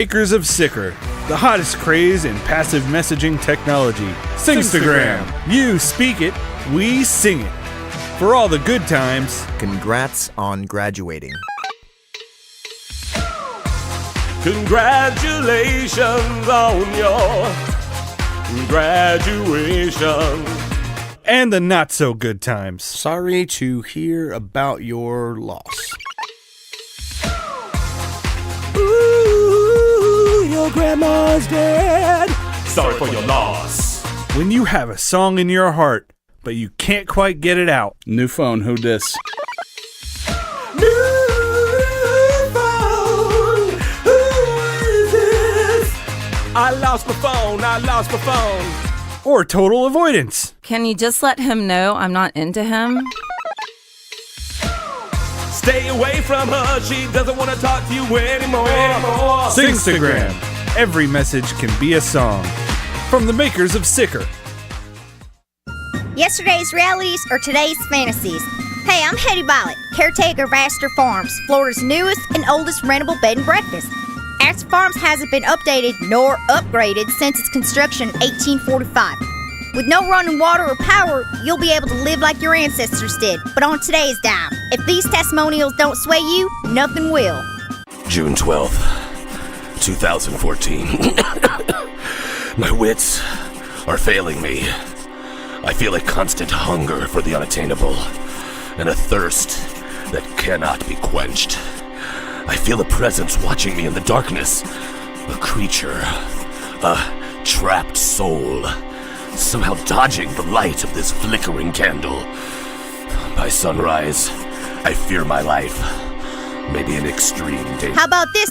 Makers of Sicker, the hottest craze in passive messaging technology. Singstagram. You speak it, we sing it. For all the good times. Congrats on graduating. Congratulations on your graduation. And the not so good times. Sorry to hear about your loss. Ooh, your grandma's dead. Sorry for your loss. When you have a song in your heart, but you can't quite get it out. New phone, who dis? I lost my phone. Or total avoidance. Can you just let him know I'm not into him? Stay away from her, she doesn't want to talk to you anymore. Singstagram. Every message can be a song. From the makers of Sicker. Yesterday's realities or today's fantasies. Hey, I'm Hetty Violet, caretaker of Astor Farms, Florida's newest and oldest rentable bed and breakfast. Astor Farms hasn't been updated nor upgraded since its construction in 1845. With no running water or power, you'll be able to live like your ancestors did, but on today's dime. If these testimonials don't sway you, nothing will. June 12th, 2014. My wits are failing me. I feel a constant hunger for the unattainable, and a thirst that cannot be quenched. I feel a presence watching me in the darkness. A creature, a trapped soul, somehow dodging the light of this flickering candle. By sunrise, I fear my life. Maybe an extreme danger. How about this?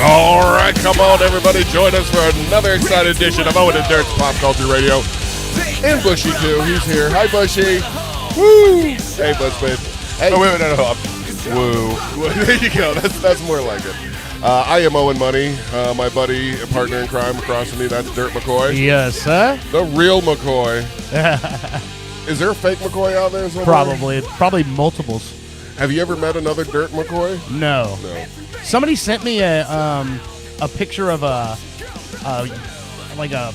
All right, come on, everybody. Join us for another exciting edition of Owen and Dirt's Pop Culture Radio. And Bushy, too. He's here. Hi, Bushy. Woo! Hey, Bushman. Hey. Oh, wait, no. Woo. There you go. That's more like it. I am Owen Money. My buddy and partner in crime across from me, that's Dirt McCoy. Yes, sir. The real McCoy. Is there a fake McCoy out there somewhere? Probably multiples. Have you ever met another Dirt McCoy? No. Somebody sent me a picture of a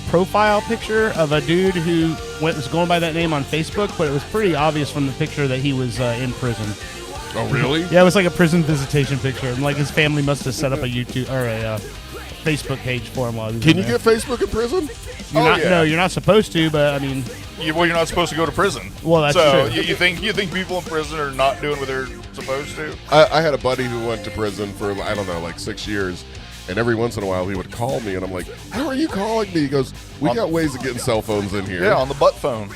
profile picture of a dude who was going by that name on Facebook, but it was pretty obvious from the picture that he was in prison. Oh, really? Yeah, it was like a prison visitation picture, and like his family must have set up a YouTube or a Facebook page for him while he was Can in you there. get Facebook in prison? No, you're not supposed to, but I mean, you're not supposed to go to prison. Well, that's so true. You think people in prison are not doing what they're supposed to? I had a buddy who went to prison for, I don't know, like 6 years, and every once in a while he would call me, and I'm like, how are you calling me? He goes, we got ways of getting cell phones in here. Yeah, on the butt phone.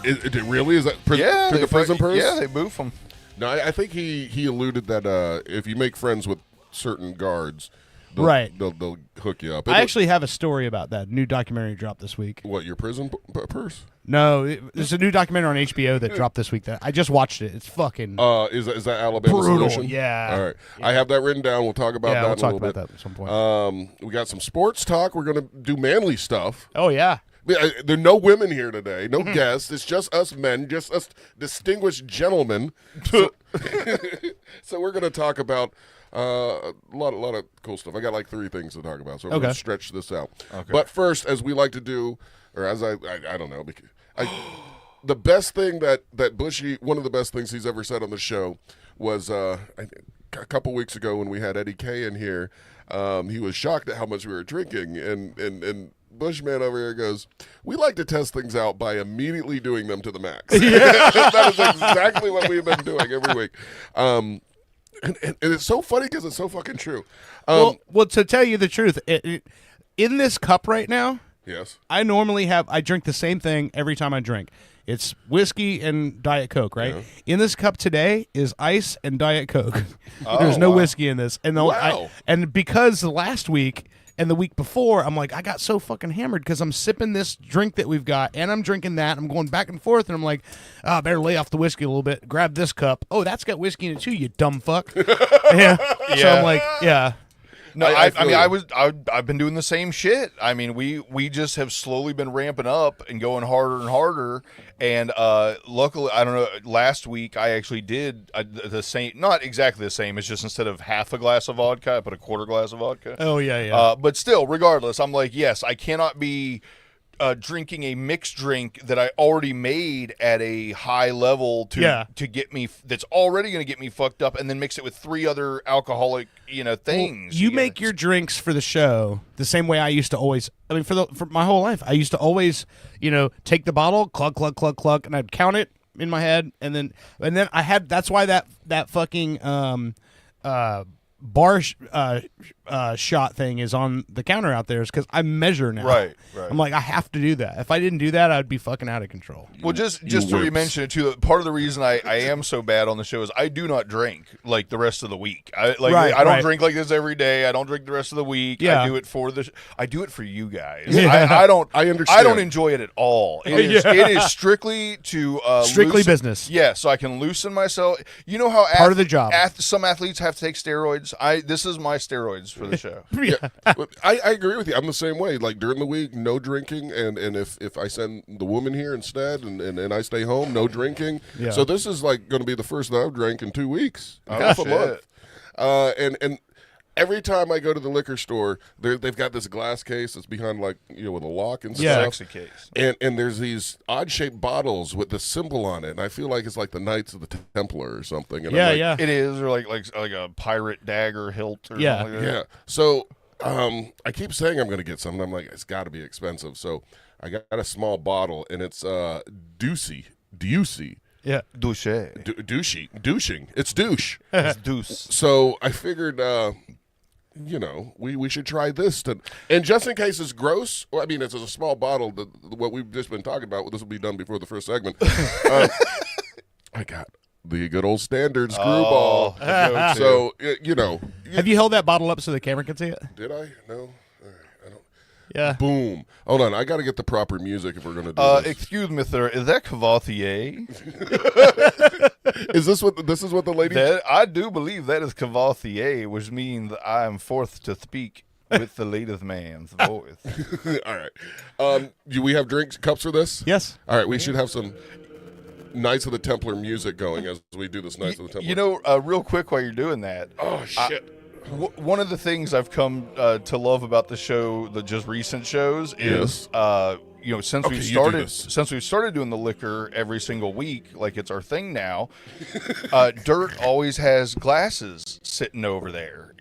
It really? Is that through the prison purse? Yeah, they move them. No, I think he alluded that if you make friends with certain guards, they'll hook you up. I actually have a story about that. New documentary dropped this week. What, your prison purse? No, there's a new documentary on HBO that dropped this week. That I just watched it. It's fucking is that Alabama brutal. Solution? Yeah. All right. Yeah. I have that written down. We'll talk about that we'll a talk little about bit. that at some point. We got some sports talk. We're going to do manly stuff. Oh, yeah. There are no women here today, no guests. It's just us men, just us distinguished gentlemen. So we're going to talk about a lot of cool stuff. I got like 3 things to talk about, so we're going to stretch this out. Okay. But first, as we like to do, or as I don't know, the best thing that Bushy, one of the best things he's ever said on the show was I think a couple weeks ago when we had Eddie K in here. He was shocked at how much we were drinking, and Bushman over here goes, "We like to test things out by immediately doing them to the max." That is exactly what we've been doing every week. And it's so funny because it's so fucking true. Well, to tell you the truth, in this cup right now, yes, I drink the same thing every time I drink. It's whiskey and Diet Coke, right? Yeah. In this cup today is ice and Diet Coke. There's no whiskey in this. And and because last week and the week before, I'm like, I got so fucking hammered because I'm sipping this drink that we've got, and I'm drinking that. I'm going back and forth, and I'm like, I better lay off the whiskey a little bit. Grab this cup. Oh, that's got whiskey in it too, you dumb fuck. Yeah. So I'm like, yeah. No, I've been doing the same shit. I mean, we just have slowly been ramping up and going harder and harder. And luckily, I don't know. Last week, I actually did the same. Not exactly the same. It's just instead of half a glass of vodka, I put a quarter glass of vodka. Oh yeah. But still, regardless, I'm like, yes, I cannot be drinking a mixed drink that I already made at a high level to get me, that's already going to get me fucked up, and then mix it with 3 other alcoholic things. Well, you make your drinks for the show the same way I used to always. I mean, for my whole life, I used to always take the bottle, cluck, and I'd count it in my head, and then I had. That's why that fucking bar shot thing is on the counter out there, is because I measure now. Right. I'm like, I have to do that. If I didn't do that, I'd be fucking out of control. Well, just to re-mention it too, part of the reason I am so bad on the show is I do not drink like the rest of the week. I don't drink like this every day. I don't drink the rest of the week. Yeah. I do it for I do it for you guys. Yeah. I don't. I understand. I don't enjoy it at all. It is strictly to strictly business. Yeah, so I can loosen myself. You know how part of the job. Some athletes have to take steroids. This is my steroids for the show. Yeah. I agree with you. I'm the same way. Like during the week, no drinking, and if I send the woman here instead, and I stay home, no drinking. Yeah. So this is like going to be the first that I've drank in 2 weeks, Oh, a month. And every time I go to the liquor store, they've got this glass case that's behind with a lock and stuff. Sexy case. And there's these odd shaped bottles with the symbol on it, and I feel like it's like the Knights of the Templar or something. And I'm like, It is, or like a pirate dagger hilt or Yeah. something like that. yeah. So I keep saying I'm going to get something. I'm like, it's got to be expensive. So I got a small bottle, and it's Douchey. Yeah. Douching. It's douche. It's deuce. So I figured, we should try this. And just in case it's gross, I mean, it's a small bottle. What we've just been talking about, this will be done before the first segment. I got the good old standard screwball. So, Have you held that bottle up so the camera can see it? Did I? No. I don't. Yeah. Boom. Hold on. I got to get the proper music if we're going to do this. Excuse me, sir. Is that Cavatier? Is this what the lady? I do believe that is Cavatier, which means I am forced to speak with the latest man's voice. All right. Do we have cups for this? Yes. All right. We should have some Knights of the Templar music going as we do this Knights of the Templar. Real quick while you're doing that. Oh, shit. One of the things I've come to love about the show, the just recent shows, is since we've started doing the liquor every single week, like it's our thing now. Dirt always has glasses sitting over there,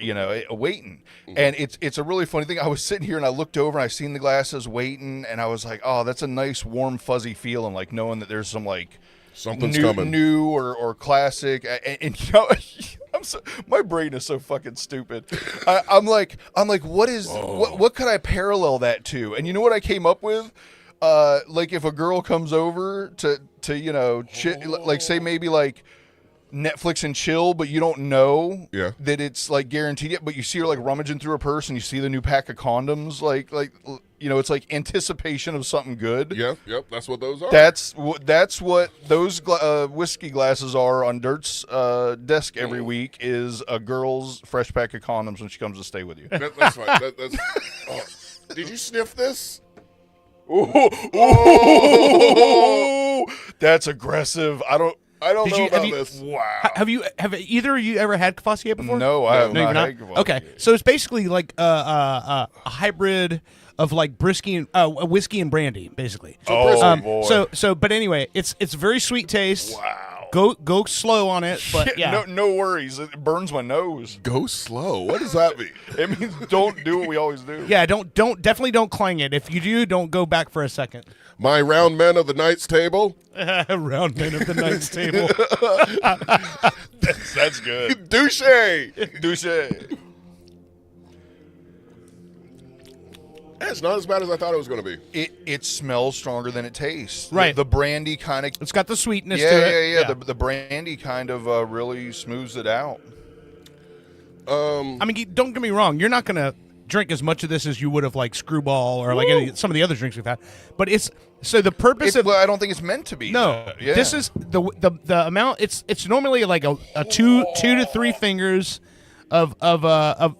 waiting, and it's a really funny thing. I was sitting here and I looked over and I seen the glasses waiting, and I was like, oh, that's a nice warm fuzzy feeling, like knowing that there's some like something's coming, new or classic, and my brain is so fucking stupid. I'm like, what could I parallel that to? And you know what I came up with? Like if a girl comes over to like say maybe like Netflix and chill, but you don't know that it's like guaranteed yet, but you see her like rummaging through her purse and you see the new pack of condoms, like it's like anticipation of something good. Yep, that's what those are. That's what those whiskey glasses are on Dirt's desk every week, is a girl's fresh pack of condoms when she comes to stay with you. That's fine. Did you sniff this? Oh, that's aggressive. I don't know about this. Wow. Have either of you ever had Cavassier before? No, I have not. Okay, so it's basically like a hybrid of like whiskey and brandy, basically. boy. But anyway, it's very sweet taste. Wow. Go slow on it, but yeah. No worries. It burns my nose. Go slow. What does that mean? It means don't do what we always do. Yeah, definitely don't clang it. If you do, don't go back for a second. My round men of the knight's table. Round men of the knight's table. That's good. Douche. It's not as bad as I thought it was going to be. It smells stronger than it tastes. Right. The brandy kind of. It's got the sweetness to it. Yeah. The brandy kind of really smooths it out. I mean, don't get me wrong. You're not going to drink as much of this as you would have like Screwball or like some of the other drinks we've had. But it's so the purpose of. Well, I don't think it's meant to be. No, Yeah. this is the amount. It's normally like a two to three fingers of cognac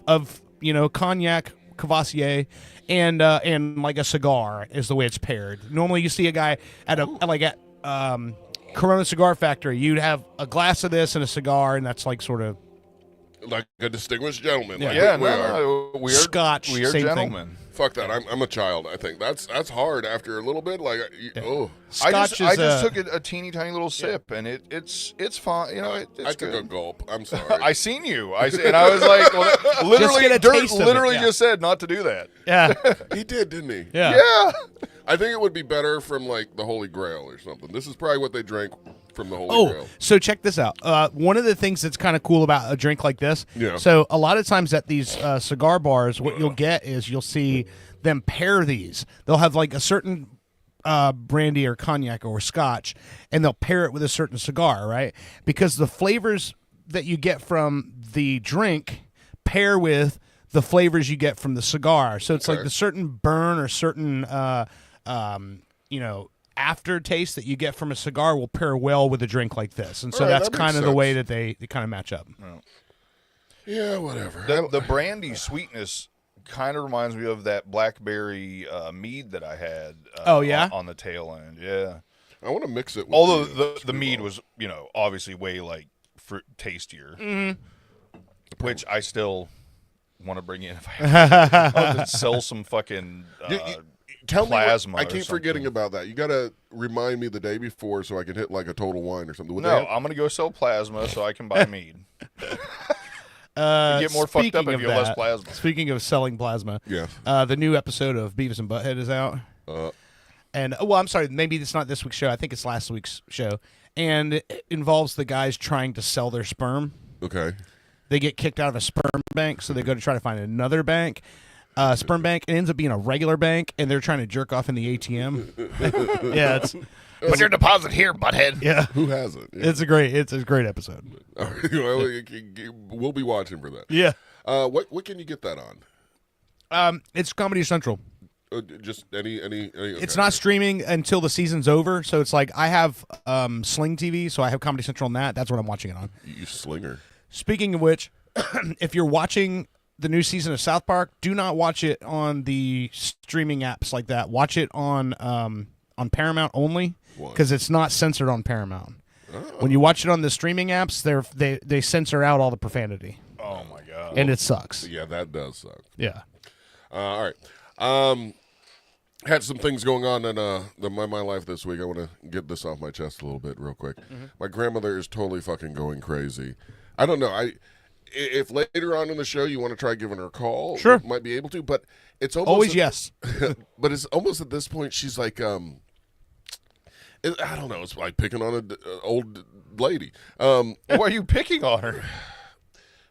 Cavassier. And like a cigar is the way it's paired. Normally, you see a guy at Corona Cigar Factory. You'd have a glass of this and a cigar, and that's like sort of like a distinguished gentleman. Yeah. Like Weird Scotch. Weird same gentleman. thing. Fuck that. I'm a child. I think that's hard after a little bit. Like, Scotch I just took a teeny tiny little sip, and it's fine. It's I took good. a gulp. I'm sorry. I seen you. And I was like, well, literally, get a taste of it, literally yeah. just said not to do that. Yeah, He did, didn't he? yeah. Yeah. I think it would be better from like the Holy Grail or something. This is probably what they drank from the Holy Grail. So check this out. One of the things that's kind of cool about a drink like this. Yeah. So a lot of times at these cigar bars, what you'll get is you'll see them pair these. They'll have like a certain brandy or cognac or scotch, and they'll pair it with a certain cigar, right? Because the flavors that you get from the drink pair with the flavors you get from the cigar. So it's like the certain burn or certain aftertaste that you get from a cigar will pair well with a drink like this. And so that's that kind makes of the sense. way that they kind of match up. Yeah, whatever. The brandy sweetness kind of reminds me of that blackberry mead that I had. On the tail end. Yeah. I want to mix it with Although the mead was, obviously way like tastier, which I still want to bring in if I have to sell some fucking Tell plasma. me I keep or forgetting something. about that. You got to remind me the day before so I can hit like a Total Wine or something. Would No, they have- I'm gonna go sell plasma so I can buy mead. Get more fucked up Speaking if of you have less that, plasma. Speaking of selling plasma, Yeah. the new episode of Beavis and Butthead is out. And I'm sorry, maybe it's not this week's show. I think it's last week's show, and it involves the guys trying to sell their sperm. Okay. They get kicked out of a sperm bank, so they go to try to find another bank. Sperm bank. It ends up being a regular bank, and they're trying to jerk off in the ATM. Yeah, it's Put your deposit here, butthead. yeah, Who hasn't? Yeah. it's a great episode. All right, well, we'll be watching for that. Yeah, What can you get that on? it's Comedy Central. Just any. It's not streaming until the season's over, so it's like I have Sling TV, so I have Comedy Central on that. That's what I'm watching it on. You slinger. Speaking of which, if you're watching the new season of South Park, do not watch it on the streaming apps like that. Watch it on Paramount only, because it's not censored on Paramount. Oh. When you watch it on the streaming apps, they censor out all the profanity. Oh my god. And it sucks. Yeah, that does suck. Yeah. All right. Had some things going on in my life this week. I want to get this off my chest a little bit real quick. Mm-hmm. My grandmother is totally fucking going crazy. I don't know. If later on in the show you want to try giving her a call, sure, you might be able to. But it's always yes. But it's almost at this point she's like, I don't know. It's like picking on an old lady. Why are you picking on her?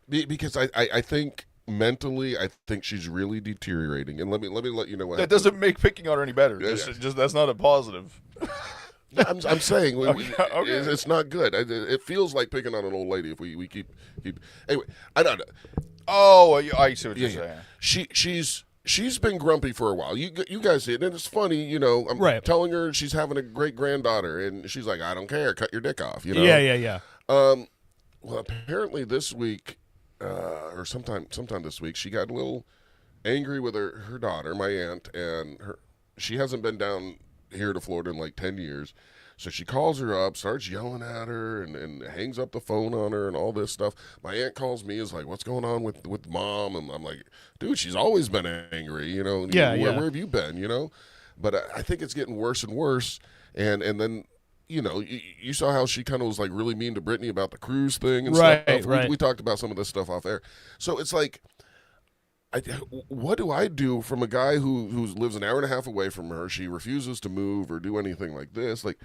Because I think. Mentally, I think she's really deteriorating, and let me let you know what. That doesn't make picking on her any better. Just that's not a positive. I'm saying Okay. it's not good. It feels like picking on an old lady if we keep. Anyway, I don't know. Oh, I see what you're saying. She's been grumpy for a while. You guys see it, and it's funny. I'm telling her she's having a great granddaughter, and she's like, "I don't care. Cut your dick off." Yeah. Well, apparently this week. Or sometime this week, she got a little angry with her daughter, my aunt, and she hasn't been down here to Florida in like 10 years. So she calls her up, starts yelling at her, and hangs up the phone on her and all this stuff. My aunt calls me, is like, what's going on with mom? And I'm like, dude, she's always been angry, you know. Where have you been, you know? But I think it's getting worse and worse. And then, you know, you saw how she kind of was like really mean to Brittany about the cruise thing and stuff. Right. We talked about some of this stuff off air. So it's like, what do I do from a guy who lives an hour and a half away from her? She refuses to move or do anything like this. Like,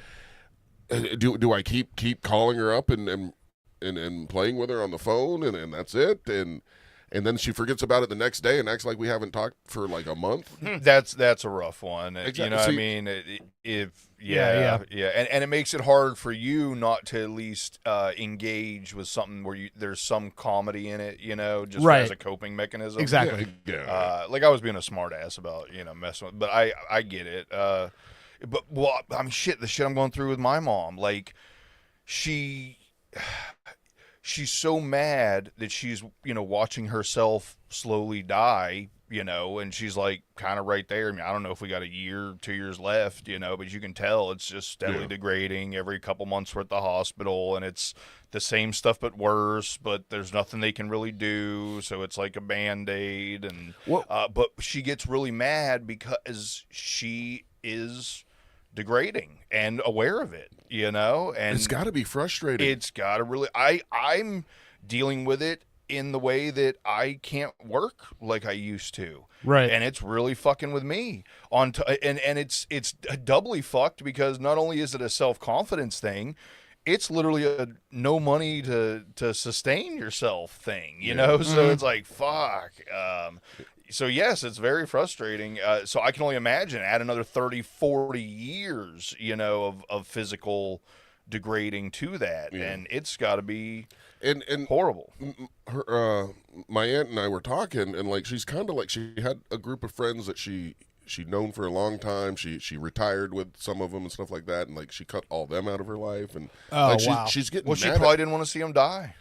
do I keep calling her up and playing with her on the phone and that's it? And then she forgets about it the next day and acts like we haven't talked for like a month. That's a rough one. Exactly. You know what I mean? And it makes it hard for you not to at least engage with something where there's some comedy in it, you know, just as a coping mechanism. Exactly. Like I was being a smart ass about, you know, messing with, but I get it. But the shit I'm going through with my mom, like she's so mad that she's, you know, watching herself slowly die, you know, and she's like kind of right there. I mean, I don't know if we got a year, 2 years left, you know, but you can tell it's just steadily degrading. Every couple months we're at the hospital and it's the same stuff but worse, but there's nothing they can really do. So it's like a Band-Aid. And but she gets really mad because she is degrading and aware of it, you know, and it's got to be frustrating. It's got to really. I'm dealing with it in the way that I can't work like I used to, right? And it's really fucking with me and it's doubly fucked because not only is it a self-confidence thing, it's literally a no money to sustain yourself thing, you know. So it's like fuck. So, yes, it's very frustrating. So I can only imagine add another 30, 40 years, you know, of physical degrading to that. Yeah. And it's got to be horrible. My aunt and I were talking, and, like, she's kind of like she had a group of friends that she'd known for a long time. She retired with some of them and stuff like that, and, like, she cut all them out of her life. And she's getting mad. She probably didn't want to see them die.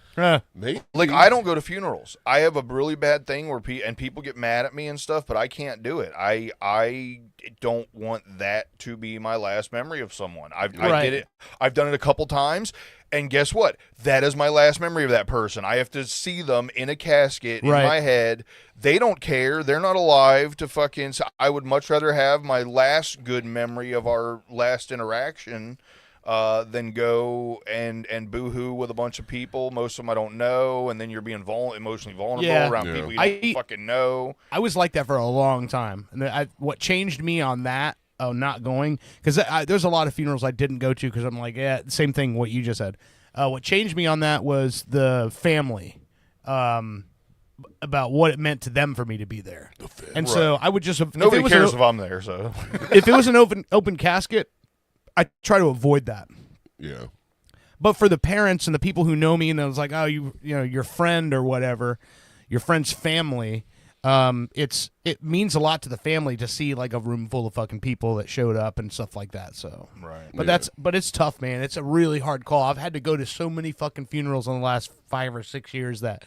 Maybe. Like, I don't go to funerals. I have a really bad thing where people get mad at me and stuff, but I can't do it. I don't want that to be my last memory of someone. I did it. I've done it a couple times, and guess what? That is my last memory of that person. I have to see them in a casket in my head. They don't care. They're not alive to fucking. So I would much rather have my last good memory of our last interaction than go and boo-hoo with a bunch of people. Most of them I don't know, and then you're being emotionally vulnerable around people you don't fucking know. I was like that for a long time. And what changed me on that, not going, because there's a lot of funerals I didn't go to because I'm like, same thing what you just said. What changed me on that was the family, about what it meant to them for me to be there. And so I would just... Nobody cares if I'm there, so... If it was an open casket, I try to avoid that. Yeah. But for the parents and the people who know me, and it was like, oh, you know, your friend or whatever, your friend's family, it means a lot to the family to see like a room full of fucking people that showed up and stuff like that. So, but it's tough, man. It's a really hard call. I've had to go to so many fucking funerals in the last 5 or 6 years that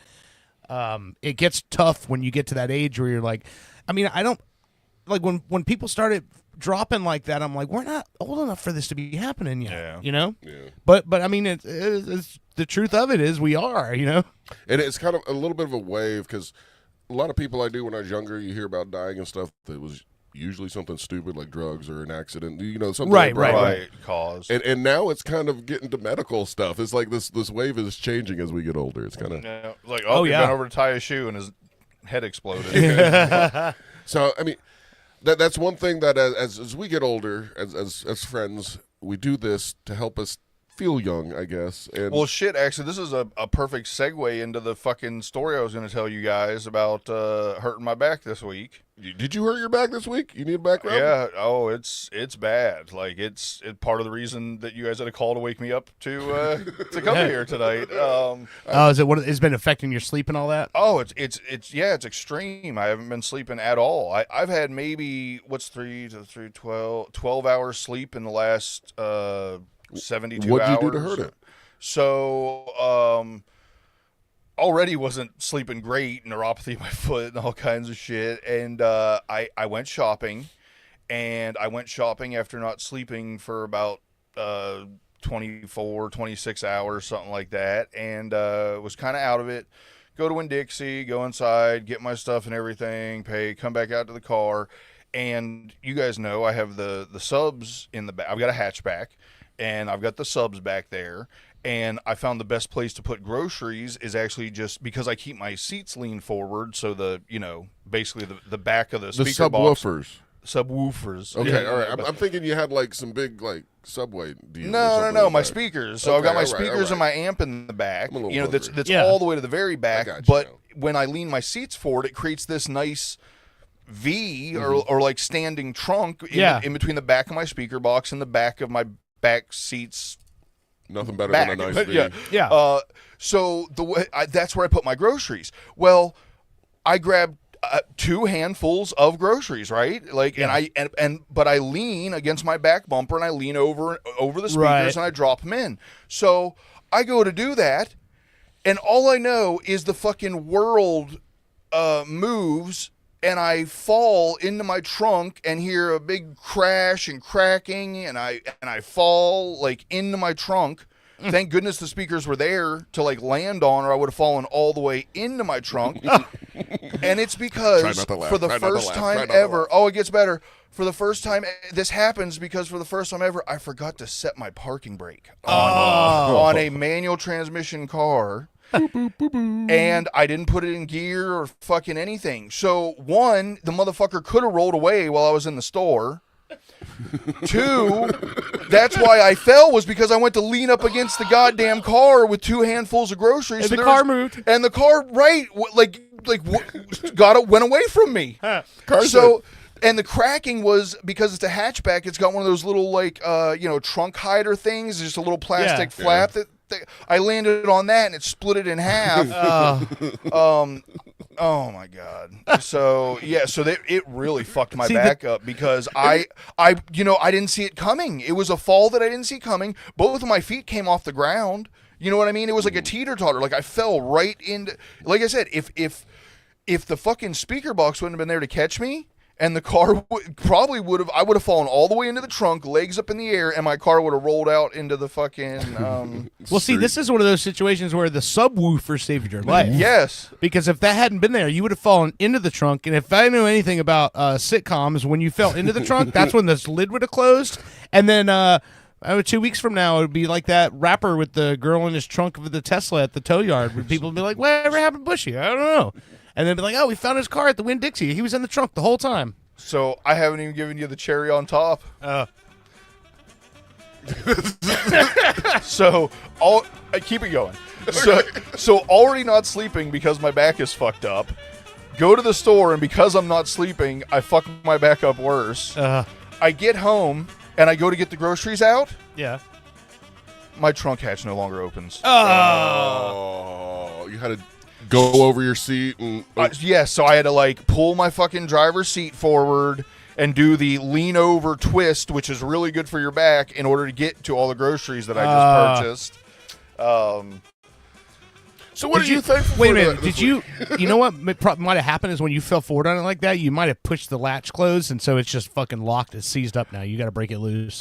it gets tough when you get to that age where you're like, I mean, I don't like when people started dropping like that, I'm like, we're not old enough for this to be happening yet, you know? Yeah. But I mean, it's the truth of it is we are, you know? And it's kind of a little bit of a wave because a lot of people I knew when I was younger, you hear about dying and stuff that was usually something stupid like drugs or an accident, you know, something right cause. And now it's kind of getting to medical stuff. It's like this wave is changing as we get older. It's kind of like, he bent over to tie his shoe and his head exploded. So, I mean, that's one thing that as we get older, as friends, we do this to help us feel young, I guess. And well, shit, actually, this is a perfect segue into the fucking story I was going to tell you guys about hurting my back this week. Did you hurt your back this week? You need a back rub? Yeah. Oh, it's bad. Like it's part of the reason that you guys had a call to wake me up to come here tonight. Is it it's been affecting your sleep and all that? Oh, it's extreme. I haven't been sleeping at all. I've had maybe 12 hours sleep in the last 72 What'd hours. you do to hurt it? So, already wasn't sleeping great, neuropathy in my foot and all kinds of shit. And I went shopping, and I went shopping after not sleeping for about 24, 26 hours, something like that, and was kind of out of it. Go to Winn-Dixie, go inside, get my stuff and everything, pay, come back out to the car, and you guys know I have the subs in the back. I've got a hatchback, and I've got the subs back there, and I found the best place to put groceries is actually just because I keep my seats leaned forward, so basically the back of the speaker box. Subwoofers. Okay, all right. I'm thinking you had like some big like subway deal. No, my speakers. So I've got my speakers and my amp in the back. That's all the way to the very back. But when I lean my seats forward, it creates this nice V or like standing trunk in between the back of my speaker box and the back of my back seats. Nothing better than a nice V. Yeah. So that's where I put my groceries. Well, I grabbed 2 handfuls of groceries, right? But I lean against my back bumper and I lean over the speakers and I drop them in. So I go to do that, and all I know is the fucking world moves, and I fall into my trunk and hear a big crash and cracking, and I fall like into my trunk. Thank goodness the speakers were there to like land on, or I would have fallen all the way into my trunk. And it's because for the first time ever, it gets better. For the first time, this happens because for the first time ever, I forgot to set my parking brake on a manual transmission car. And I didn't put it in gear or fucking anything. So one, the motherfucker could have rolled away while I was in the store. 2, that's why I fell, was because I went to lean up against the goddamn car with 2 handfuls of groceries. And the car moved. And the car, went away from me. And the cracking was because it's a hatchback. It's got one of those little trunk hider things. Just a little plastic flap that I landed on that, and it split it in half. Oh my god! So it really fucked my back up because I didn't see it coming. It was a fall that I didn't see coming. Both of my feet came off the ground. You know what I mean? It was like a teeter-totter. Like I fell right into. Like I said, if the fucking speaker box wouldn't have been there to catch me, and the car probably would have. I would have fallen all the way into the trunk, legs up in the air, and my car would have rolled out into the fucking. Well, see, this is one of those situations where the subwoofer saved your life. Yes, because if that hadn't been there, you would have fallen into the trunk. And if I knew anything about sitcoms, when you fell into the trunk, that's when the lid would have closed. And then 2 weeks from now, it would be like that rapper with the girl in his trunk of the Tesla at the tow yard. Where people would be like, "Whatever happened to Bushy? I don't know." And then be like, "Oh, we found his car at the Winn-Dixie. He was in the trunk the whole time." So I haven't even given you the cherry on top. So I keep it going. So already not sleeping because my back is fucked up. Go to the store, and because I'm not sleeping, I fuck my back up worse. I get home and I go to get the groceries out. Yeah. My trunk hatch no longer opens. Oh, you had to go over your seat and yes, so I had to pull my fucking driver's seat forward and do the lean over twist, which is really good for your back, in order to get to all the groceries that I just purchased. So what did you think? Wait a minute. Did you? You know what might have happened is when you fell forward on it like that, you might have pushed the latch closed, and so it's just fucking locked. It's seized up now. You got to break it loose.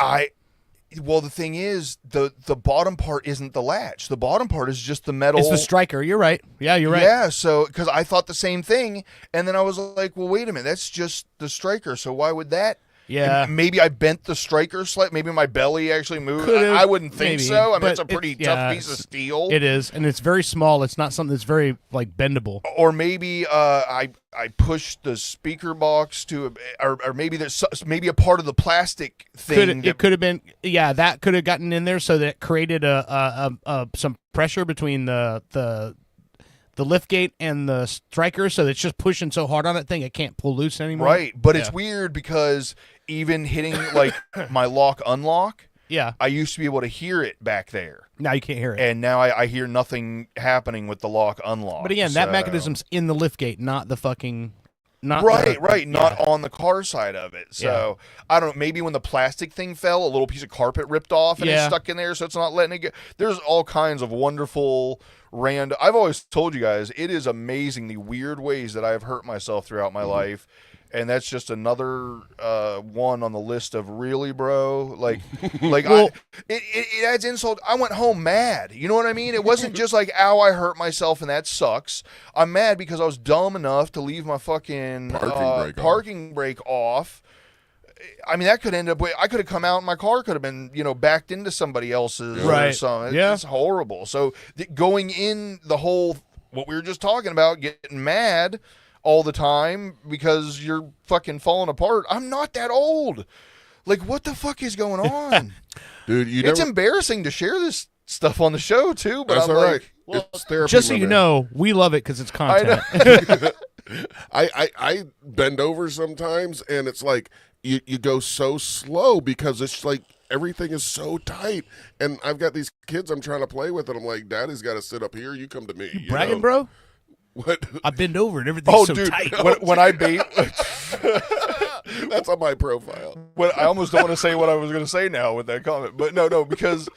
Well, the thing is, the bottom part isn't the latch. The bottom part is just the metal. It's the striker. You're right. Yeah, you're right. Yeah, so because I thought the same thing, and then I was like, well, wait a minute, that's just the striker. So why would that? Yeah. Maybe I bent the striker slightly. Maybe my belly actually moved. I wouldn't think so. I mean, it's a pretty tough piece of steel. It is, and it's very small. It's not something that's very bendable. Or maybe I pushed the speaker box to, or maybe there's maybe a part of the plastic thing. It could have been. Yeah, that could have gotten in there, so that it created some pressure between the lift gate and the striker, so it's just pushing so hard on that thing it can't pull loose anymore. Right, but it's weird because even hitting my lock unlock, I used to be able to hear it back there. Now you can't hear it, and now I hear nothing happening with the lock unlock. But again, that mechanism's in the lift gate, not the fucking. Not not on the car side of it. So I don't know. Maybe when the plastic thing fell, a little piece of carpet ripped off and it's stuck in there, so it's not letting it go. There's all kinds of wonderful random. I've always told you guys, it is amazing the weird ways that I've hurt myself throughout my life, and that's just another one on the list of really, bro. Like, it adds insult. I went home mad. You know what I mean? It wasn't just like, ow, I hurt myself and that sucks. I'm mad because I was dumb enough to leave my fucking parking brake off. I mean, that could end up. I could have come out, and my car could have been, backed into somebody else's or something. Yeah. It's horrible. So going in the whole, what we were just talking about, getting mad all the time because you're fucking falling apart. I'm not that old. Like, what the fuck is going on, dude? It's embarrassing to share this stuff on the show too. But that's I'm all like, right. Well, it's therapy. Just so you know, we love it because it's content. I bend over sometimes, and it's like you go so slow because it's like everything is so tight, and I've got these kids I'm trying to play with, and I'm like, Daddy's got to sit up here. You come to me. You bragging, bro? What? I bend over and everything's so dude, tight. When I bait, that's on my profile. I almost don't want to say what I was going to say now with that comment, but no, because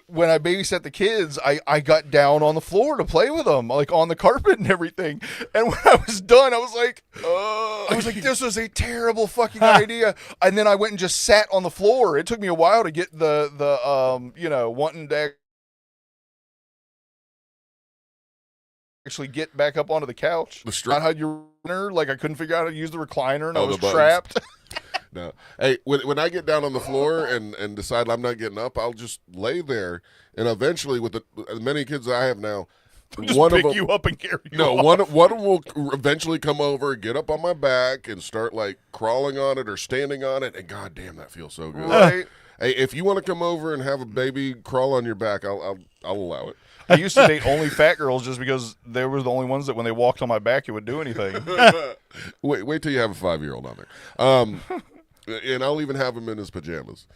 when I babysat the kids, I got down on the floor to play with them, like on the carpet and everything. And when I was done, I was like, this was a terrible fucking idea. And then I went and just sat on the floor. It took me a while to get the wanting to actually get back up onto the couch. Not how you like I couldn't figure out how to use the recliner, and I was trapped. No. Hey, when I get down on the floor and decide I'm not getting up, I'll just lay there. And eventually, with as many kids I have now, just one pick of them, you up and carry you off. one of them will eventually come over, get up on my back, and start like crawling on it or standing on it. And god damn, that feels so good. Right. Hey, if you want to come over and have a baby crawl on your back, I'll allow it. I used to date only fat girls just because they were the only ones that when they walked on my back, it would do anything. Wait till you have a 5-year-old on there. And I'll even have him in his pajamas,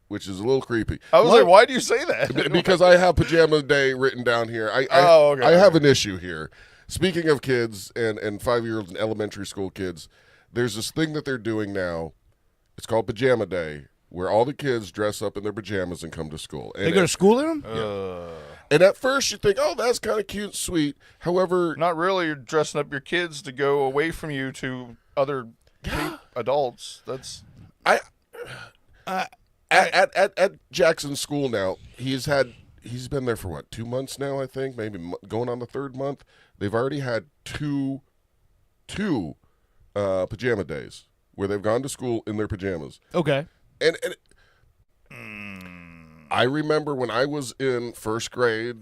which is a little creepy. I was like, why do you say that? Because I have pajama day written down here. I have an issue here. Speaking of kids and 5-year-olds and elementary school kids, there's this thing that they're doing now. It's called Pajama Day, where all the kids dress up in their pajamas and come to school. And they go to school in them? Yeah. And at first you think, oh, that's kind of cute and sweet. However, not really. You're dressing up your kids to go away from you to other adults. That's at Jackson's school now. He's been there for what, 2 months now, I think, maybe going on the 3rd month. They've already had two pajama days where they've gone to school in their pajamas. Okay. And I remember when I was in 1st grade,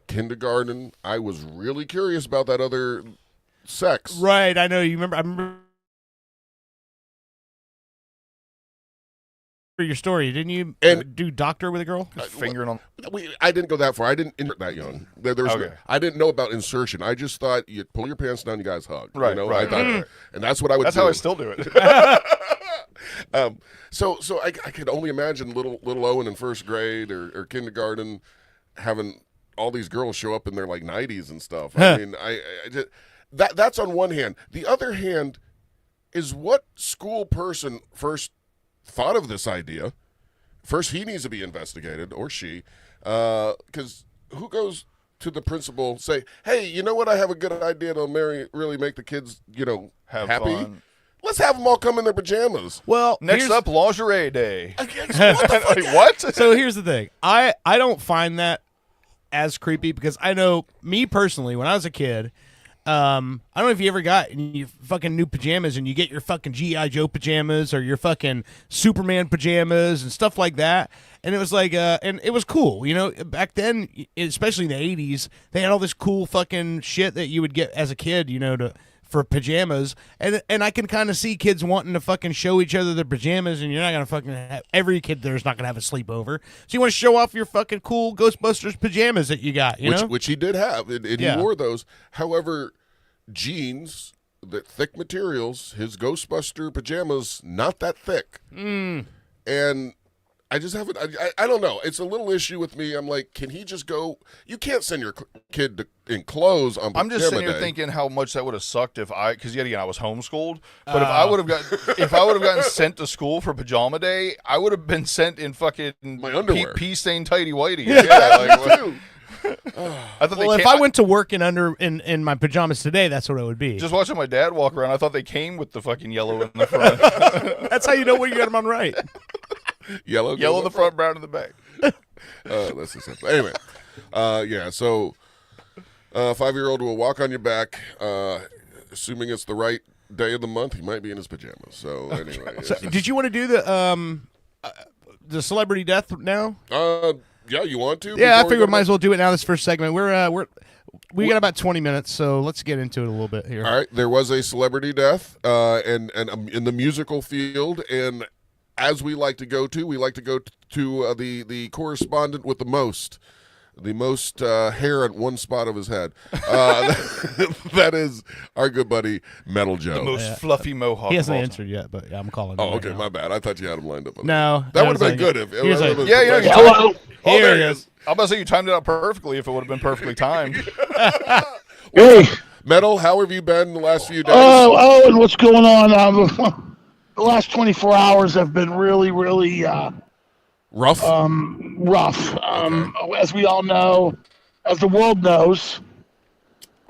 kindergarten, I was really curious about that other sex. Right, I know. I remember your story. Didn't you do doctor with a girl? Fingering on. I didn't go that far. I didn't insert that young. I didn't know about insertion. I just thought you pull your pants down, you guys hug. Right, right. I thought, and that's what I would do. That's how I still do it. So I could only imagine little Owen in 1st grade or kindergarten having all these girls show up in their like 90s and stuff. I mean, I just, that's on one hand. The other hand is what school person first thought of this idea. First, he needs to be investigated, or she, because who goes to the principal say, hey, you know what? I have a good idea to really make the kids, have happy. Fun. Let's have them all come in their pajamas. Well, next up, lingerie day. What the fuck? What? So here's the thing. I don't find that as creepy because I know me personally, when I was a kid, I don't know if you ever got your fucking new pajamas and you get your fucking G.I. Joe pajamas or your fucking Superman pajamas and stuff like that. And it was like, and it was cool. Back then, especially in the 80s, they had all this cool fucking shit that you would get as a kid, for pajamas. And I can kind of see kids wanting to fucking show each other their pajamas, and you're not going to fucking have, every kid there's not going to have a sleepover. So you want to show off your fucking cool Ghostbusters pajamas that you got, Which he did have, and he wore those. However, jeans, the thick materials, his Ghostbuster pajamas, not that thick. And I just haven't, I don't know. It's a little issue with me. I'm like, can he just go? You can't send your kid in clothes on pajama I'm just sitting here day. thinking how much that would have sucked because yet again I was homeschooled. But if I would have gotten sent to school for pajama day, I would have been sent in fucking my underwear, pea stained tighty whities. Yeah, like, I thought Well, if I went to work in my pajamas today, that's what it would be. just watching my dad walk around, I thought they came with the fucking yellow in the front. That's how you know when you got them on right. Yellow Yellow in the front, brown in the back. That's so simple. Anyway, yeah. So, 5-year-old will walk on your back, assuming it's the right day of the month. He might be in his pajamas. So anyway, So, did you want to do the celebrity death now? yeah, you want to? Yeah, I Before we figure go we might to- as well do it now. This first segment, we got about 20 minutes, so let's get into it a little bit here. All right, there was a celebrity death, and in the musical field, and as we like to go to, we like to go to the correspondent with the most hair at one spot of his head. That is our good buddy Metal Joe. The most fluffy mohawk. He hasn't of all answered yet, but yeah, I'm calling him. Oh, right okay, now. my bad. I thought you had him lined up. No, that I would have was been like- good if. he was like- Yeah, yeah. yeah. Hello. Oh, there he he is. is. I'm about to say you timed it out perfectly if it would have been perfectly timed. Hey, Metal, how have you been the last few days? and what's going on? The last 24 hours have been really, really Rough. rough. As we all know, as the world knows,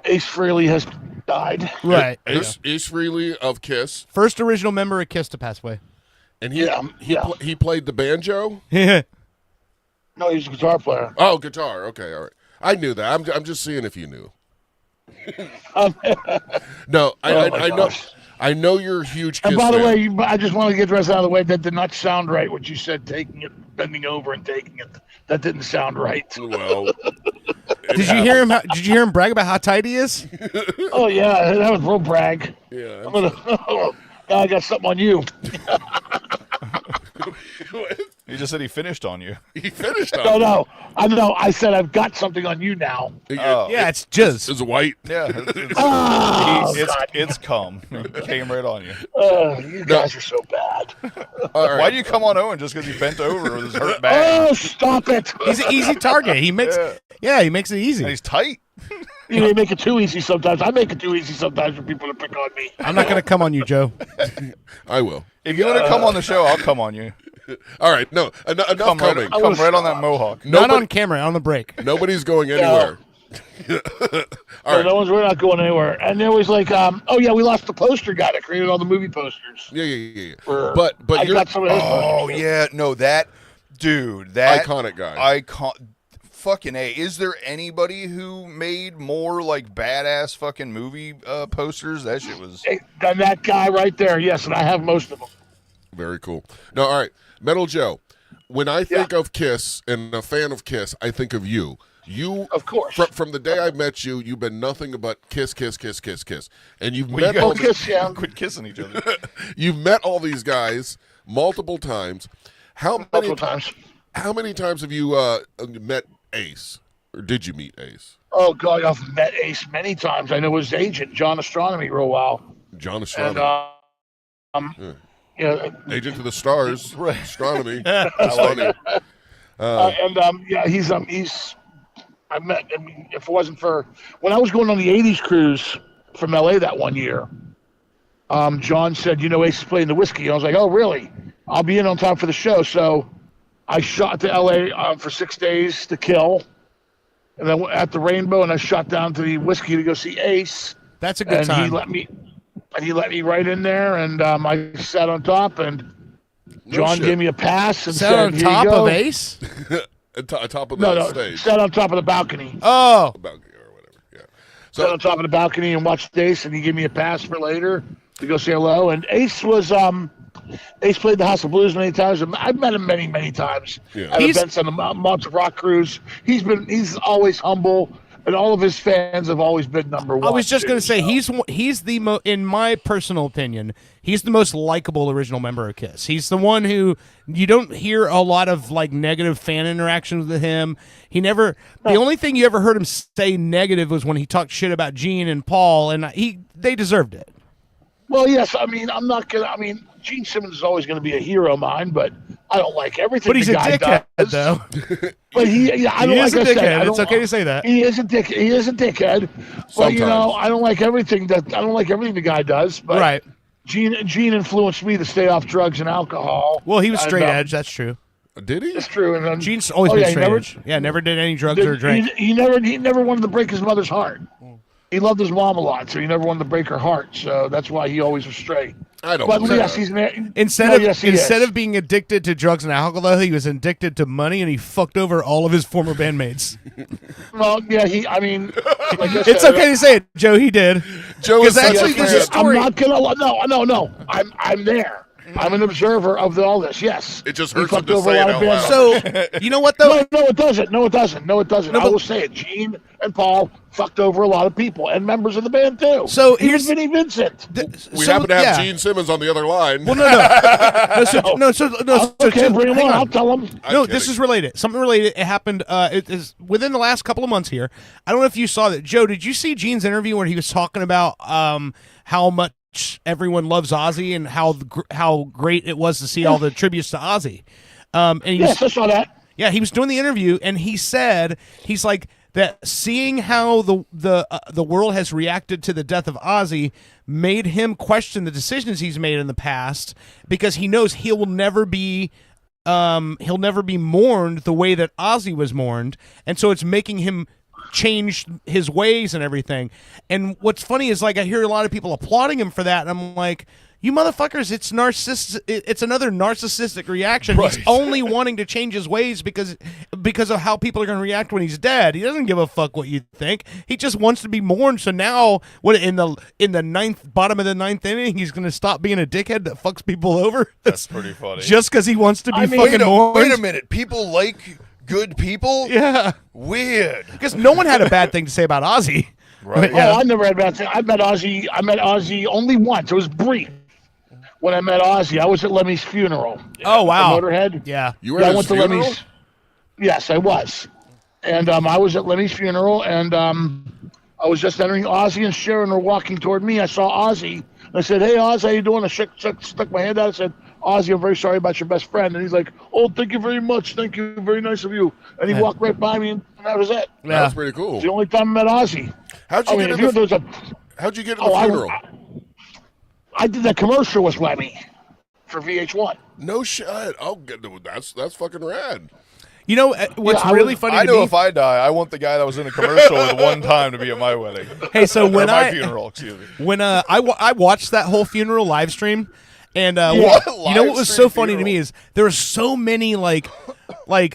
Ace Frehley has died. Right. Ace Frehley of Kiss, First original member of Kiss to pass away. and he played the banjo. Yeah. No, he was a guitar player. Oh, guitar. Okay, all right. I knew that. I'm just seeing if you knew. No, I know. gosh. I know you're a huge Kiss And by the fan. way, I just want to get the rest out of the way. That did not sound right. What you said, taking it, bending over, and taking it. That didn't sound right. Well, Did you hear him? Did you hear him brag about how tight he is? Oh yeah, that was real brag. yeah. I'm gonna, now I got something on you. He just said he finished on you. He finished No, on no, I know. I said I've got something on you now. Oh. Yeah, it's jizz. It's white. Yeah, Oh, it's come. It came right on you. You guys are so bad. All right. Why do you come on Owen just because he bent over with his hurt back? Oh, stop it! He's an easy target. He makes he makes it And easy. he's tight. You make it too easy sometimes. I make it too easy sometimes for people to pick on me. I'm not gonna come on you, Joe. I will. If you want to come on the show, I'll come on you. All right. No, enough Come coming. right on that mohawk. Not on camera, on the break. Nobody's going anywhere. All right. We're not going anywhere. And there was like, oh yeah, we lost the poster guy that created all the movie posters. Yeah. For- But I you're got some of his Oh posters. yeah, no, that dude, that iconic guy. fucking A. Is there anybody who made more like badass fucking movie posters? That shit was. Hey, and that guy right there, yes, and I have most of them. Very cool. No, all right. Metal Joe, when I think of Kiss and a fan of Kiss, I think of you. You, Of course. From the day I met you, you've been nothing but kiss, kiss, kiss, kiss, kiss, and you've Well, you met guys all Oh, kiss, yeah. Quit kissing each other. you've met all these guys multiple times. Multiple times. How many times have you met Ace, or did you meet Ace? Oh God, I've met Ace many times. I know his agent, John Astronomy, real well. John And Astronomy, you know, Agent to the Stars, Right. Astronomy. That's funny. he's I met. I mean, if it wasn't for when I was going on the '80s cruise from LA that one year, John said, "You know, Ace is playing the whiskey." And I was like, "Oh, really? I'll be in on time for the show." So I shot to LA for 6 days to kill, and then at the Rainbow, and I shot down to the whiskey to go see Ace. That's a good And time. he let me right in there, and I sat on top, and John shit. gave me a pass and Sat said, on "Here top you go." of Ace. Top of No, the no, stage. sat on top of the balcony. Oh, About or whatever. Yeah. Sat So on top of the balcony and watched Ace, and he gave me a pass for later to go say hello. And Ace was Ace played the House of Blues many times. I've met him many, many times Yeah. at events on the Monster Rock cruise. He's always humble, and all of his fans have always been number one. I was just too, gonna say so. he's the in my personal opinion, he's the most likable original member of Kiss. He's the one who you don't hear a lot of like negative fan interactions with him. He never. The only thing you ever heard him say negative was when he talked shit about Gene and Paul, and they deserved it. Well, yes. I mean, I'm not gonna. I mean, Gene Simmons is always going to be a hero of mine, but I don't like everything. But he's the a guy dickhead, does. though. But I don't He is like a I said, dickhead. I don't- It's okay to say that. He is a dick. He is a dickhead. But you know, Sometimes. I don't like everything the guy does. But Right. Gene influenced me to stay off drugs and alcohol. Well, he was And, straight edge. That's true. Did he? It's true. And then, Gene's always been strange. Never did any drugs or drink. He never wanted to break his mother's heart. He loved his mom a lot, so he never wanted to break her heart. So that's why he always was straight. I don't. But know. yes, he's instead of being addicted to drugs and alcohol, he was addicted to money, and he fucked over all of his former bandmates. Well, yeah, I mean, like I it's said, okay to say it, Joe. He did. Joe is actually there's a story. I'm not gonna. No. I'm there. I'm an observer of all this. Yes. It just He hurts him fucked to over say a it lot of out loud. bands. So you know what though? No, it doesn't. No, it doesn't. No, I will say it. Gene and Paul fucked over a lot of people and members of the band too. So here's Vinnie Vincent. We happen to have Gene Simmons on the other line. Well, no. Okay, bring him on. I'll tell him. No, this is related. Something related. It happened. It is within the last couple of months here. I don't know if you saw that. Joe, did you see Gene's interview where he was talking about how much everyone loves Ozzy and how great it was to see all the tributes to Ozzy? Yes, I saw that. Yeah, he was doing the interview, and he said he's like that. Seeing how the world has reacted to the death of Ozzy made him question the decisions he's made in the past, because he knows he'll never be mourned the way that Ozzy was mourned, and so it's making him change his ways and everything. And what's funny is, like, I hear a lot of people applauding him for that, and I'm like, you motherfuckers, it's narcissistic. It's another narcissistic reaction. Right. He's only wanting to change his ways because of how people are going to react when he's dead. He doesn't give a fuck what you think. He just wants to be mourned. So now, in the bottom of the ninth inning, he's going to stop being a dickhead that fucks people over. That's pretty funny. Just because he wants to be fucking mourned. Wait a minute. People like good people? Yeah. Weird. Because no one had a bad thing to say about Ozzy. Right. Oh, I never had a bad thing. I met Ozzy only once. It was brief. When I met Ozzy, I was at Lemmy's funeral. Oh, wow. Motorhead. Yeah. You were at his funeral? Lemmy's. Yes, I was. And I was at Lemmy's funeral, and I was just entering. Ozzy and Sharon were walking toward me. I saw Ozzy. And I said, "Hey, Oz, how you doing?" I stuck my hand out. I said, "Ozzy, I'm very sorry about your best friend." And he's like, "Oh, thank you very much. Thank you. Very nice of you." And he walked right by me, and that was it. Yeah. That's pretty cool. It's the only time I met Ozzy. How'd you get in the funeral? I did that commercial with Lemmy for VH1. No shit. Oh, that's fucking rad. You know what's really funny? I to know me? if I die, I want the guy that was in the commercial with one time to be at my wedding. Hey, so when my funeral, excuse me. When I watched that whole funeral live stream, and you know what was so funny to me is there were so many like we're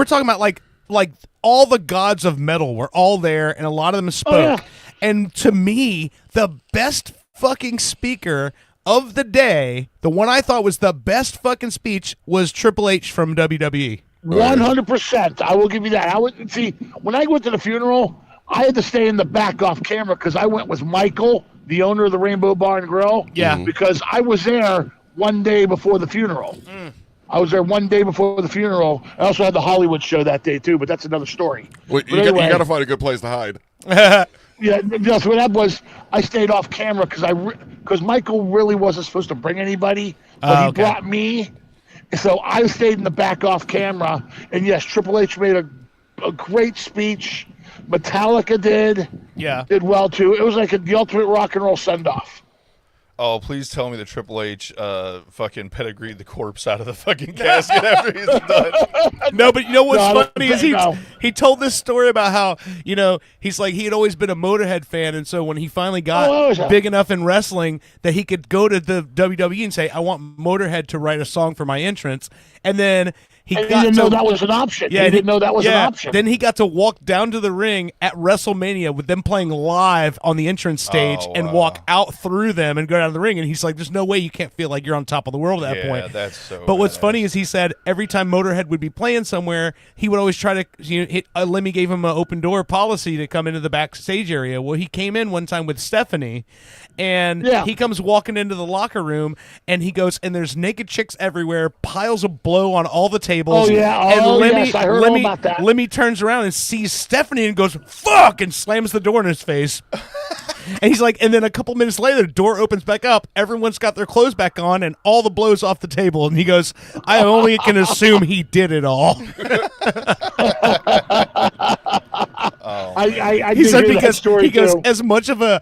talking about like all the gods of metal were all there, and a lot of them spoke. And to me, the best fucking speaker of the day, the one I thought was the best fucking speech, was Triple H from WWE. 100%. I will give you that. When I went to the funeral, I had to stay in the back off camera because I went with Michael, the owner of the Rainbow Bar and Grill. Yeah. Because I was there one day before the funeral. I was there one day before the funeral. I also had the Hollywood show that day too, but that's another story. Well, you got to find a good place to hide. Yeah, so what that was, I stayed off camera because Michael really wasn't supposed to bring anybody, but he brought me. So I stayed in the back off camera, and yes, Triple H made a great speech. Metallica did well too. It was like the ultimate rock and roll send off. Oh, please tell me that Triple H fucking pedigreed the corpse out of the fucking casket after he's done. No, but you know what's funny is he told this story about how, he's like, he had always been a Motorhead fan, and so when he finally got big enough in wrestling that he could go to the WWE and say, I want Motorhead to write a song for my entrance, and then he didn't know that was an option. Yeah, he didn't know that was an option. Then he got to walk down to the ring at WrestleMania with them playing live on the entrance stage and walk out through them and go down to the ring. And he's like, "There's no way you can't feel like you're on top of the world at that point." That's so. But what's funny is he said every time Motorhead would be playing somewhere, he would always try to. Lemmy gave him an open door policy to come into the backstage area. Well, he came in one time with Stephanie, and he comes walking into the locker room, and he goes, and there's naked chicks everywhere, piles of blow on all the tables. Oh yeah. And Yes, I heard all about that. Lemmy turns around and sees Stephanie and goes, "Fuck!" and slams the door in his face. And he's like, and then a couple minutes later, the door opens back up. Everyone's got their clothes back on, and all the blow's off the table. And he goes, "I only can assume he did it all." I He did said hear that because story he goes too. as much of a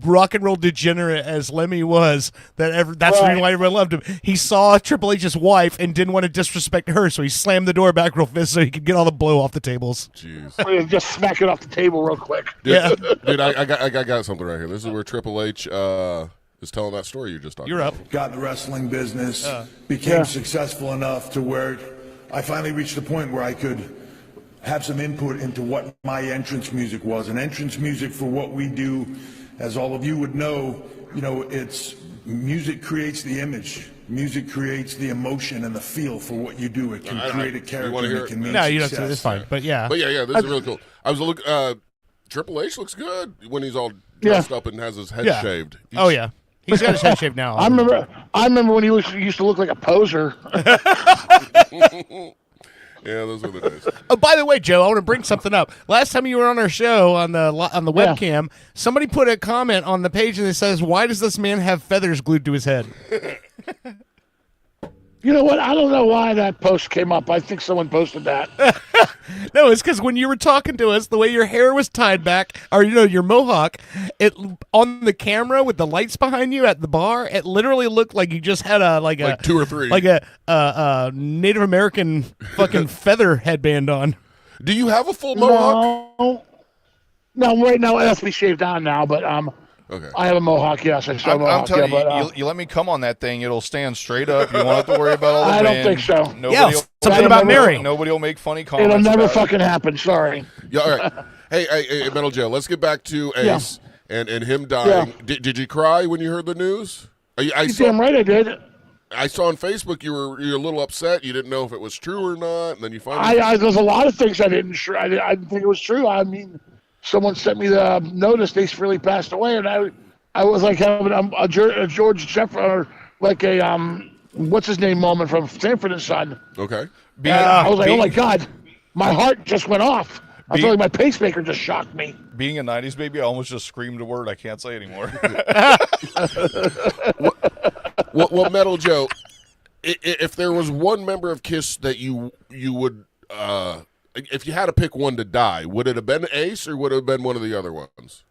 rock and roll degenerate as Lemmy was. That's the reason why everyone loved him. He saw Triple H's wife and didn't want to disrespect her, so he slammed the door back real fast so he could get all the blow off the tables. Jeez. Just smack it off the table real quick. Yeah. Dude, I got something right here. This is where Triple H is telling that story you just talked You're about. up. Got in the wrestling business, became successful enough to where I finally reached a point where I could have some input into what my entrance music was. And entrance music for what we do, as all of you would know, it's music creates the image. Music creates the emotion and the feel for what you do. It can create a character. And it can mean no, you don't. success. It's fine. But yeah. But yeah, this is really cool. I was Triple H looks good when he's all dressed up and has his head shaved. Oh yeah. He's got his head shaved now. I remember when he used to look like a poser. Yeah, those were the days. Oh, by the way, Joe, I want to bring something up. Last time you were on our show on the webcam, somebody put a comment on the page and it says, "Why does this man have feathers glued to his head?" You know what? I don't know why that post came up. I think someone posted that. No, it's because when you were talking to us, the way your hair was tied back, or your mohawk, it on the camera with the lights behind you at the bar, it literally looked like you just had like 2 or 3, like a Native American fucking feather headband on. Do you have a full mohawk? No, right now it has to be shaved down now, but okay. I have a mohawk. Yes, I still have a mohawk. I'm telling yeah, you, but, you let me come on that thing, it'll stand straight up. You won't have to worry about all the I don't wind. think so. Nobody something about Mary. Nobody will make funny comments. it'll never about fucking happen. Sorry. Yeah, all right. Hey, Metal Joe, let's get back to Ace and him dying. Yeah. Did you cry when you heard the news? You're damn right I did. I saw on Facebook you were a little upset. You didn't know if it was true or not, and then you finally. There's a lot of things I didn't think it was true. I mean, someone sent me the notice Ace really passed away, and I was like having a George Jeffrey, or like a what's his name moment from Sanford and Son. Okay. I was like, oh my god, my heart just went off. I felt like my pacemaker just shocked me. Being a 90s baby, I almost just screamed a word I can't say anymore. Well, Metal Joe, if there was one member of KISS that you would, if you had to pick one to die, would it have been Ace or would it have been one of the other ones?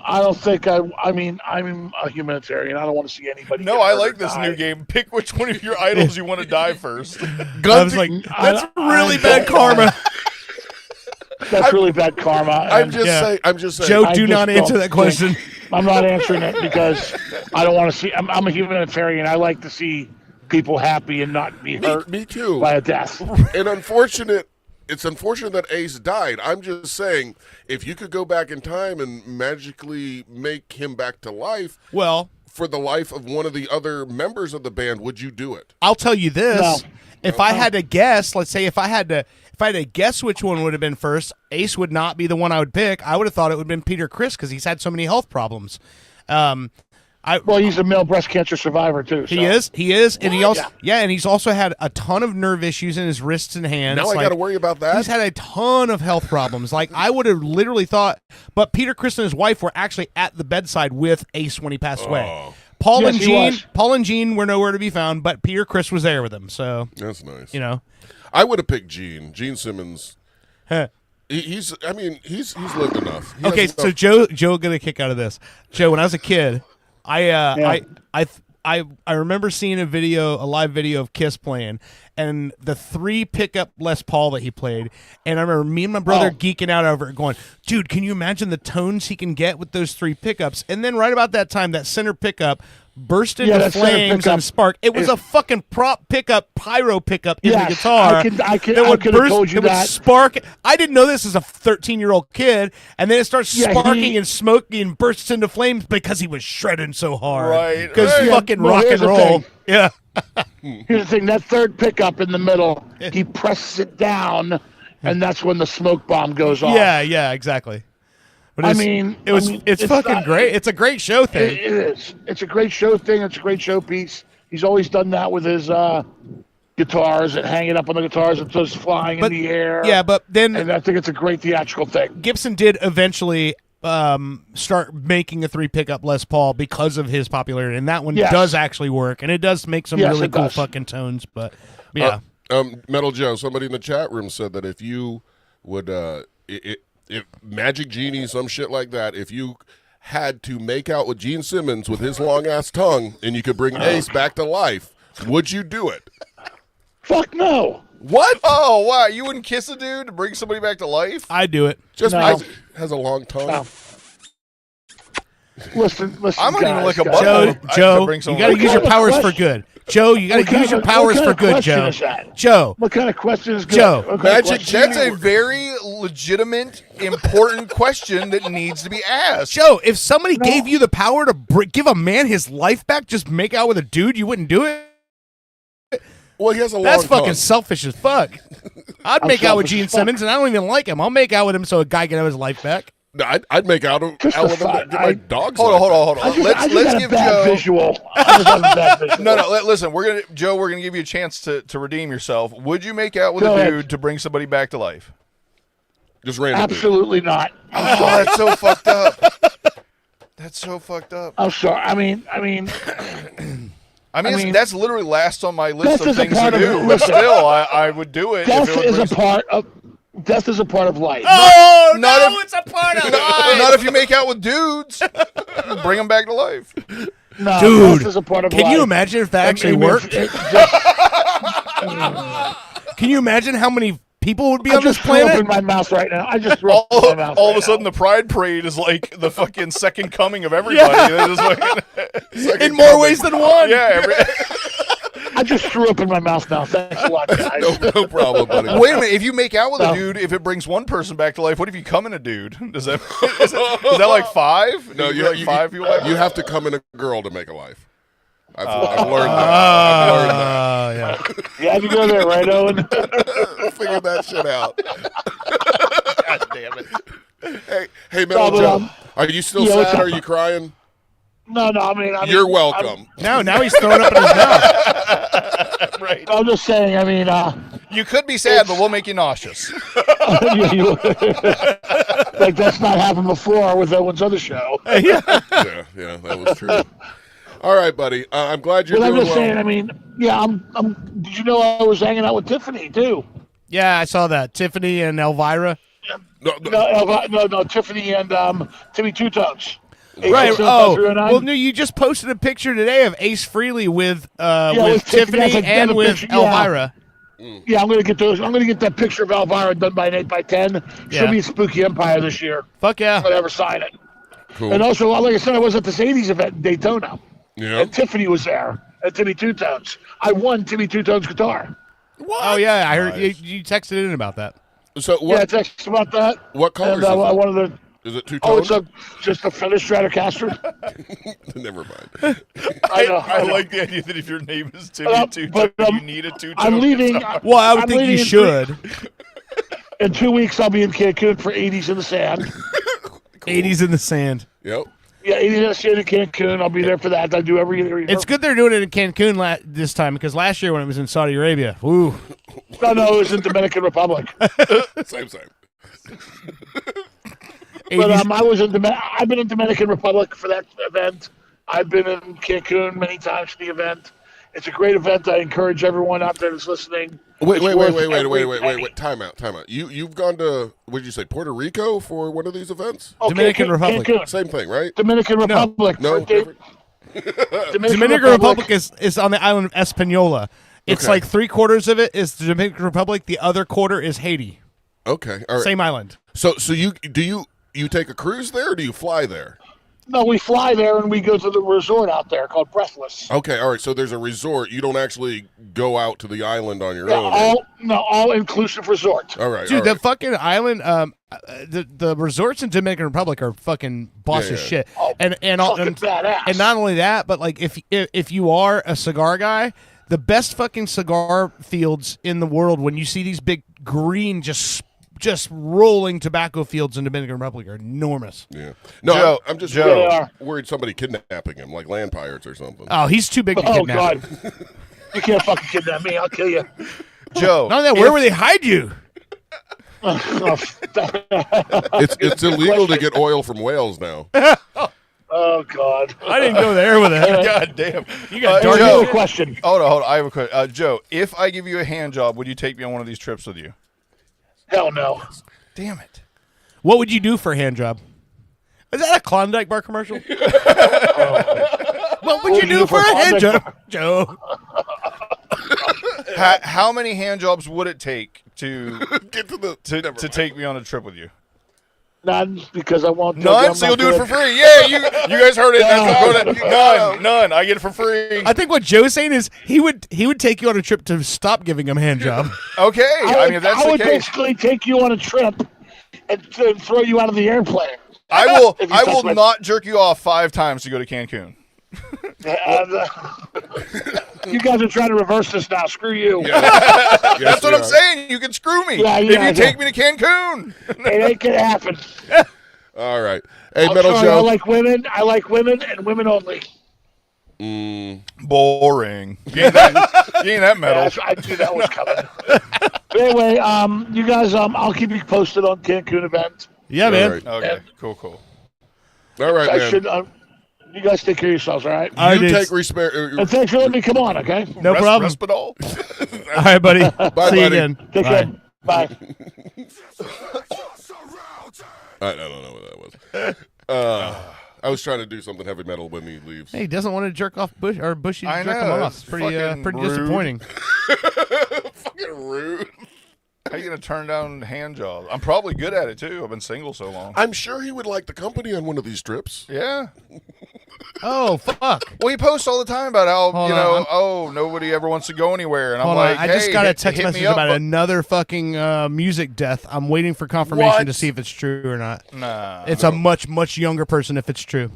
I don't think I mean, I'm a humanitarian. I don't want to see anybody. No, I like this new game. Pick which one of your idols you want to die first. I was like, that's really bad karma. That's really bad karma. I'm just saying. Joe, do not answer that question. I'm not answering it because I don't want to see. I'm a humanitarian. I like to see people happy and not be hurt. Me too. By a death. And it's unfortunate that Ace died. I'm just saying, if you could go back in time and magically make him back to life, well, for the life of one of the other members of the band, would you do it? I'll tell you this: if I had to guess, let's say if I had to guess which one would have been first, Ace would not be the one I would pick. I would have thought it would have been Peter Criss because he's had so many health problems. Well, he's a male breast cancer survivor too. So. He is, and he also and he's also had a ton of nerve issues in his wrists and hands. Now I got to worry about that. He's had a ton of health problems. Like I would have literally thought, but Peter Criss and his wife were actually at the bedside with Ace when he passed away. Paul and Gene were nowhere to be found, but Peter Criss was there with him. So that's nice. I would have picked Gene Simmons. He's lived enough. So Joe got a kick out of this. Joe, when I was a kid, I remember seeing a live video of Kiss playing, and the 3 pickup Les Paul that he played, and I remember me and my brother geeking out over it, going, "Dude, can you imagine the tones he can get with those 3 pickups?" And then right about that time, that center pickup burst into flames and spark. It was a fucking prop pickup, pyro pickup in the guitar. I could have told you that. Would spark. I didn't know this as a 13-year-old kid, and then it starts sparking and smoking and bursts into flames because he was shredding so hard. Right. Because fucking rock and roll. Yeah. Here's the thing: that third pickup in the middle, he presses it down, and that's when the smoke bomb goes off. Yeah, exactly. But it's fucking great. It's a great show thing. It is. It's a great show thing. It's a great show piece. He's always done that with his guitars and hanging up on the guitars and just flying in the air. Yeah, but then and I think it's a great theatrical thing. Gibson did eventually start making a 3 pickup Les Paul because of his popularity, and that one does actually work, and it does make some really cool fucking tones. But yeah, Metal Joe, somebody in the chat room said that if you would, if Magic Genie, some shit like that, if you had to make out with Gene Simmons with his long-ass tongue and you could bring Ace back to life, would you do it? Fuck no. What? Oh, wow. You wouldn't kiss a dude to bring somebody back to life? I'd do it. Just No. because it has a long tongue? No. Listen. I might even lick a guys. butthole. Joe, bring you someone got to back. use your What kind of powers for question? good. Joe, you got What to kind use your of- powers what kind for of good, question Joe. is that? Joe, What kind of question is good? Joe. What kind of Magic, question? that's a very legitimate, important question that needs to be asked. Joe, if somebody gave you the power to give a man his life back, just make out with a dude, you wouldn't do it? Well, he has a long That's fucking tongue. selfish as fuck. I'd I'm make out with selfish Gene as fuck. Simmons, and I don't even like him. I'll make out with him so a guy can have his life back. No, I'd make out with him Just to a thought. get my dog's Hold on, life hold on, hold I on. just, I just Let's had give a bad Joe. visual. I just had a bad visual. No, listen. We're gonna give you a chance to redeem yourself. Would you make out with Go a ahead. dude to bring somebody back to life? Just random. Absolutely not. Oh, that's so fucked up. That's so fucked up. I'm sorry. I mean, That's literally last on my list Death of is a things to part of do. it. But Listen. still, I would do it. death if it would is bring a part of life. Oh, Not no, if- it's a part of No, life. not if you make out with dudes. Bring them back to life. No, Dude, death is a part of Can life. you imagine if that actually I mean, worked? Can you imagine how many people would be I on this just threw up in planet? my mouth right now. I just threw up in my mouth. All of right a sudden, now. the Pride Parade is like the fucking second coming of everybody. They're just like, In more ways than one. yeah. I just threw up in my mouth now. Thanks a lot, guys. No problem, buddy. Wait a minute. If you make out with a No. dude, if it brings one person back to life, what if you come in a dude? Is that like five? No, Do you, like five people. Like you have to come in a girl to make a life. I've learned that. I've learned that. Oh, yeah. You had to go there, right, Owen? Figure that shit out. God damn it. Hey, Metal but, Joe, are you still yeah, what's sad? up? Are you crying? No, I mean, You're welcome. Now he's throwing up in his mouth. Right. I'm just saying. I mean, You could be sad, but we'll make you nauseous. like that's not happened before with Owen's other show. Yeah, that was true. All right, buddy. I'm glad you're But I'm doing just well. saying. I mean, yeah, I'm. Did you know I was hanging out with Tiffany too? Yeah, I saw that. Tiffany and Elvira. No, Tiffany and Timmy Two Tones. Right. 807-509. Well, no, you just posted a picture today of Ace Frehley with with Tiffany Tiffany. That's a and with picture, yeah. Elvira. Yeah, I'm gonna get those. I'm gonna get that picture of Elvira done by an 8x10. Yeah. She'll be at Spooky Empire this year. Fuck yeah. I'm gonna ever sign it. Cool. And also, like I said, I was at this 80s event in Daytona. Yeah. And Tiffany was there. And Timmy Two Tones. I won Timmy Two Tones guitar. Oh yeah, I heard you texted in about that. So Yeah, what? text about that. What color And is it? I wanted to. Is it two Oh, tone? it's just a Fender Stratocaster. Never mind. I know. I I know. like the idea that if your name is Timmy Two, but, you need a two. I'm leaving. Well, I would I'm think you leaving in should. In 2 weeks, I'll be in Cancun for 80s in the Sand. 80s in the sand. Yep. Yeah, 80s in the Sand in Cancun. I'll be there for that. I do every year. It's good they're doing it in Cancun this time because last year when it was in Saudi Arabia, ooh. No, it was in Dominican Republic. Same. But I've been in Dominican Republic for that event. I've been in Cancun many times for the event. It's a great event. I encourage everyone out there that's listening. Wait. It's worth every penny. Time out. You've gone to, what did you say, Puerto Rico for one of these events? Oh, Dominican Republic. Cancun. Same thing, right? Dominican Republic. No, different. Dominican Republic is on the island of Española. It's Okay. like 3/4 of it is the Dominican Republic. The other quarter is Haiti. Okay, all right. Same island. So you take a cruise there, or do you fly there? No, we fly there and we go to the resort out there called Breathless. Okay, all right. So there's a resort. You don't actually go out to the island on your Yeah, own. all inclusive resort. All right, Dude, all the right. fucking island, the resorts in Dominican Republic are fucking boss as Yeah. shit. Oh, and fucking badass. and not only that, but like if you are a cigar guy, the best fucking cigar fields in the world when you see these big green just rolling tobacco fields in Dominican Republic are enormous. Yeah. No, Joe, I'm just Joe. worried somebody kidnapping him, like land pirates or something. Oh, he's too big to Oh, kidnap. God. You can't fucking kidnap me. I'll kill you. Joe. Not only that, where would they hide you? It's illegal to get oil from whales now. Oh, God. I didn't go there with it. God damn. You got Here's dark. a question. Hold on. I have a question. Joe, if I give you a hand job, would you take me on one of these trips with you? Hell no. Damn it. What would you do for a hand job? Is that a Klondike bar commercial? What would you do for a hand job, Joe? How many hand jobs would it take to get to take me on a trip with you? None, because I won't. None, so you'll do it for free. Yeah, you guys heard it. None. I get it for free. I think what Joe's saying is he would take you on a trip to stop giving him a hand job. Okay, I mean if that's the case, I would basically take you on a trip and throw you out of the airplane. I will not jerk you off 5 times to go to Cancun. You guys are trying to reverse this now. Screw you. Yeah. That's what I'm saying. You can screw me if you take me to Cancun. It ain't gonna happen. All right. Hey, I'm Metal sorry, Joe. I like women and women only. Boring. You ain't that metal. Yeah, I knew that was coming. But anyway, you guys, I'll keep you posted on Cancun event. Yeah, man. Right. Okay, cool. All right, man. You guys take care of yourselves, all right? You take respect. And thanks for letting me come on, okay? No problem. Risperdal. All right, buddy. Bye, See you buddy. again. Take care. Bye. I don't know what that was. I was trying to do something heavy metal when he leaves. Hey, he doesn't want to jerk off Bushy to jerk him off. It's pretty rude. disappointing. Fucking rude. How are you going to turn down hand jobs? I'm probably good at it, too. I've been single so long. I'm sure he would like the company on one of these trips. Yeah. Oh, fuck. Well, he posts all the time about how, nobody ever wants to go anywhere. And I'm like, I just got a text hit message me up, about but- another fucking music death. I'm waiting for confirmation to see if it's true or not. Nah. It's a much, much younger person if it's true.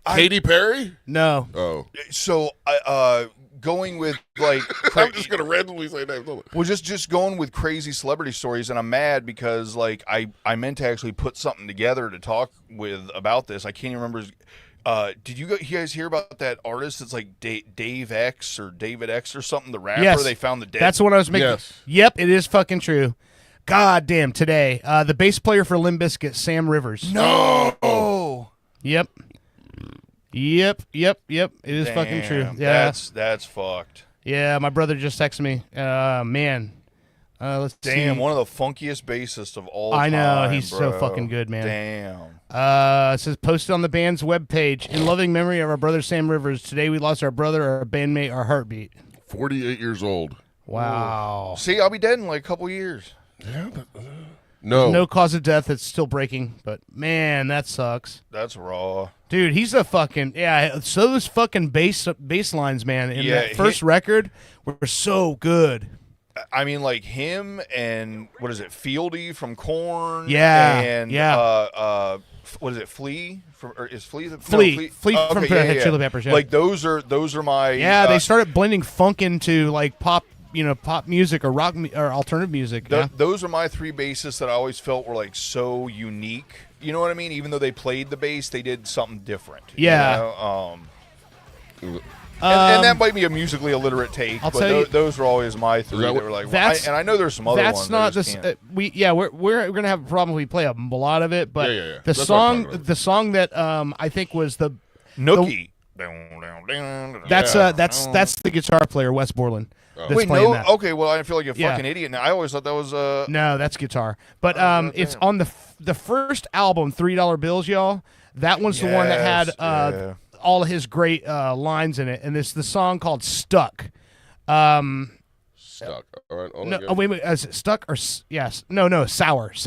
Katy Perry? No. Oh. So, going with, like... I'm just going to randomly say names. Well, just going with crazy celebrity stories, and I'm mad because, like, I meant to actually put something together to talk with about this. I can't even remember. Did you guys hear about that artist that's like Dave X or David X or something, the rapper? Yes. They found the dead. That's what I was making. Yes. Yep, it is fucking true. God damn, today. The bass player for Limp Bizkit, Sam Rivers. No! Yep. It is fucking true. Yeah. That's fucked. Yeah, my brother just texted me. Man. Let's see. Damn, one of the funkiest bassists of all I know, time, he's bro. so fucking good, man. Damn. It says posted on the band's webpage. In loving memory of our brother Sam Rivers, today we lost our brother, our bandmate, our heartbeat. 48 years old. Wow. See, I'll be dead in like a couple years. Yeah, but... No cause of death. It's still breaking, but man, that sucks. That's raw. Dude, he's a fucking so those fucking bass lines, man, in that first record were so good. I mean, like him and what is it, Fieldy from Korn? Yeah, and what is it, Flea? Flea from Red Hot Chili Peppers? Yeah. Like those are my they started blending funk into like pop music or rock or alternative music. Those are my 3 bassists that I always felt were like so unique. You know what I mean? Even though they played the bass, they did something different. Yeah. You know? And that might be a musically illiterate take, I'll but tell you, those were always my 3 that were like. And I know there's some other ones. That's not this. We're gonna have a problem. We play a lot of it, but the That's song that I think was the Nookie. That's the guitar player Wes Borland. Wait, no. That. Okay, well, I feel like a fucking idiot now. I always thought that was No, that's guitar. But it's on the first album, $3 Bills, y'all. That one's the one that had all his great lines in it, and it's the song called Stuck. Stuck. All right. Wait. Is it Stuck or yes? No. Sour.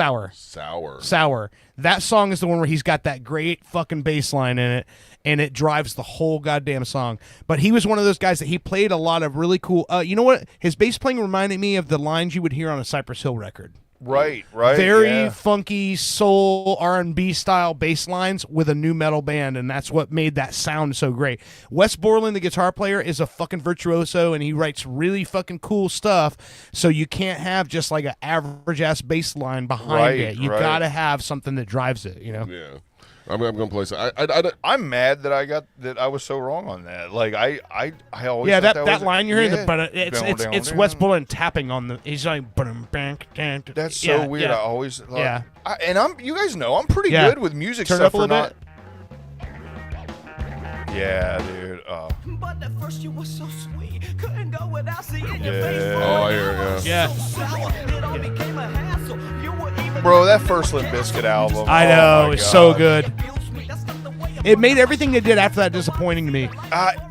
That song is the one where he's got that great fucking bass line in it, and it drives the whole goddamn song. But he was one of those guys that he played a lot of really cool. You know what? His bass playing reminded me of the lines you would hear on a Cypress Hill record. Right. Very funky soul R&B style bass lines with a new metal band, and that's what made that sound so great. Wes Borland, the guitar player, is a fucking virtuoso, and he writes really fucking cool stuff. So you can't have just like an average ass bass line behind it. You gotta have something that drives it. You know. Yeah. I'm gonna play some. I'm mad that I was so wrong on that. Like I always that line you're hearing, but it's Wes Borland tapping on the. He's like, that's so weird. I always you guys know I'm pretty good with music Turn stuff up a little bit. Yeah, dude. Oh. But at first you were so sweet, couldn't go without seeing your Yeah. face. Oh, I hear it, Yeah. It all became a hassle. You were even Bro, that first Limp Bizkit album. I oh know, my it's so God. good. It made everything they did after that disappointing to me.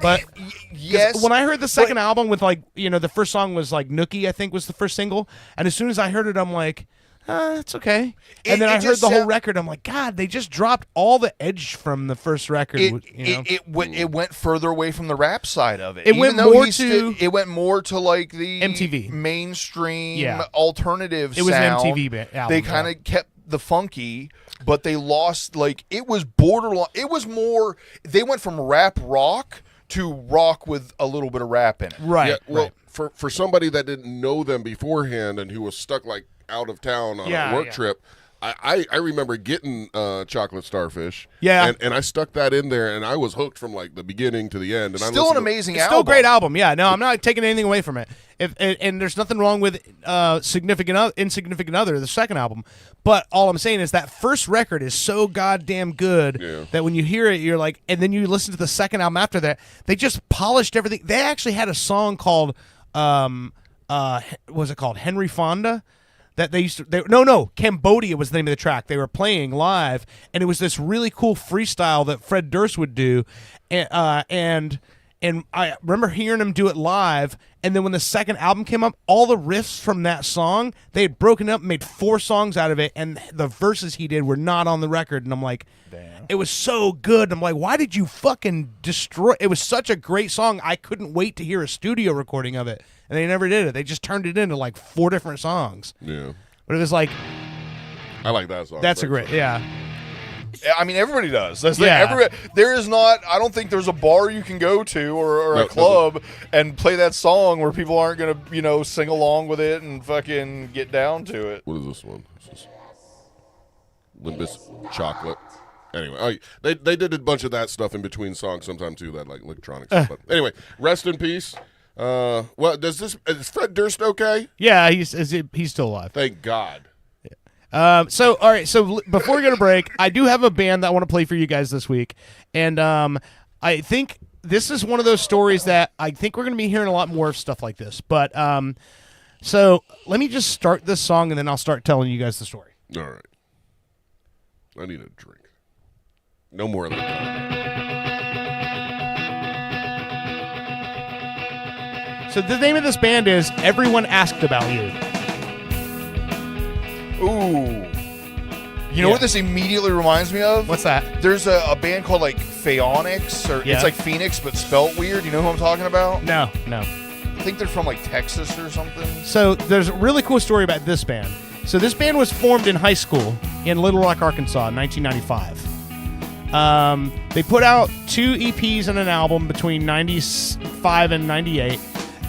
But yes, when I heard the second album with like, the first song was like Nookie, I think was the first single, and as soon as I heard it, I'm like, it's okay. And then I heard the whole record, I'm like, God, they just dropped all the edge from the first record. It went further away from the rap side of it. It went more to it went more to like the MTV mainstream alternative. It was sound. an MTV album. They kind of kept the funky, but they lost it was borderline. It was more. They went from rap rock to rock with a little bit of rap in it. Right. Yeah, well, for somebody that didn't know them beforehand and who was stuck like out of town on a work trip, I remember getting Chocolate Starfish. Yeah. And I stuck that in there, and I was hooked from like the beginning to the end. And Still an amazing It's album. still a great album. Yeah, no, I'm not taking anything away from it. And there's nothing wrong with Insignificant Other, the second album. But all I'm saying is that first record is so goddamn good that when you hear it, you're like, and then you listen to the second album after that, they just polished everything. They actually had a song called, what was it called? Henry Fonda? That they used to Cambodia was the name of the track. They were playing live, and it was this really cool freestyle that Fred Durst would do, and I remember hearing him do it live. And then when the second album came up, all the riffs from that song, they had broken up, made 4 songs out of it, and the verses he did were not on the record. And I'm like, damn, it was so good. I'm like, why did you fucking destroy? It was such a great song. I couldn't wait to hear a studio recording of it. And they never did it. They just turned it into like 4 different songs. Yeah. But it was like, I like that song. That's a great, yeah. I mean, everybody does. That's there is not. I don't think there's a bar you can go to or a club and play that song where people aren't gonna sing along with it and fucking get down to it. What is this one? This is Limp Bizkit Chocolate. Anyway, they did a bunch of that stuff in between songs sometimes too. That like electronic stuff. But anyway, rest in peace. Is Fred Durst okay? Yeah, he's still alive. Thank God. So all right. So before we go to break, I do have a band that I want to play for you guys this week, and I think this is one of those stories that I think we're going to be hearing a lot more of stuff like this. But so let me just start this song, and then I'll start telling you guys the story. All right. I need a drink. No more of that. So the name of this band is Everyone Asked About You. Ooh. You know what this immediately reminds me of? What's that? There's a band called like Phaonix, or it's like Phoenix but spelt weird. You know who I'm talking about? No. I think they're from like Texas or something. So there's a really cool story about this band. So this band was formed in high school in Little Rock, Arkansas in 1995. They put out 2 EPs and an album between 95 and 98.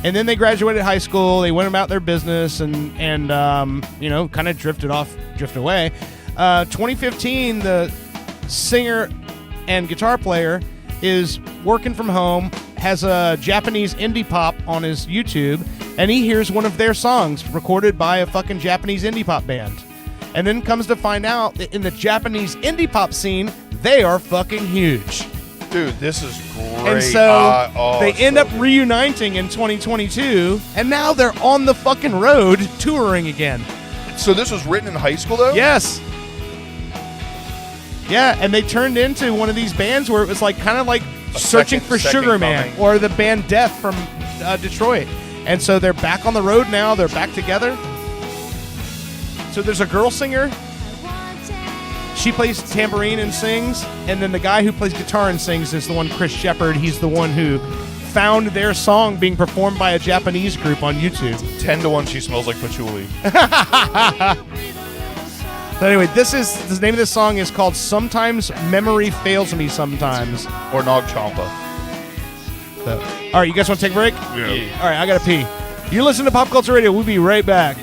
And then they graduated high school. They went about their business and kind of drifted away. 2015, the singer and guitar player is working from home, has a Japanese indie pop on his YouTube, and he hears one of their songs recorded by a fucking Japanese indie pop band. And then comes to find out that in the Japanese indie pop scene, they are fucking huge. Dude, this is great. And so they end up reuniting in 2022, and now they're on the fucking road touring again. So this was written in high school, though? Yes. Yeah, and they turned into one of these bands where it was like kind of like Searching for Sugar Man or the band Death from Detroit. And so they're back on the road now. They're back together. So there's a girl singer. She plays tambourine and sings, and then the guy who plays guitar and sings is the one, Chris Shepard. He's the one who found their song being performed by a Japanese group on YouTube. 10-1, she smells like patchouli. So anyway, the name of this song is called "Sometimes Memory Fails Me Sometimes," or Nog Champa. So, all right, you guys want to take a break? Yeah. All right, I gotta pee. You're listening to Pop Culture Radio. We'll be right back.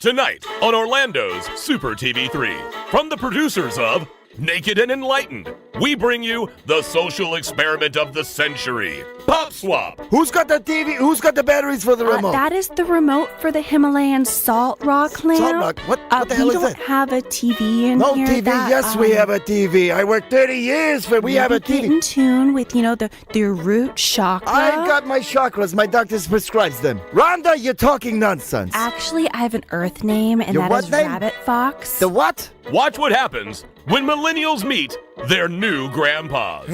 Tonight on Orlando's Super TV 3. From the producers of Naked and Enlightened, we bring you the social experiment of the century, Pop Swap. Who's got the TV? Who's got the batteries for the remote? That is the remote for the Himalayan salt rock lamp. Salt rock? What the hell is that? We don't have a TV in no here. No TV? Yes, we have a TV. I worked 30 years for we have a TV. Get in tune with, the root chakra. I got my chakras. My doctor prescribes them. Rhonda, you're talking nonsense. Actually, I have an Earth name, and Your that is name? Rabbit Fox. The what? Watch what happens when millennials meet their new grandpas.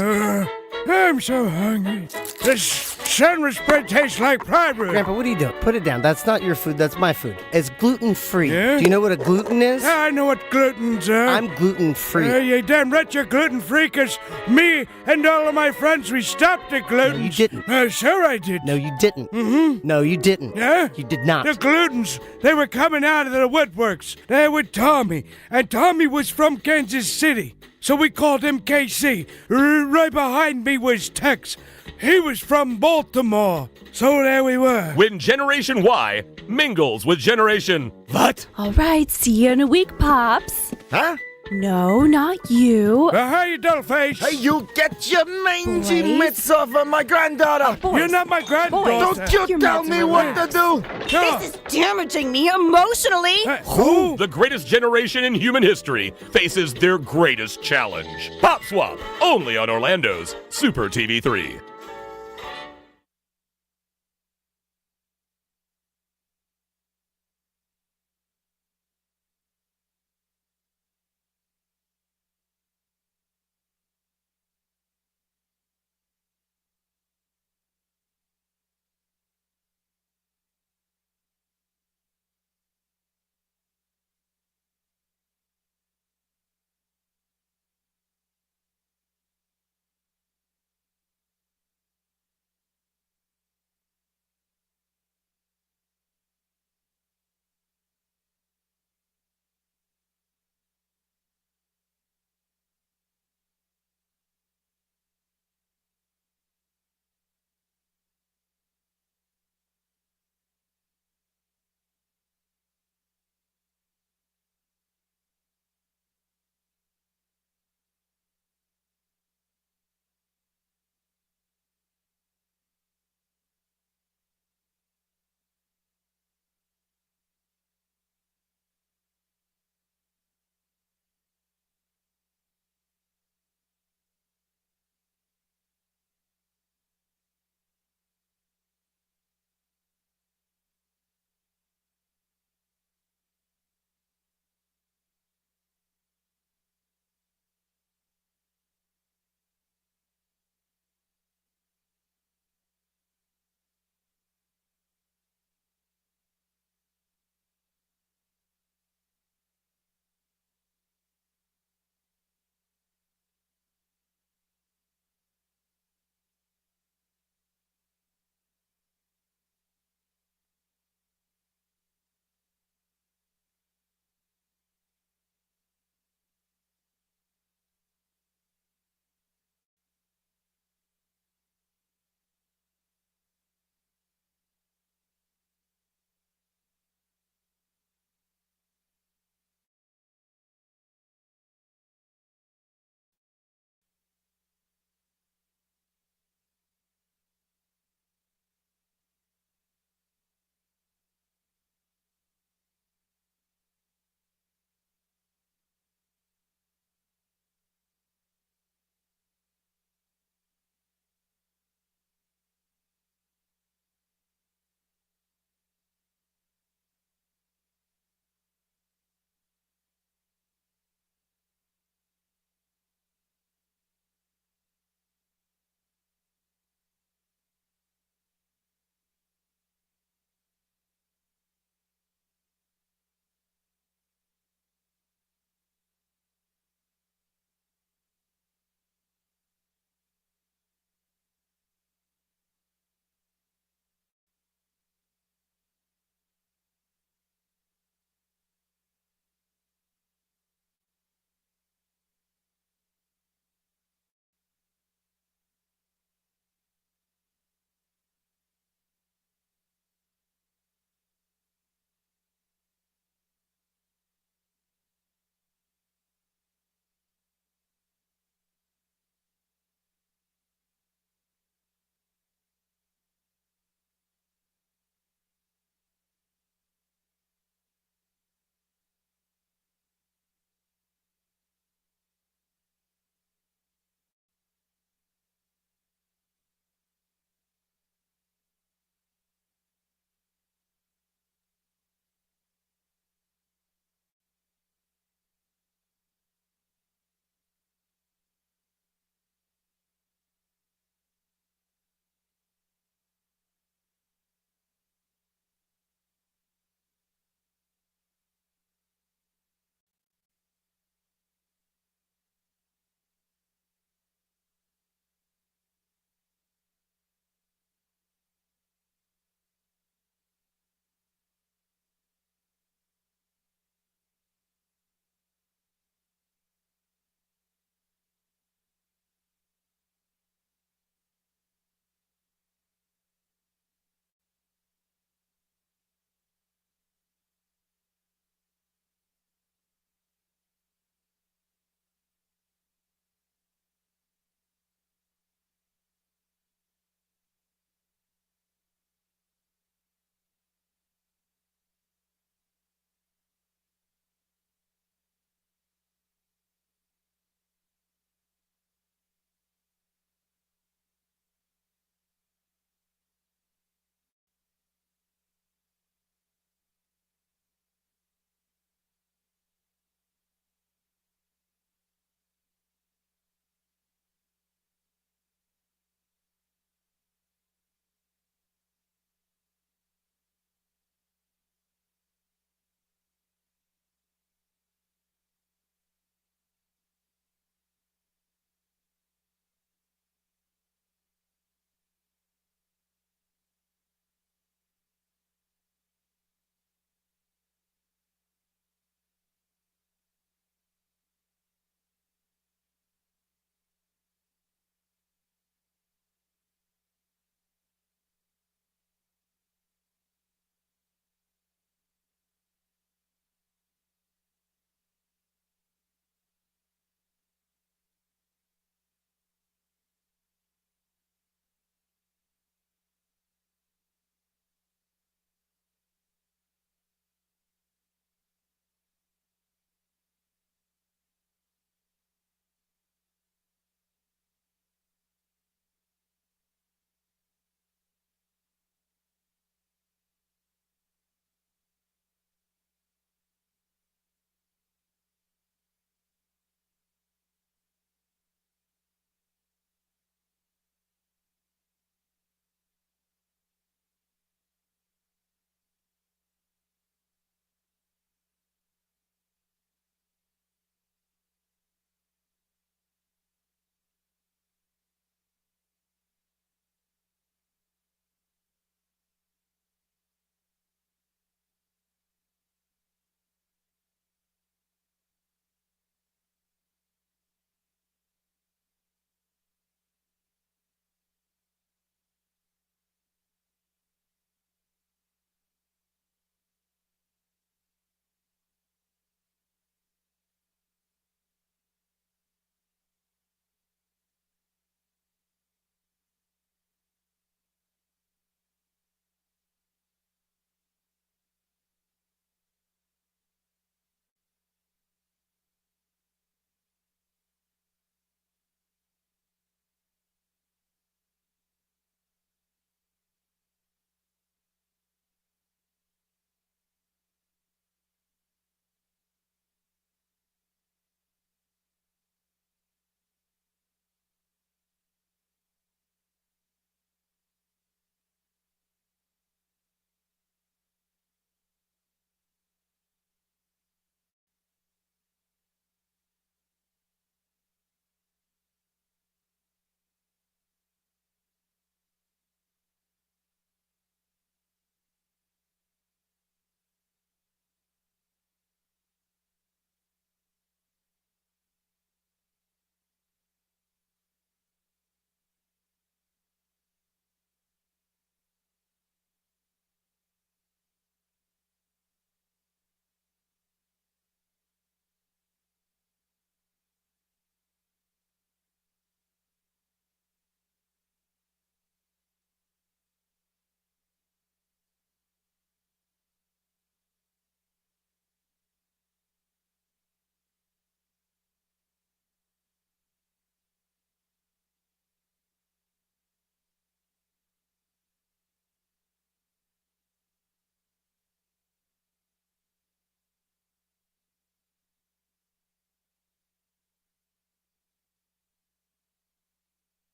I'm so hungry. This sandwich bread tastes like pride root. Grandpa, what are you doing? Put it down. That's not your food. That's my food. It's gluten-free. Yeah? Do you know what a gluten is? Yeah, I know what gluten's are. I'm gluten-free. You damn right you're gluten-free, because me and all of my friends, we stopped at gluten. No, you didn't. Sure I did. No, you didn't. Mm-hmm. No, you didn't. Yeah? You did not. The glutens, they were coming out of the woodworks. They were Tommy, and Tommy was from Kansas City. So we called him KC. Right behind me was Tex. He was from Baltimore. So there we were. When Generation Y mingles with Generation What? All right, see you in a week, Pops. Huh? No, not you. How you doing, face? Hey, you get your mangy mitts off of my granddaughter. You're not my granddaughter. Don't you tell me what to do. This is damaging me emotionally. Who? The greatest generation in human history faces their greatest challenge. Pop Swap, only on Orlando's Super TV 3.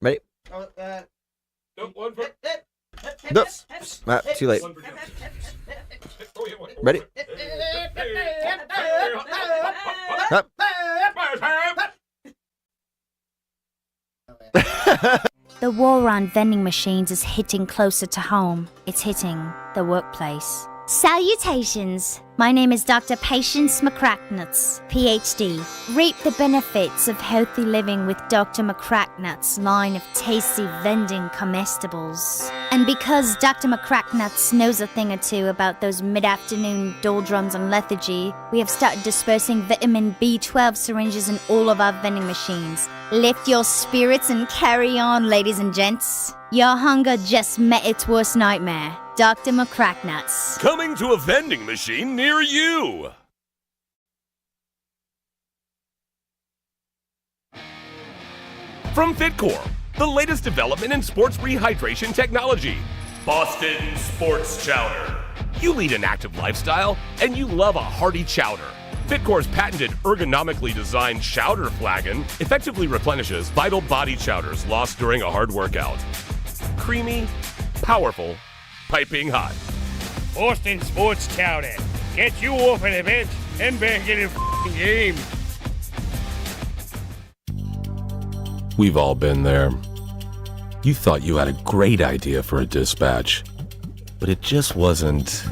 Ready? Nope. Too late. Ready? Up. The war on vending machines is hitting closer to home. It's hitting the workplace. Salutations! My name is Dr. Patience McCracknuts, PhD. Reap the benefits of healthy living with Dr. McCracknuts' line of tasty vending comestibles. And because Dr. McCracknuts knows a thing or two about those mid-afternoon doldrums and lethargy, we have started dispersing vitamin B12 syringes in all of our vending machines. Lift your spirits and carry on, ladies and gents. Your hunger just met its worst nightmare. Dr. McCracknuts. Coming to a vending machine near you! From Fitcore, the latest development in sports rehydration technology. Boston Sports Chowder. You lead an active lifestyle, and you love a hearty chowder. Fitcore's patented ergonomically designed chowder flagon effectively replenishes vital body chowders lost during a hard workout. Creamy, powerful, piping hot. Boston Sports Chowder. Get you off an event and back in the f***ing game. We've all been there. You thought you had a great idea for a dispatch, but it just wasn't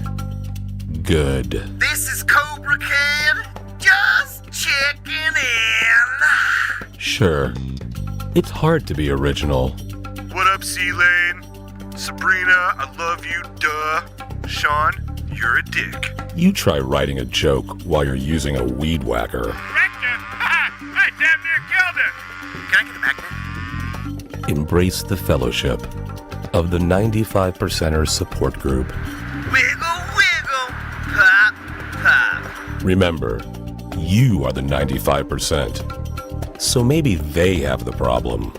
good. This is Cobra Kid. Just checking in. Sure, it's hard to be original. What up, C-Lane? Sabrina, I love you, duh. Sean, you're a dick. You try writing a joke while you're using a weed whacker. Rector! I damn near killed it! Can I get a magnet? Embrace the fellowship of the 95%ers support group. Wiggle, wiggle. Pop, pop. Remember, you are the 95%. So maybe they have the problem.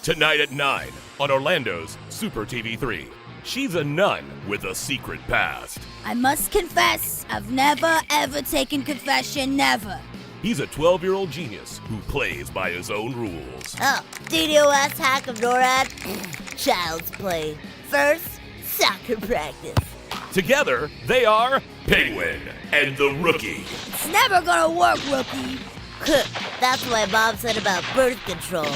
Tonight at 9 on Orlando's Super TV3. She's a nun with a secret past. I must confess, I've never ever taken confession, never. He's a 12-year-old genius who plays by his own rules. Oh, DDoS hack of NORAD? Child's play. First, soccer practice. Together, they are Penguin and the Rookie. It's never gonna work, Rookie. That's what my mom said about birth control.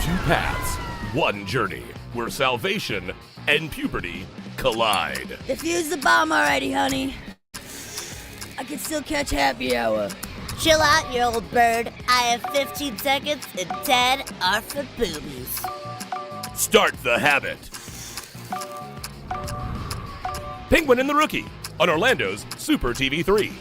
Two paths, one journey, where salvation and puberty collide. Defuse the bomb already, honey. I can still catch happy hour. Chill out, you old bird. I have 15 seconds and 10 are for boobies. Start the habit. Penguin and the Rookie on Orlando's Super TV3.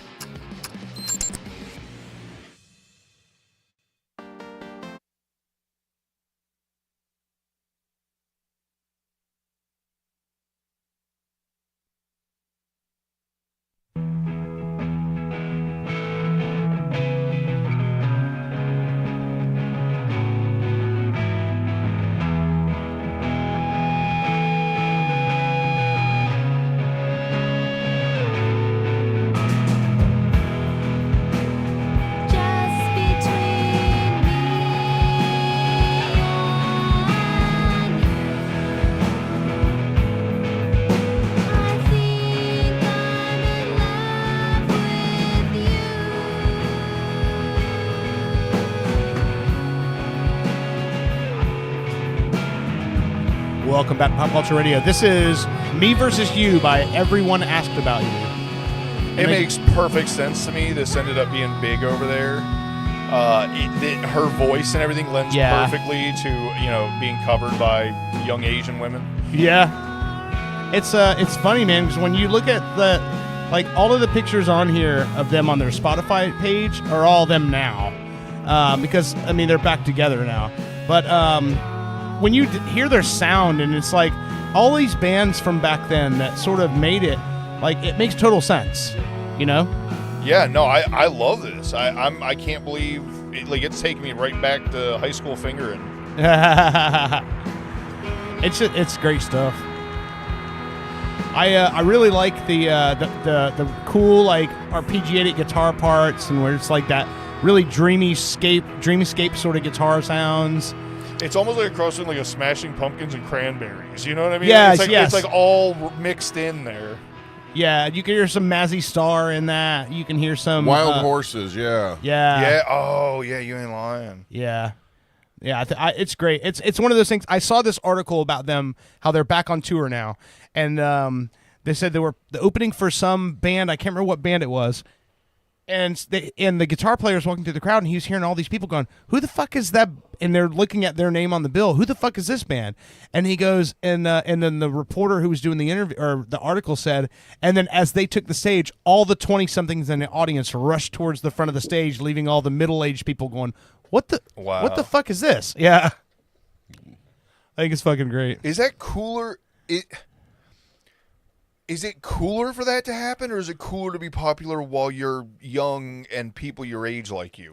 Welcome back to Pop Culture Radio. This is Me Versus You by Everyone Asked About You. It makes perfect sense to me. This ended up being big over there. Her voice and everything lends perfectly to being covered by young Asian women. Yeah, it's funny, man, because when you look at all of the pictures on here of them on their Spotify page are all them now, because they're back together now. But when you hear their sound, and it's like all these bands from back then that sort of made it, it makes total sense, Yeah, no, I love this. I can't believe it's taking me right back to high school fingering. It's great stuff. I really like the cool arpeggiated guitar parts, and where it's like that really dreamscape sort of guitar sounds. It's almost like a cross between like a Smashing Pumpkins and Cranberries. You know what I mean? Yes, It's like all mixed in there. Yeah, you can hear some Mazzy Star in that. You can hear some Wild Horses. Yeah. Yeah. Oh, yeah. You ain't lying. Yeah. Yeah, it's great. It's one of those things. I saw this article about them, how they're back on tour now, and they said they were the opening for some band. I can't remember what band it was, and the guitar player was walking through the crowd, and he was hearing all these people going, "Who the fuck is that?" And they're looking at their name on the bill. Who the fuck is this band? And he goes, and then the reporter who was doing the interview or the article said, and then as they took the stage, all the 20-somethings in the audience rushed towards the front of the stage, leaving all the middle-aged people going, What the fuck is this? Yeah. I think it's fucking great. Is that cooler? Is it cooler for that to happen, or is it cooler to be popular while you're young and people your age like you?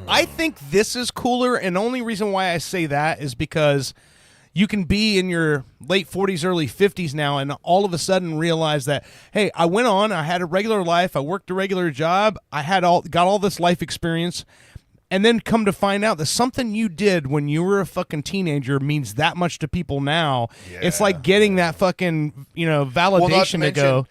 I think this is cooler, and the only reason why I say that is because you can be in your late 40s, early 50s now, and all of a sudden realize that, hey, I went on, I had a regular life, I worked a regular job, I got all this life experience, and then come to find out that something you did when you were a fucking teenager means that much to people now. Yeah. It's like getting that fucking, validation to go,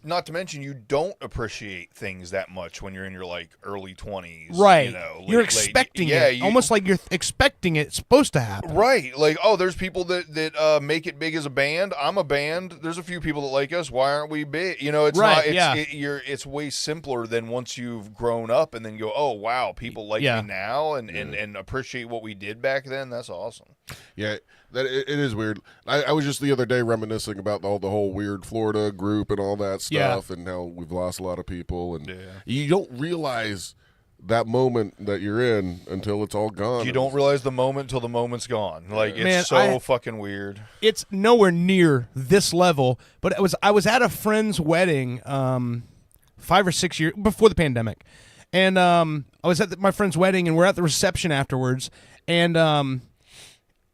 Not to mention, you don't appreciate things that much when you're in your, like, early 20s. Right. You're expecting it. Almost like you're expecting it's supposed to happen. Right. Like, oh, there's people that make it big as a band. I'm a band. There's a few people that like us. Why aren't we big? It's right, not. It's way simpler than once you've grown up and then go, oh, wow, people like me now and appreciate what we did back then. That's awesome. Yeah, it is weird. I was just the other day reminiscing about the whole weird Florida group and all that stuff, and how we've lost a lot of people, and you don't realize that moment that you're in until it's all gone. You don't realize the moment until the moment's gone. Like, it's fucking weird. It's nowhere near this level, but I was at a friend's wedding 5 or 6 years before the pandemic, and I was at my friend's wedding, and we're at the reception afterwards, and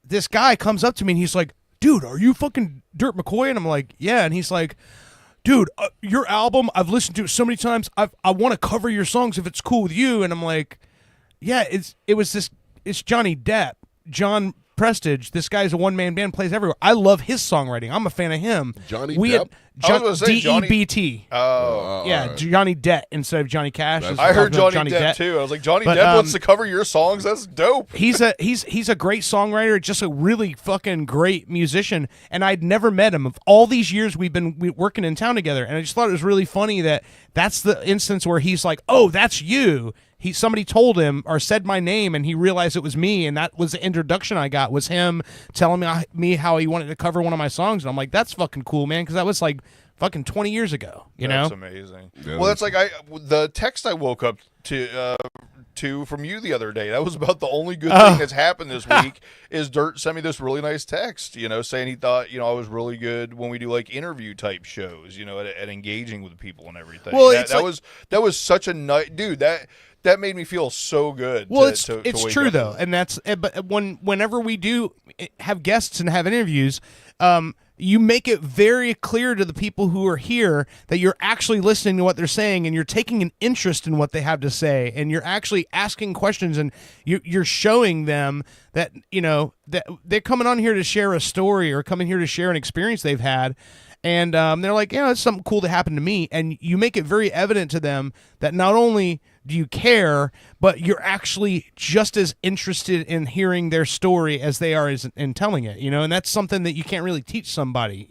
this guy comes up to me and he's like, dude, are you fucking Dirt McCoy? And I'm like, yeah. And he's like, dude, your album, I've listened to it so many times. I want to cover your songs if it's cool with you. And I'm like, yeah, it's Johnny Depp, John Prestige. This guy's a one-man band, plays everywhere. I love his songwriting. I'm a fan of him. Johnny Depp? D-E-B-T. Oh. Yeah, Johnny Depp instead of Johnny Cash. I heard Johnny Depp too. I was like, Johnny Depp wants to cover your songs? That's dope. He's a great songwriter, just a really fucking great musician, and I'd never met him. Of all these years we've been working in town together, and I just thought it was really funny that that's the instance where he's like, oh, that's you. Somebody told him or said my name, and he realized it was me, and that was the introduction I got, was him telling me how he wanted to cover one of my songs, and I'm like, that's fucking cool, man, because that was like fucking 20 years ago, you know? That's amazing. Yeah. Well, that's like the text I woke up to from you the other day. That was about the only good thing that's happened this week. Is Dirt sent me this really nice text, saying he thought I was really good when we do like interview type shows, at engaging with people and everything. Well, that was such a nice dude. That made me feel so good. Well, it's true though, and that's but whenever we do have guests and have interviews, you make it very clear to the people who are here that you're actually listening to what they're saying, and you're taking an interest in what they have to say, and you're actually asking questions, and you're showing them that that they're coming on here to share a story or coming here to share an experience they've had. And they're like, it's something cool that happened to me. And you make it very evident to them that not only do you care, but you're actually just as interested in hearing their story as they are in telling it, And that's something that you can't really teach somebody,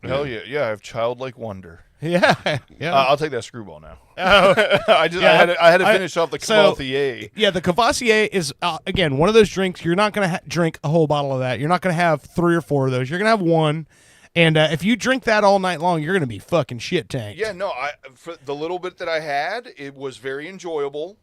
Hell yeah. Yeah, I have childlike wonder. Yeah. I'll take that screwball now. I had to finish off the Cavassier. Yeah, the Cavassier is, again, one of those drinks. You're not going to drink a whole bottle of that. You're not going to have 3 or 4 of those. You're going to have one. And if you drink that all night long, you're going to be fucking shit tanked. Yeah, no, for the little bit that I had, it was very enjoyable.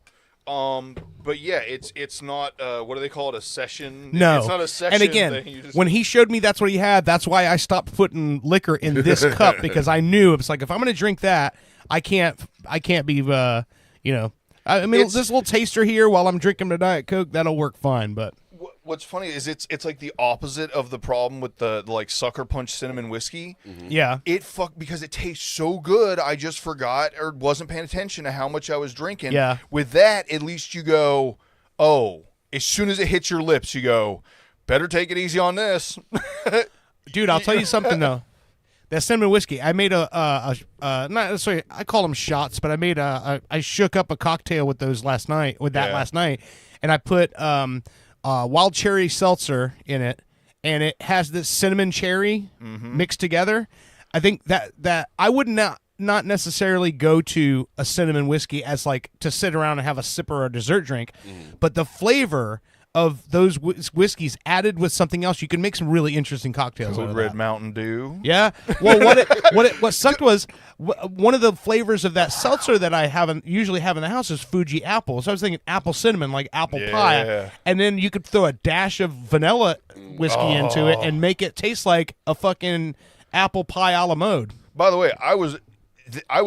But yeah, it's not what do they call it? A session? No, it's not a session. And again, when he showed me that's what he had, that's why I stopped putting liquor in this cup, because I knew it's like, if I'm going to drink that, I can't be I mean, this little taster here while I'm drinking the Diet Coke, that'll work fine. But What's funny is it's like the opposite of the problem with the like Sucker Punch cinnamon whiskey. Yeah. Because it tastes so good, I just forgot or wasn't paying attention to how much I was drinking. Yeah. With that, at least you go, oh, as soon as it hits your lips, you go, better take it easy on this. Dude, I'll tell you something though. That cinnamon whiskey, I made not necessarily, I call them shots, but I shook up a cocktail with those last night, and I put wild cherry seltzer in it, and it has this cinnamon cherry mixed together. I think that I would not necessarily go to a cinnamon whiskey as like to sit around and have a sip or a dessert drink, but the flavor of those whiskeys added with something else, you can make some really interesting cocktails. Code Red Mountain Dew. Yeah. Well, what sucked was one of the flavors of that seltzer that I usually have in the house is Fuji apple. So I was thinking apple cinnamon, like apple pie, and then you could throw a dash of vanilla whiskey into it and make it taste like a fucking apple pie a la mode. By the way, I was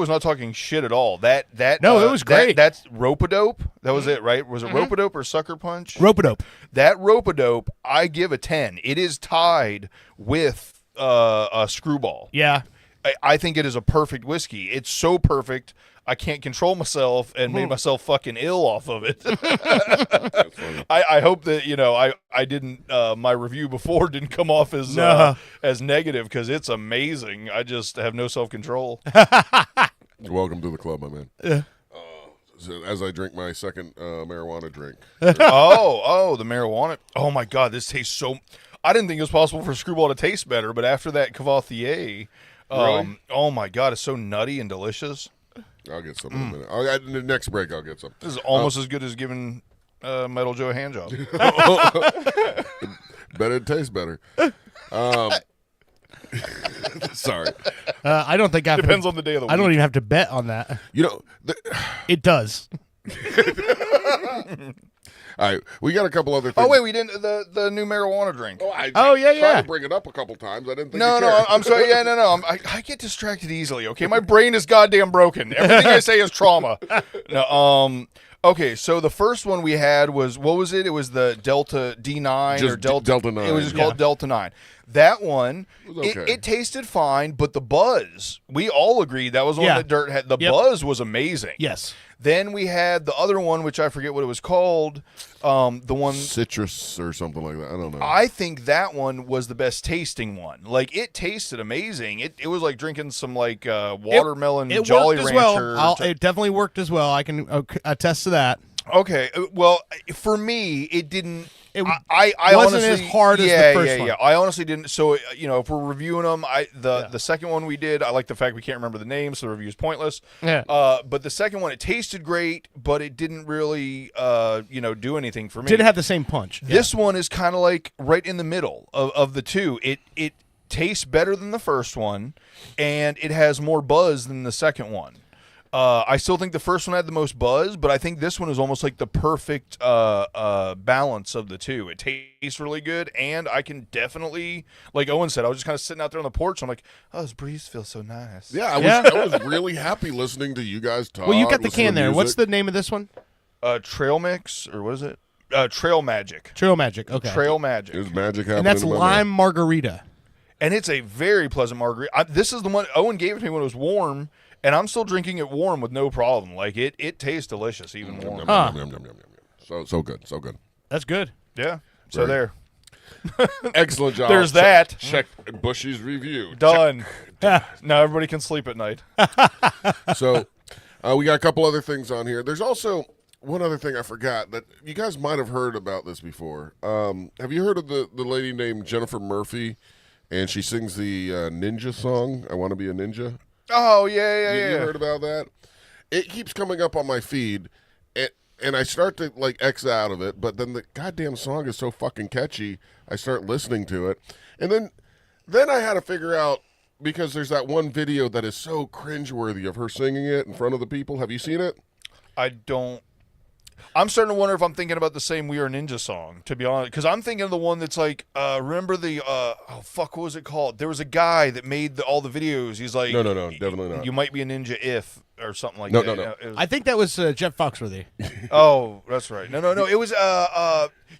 not talking shit at all. It was great. That's Rope-A-Dope. That was it, right? Was it Rope-A-Dope or Sucker Punch? Rope-A-Dope. That Rope-A-Dope, I give a 10. It is tied with a Screwball. Yeah. I think it is a perfect whiskey. It's so perfect, I can't control myself and made myself fucking ill off of it. I hope that, I didn't, my review before didn't come off as negative because it's amazing. I just have no self-control. Welcome to the club, my man. Yeah. So as I drink my second marijuana drink. The marijuana. Oh, my God, this tastes so... I didn't think it was possible for Screwball to taste better, but after that Cavalier, really? Oh, my God, it's so nutty and delicious. I'll get some in a minute. In the next break, I'll get some. This is almost as good as giving Metal Joe a hand job. Bet it tastes better. Sorry. I don't think depends on the day of the week. I don't even have to bet on that. It does. All right, we got a couple other things. Oh wait, we didn't the new marijuana drink. I tried to bring it up a couple times. I didn't think. No, I'm sorry. Yeah, no. I get distracted easily. Okay, my brain is goddamn broken. Everything I say is trauma. No, okay, so the first one we had was, what was it? It was the Delta D9 or Delta 9. It was just called Delta 9. That one, okay. it tasted fine, but the buzz, we all agreed that was one that Dirt had. The buzz was amazing. Yes. Then we had the other one, which I forget what it was called. The one Citrus or something like that. I don't know. I think that one was the best tasting one. Like, it tasted amazing. It was like drinking some like watermelon Jolly Rancher. It definitely worked as well. I can attest to that. Okay, well, for me, it didn't. I wasn't honestly, as hard as the first one. Yeah, I honestly didn't. So, if we're reviewing them, the second one we did, I like the fact we can't remember the name, so the review is pointless. Yeah. But the second one, it tasted great, but it didn't really, do anything for me. Didn't have the same punch. This one is kind of like right in the middle of the two. It tastes better than the first one, and it has more buzz than the second one. I still think the first one had the most buzz, but I think this one is almost like the perfect balance of the two. It tastes really good, and I can definitely, like Owen said, I was just kind of sitting out there on the porch. I'm like, oh, this breeze feels so nice. Yeah, I was really happy listening to you guys talk. Well, you got the can there. Music. What's the name of this one? Trail Mix, or what is it? Trail Magic. Trail Magic, okay. Trail Magic. There's magic happening. And that's lime margarita. And it's a very pleasant margarita. This is the one Owen gave it to me when it was warm. And I'm still drinking it warm with no problem. Like, it tastes delicious, even warm. So good, so good. That's good. Yeah. So there. Excellent job. There's that. Check Bushy's review. Done. Now everybody can sleep at night. So we got a couple other things on here. There's also one other thing I forgot that you guys might have heard about this before. Have you heard of the lady named Jennifer Murphy? And she sings the ninja song, I Want to Be a Ninja. Oh, yeah. You heard about that? It keeps coming up on my feed, and I start to, like, X out of it, but then the goddamn song is so fucking catchy, I start listening to it. And then I had to figure out, because there's that one video that is so cringeworthy of her singing it in front of the people. Have you seen it? I don't. I'm starting to wonder if I'm thinking about the same We Are Ninja song, to be honest. Because I'm thinking of the one that's like, remember the, what was it called? There was a guy that made all the videos. He's like, No, definitely not. You might be a ninja if, or something like No, that. no. It was, I think that was Jeff Foxworthy. Oh, that's right. No. It was,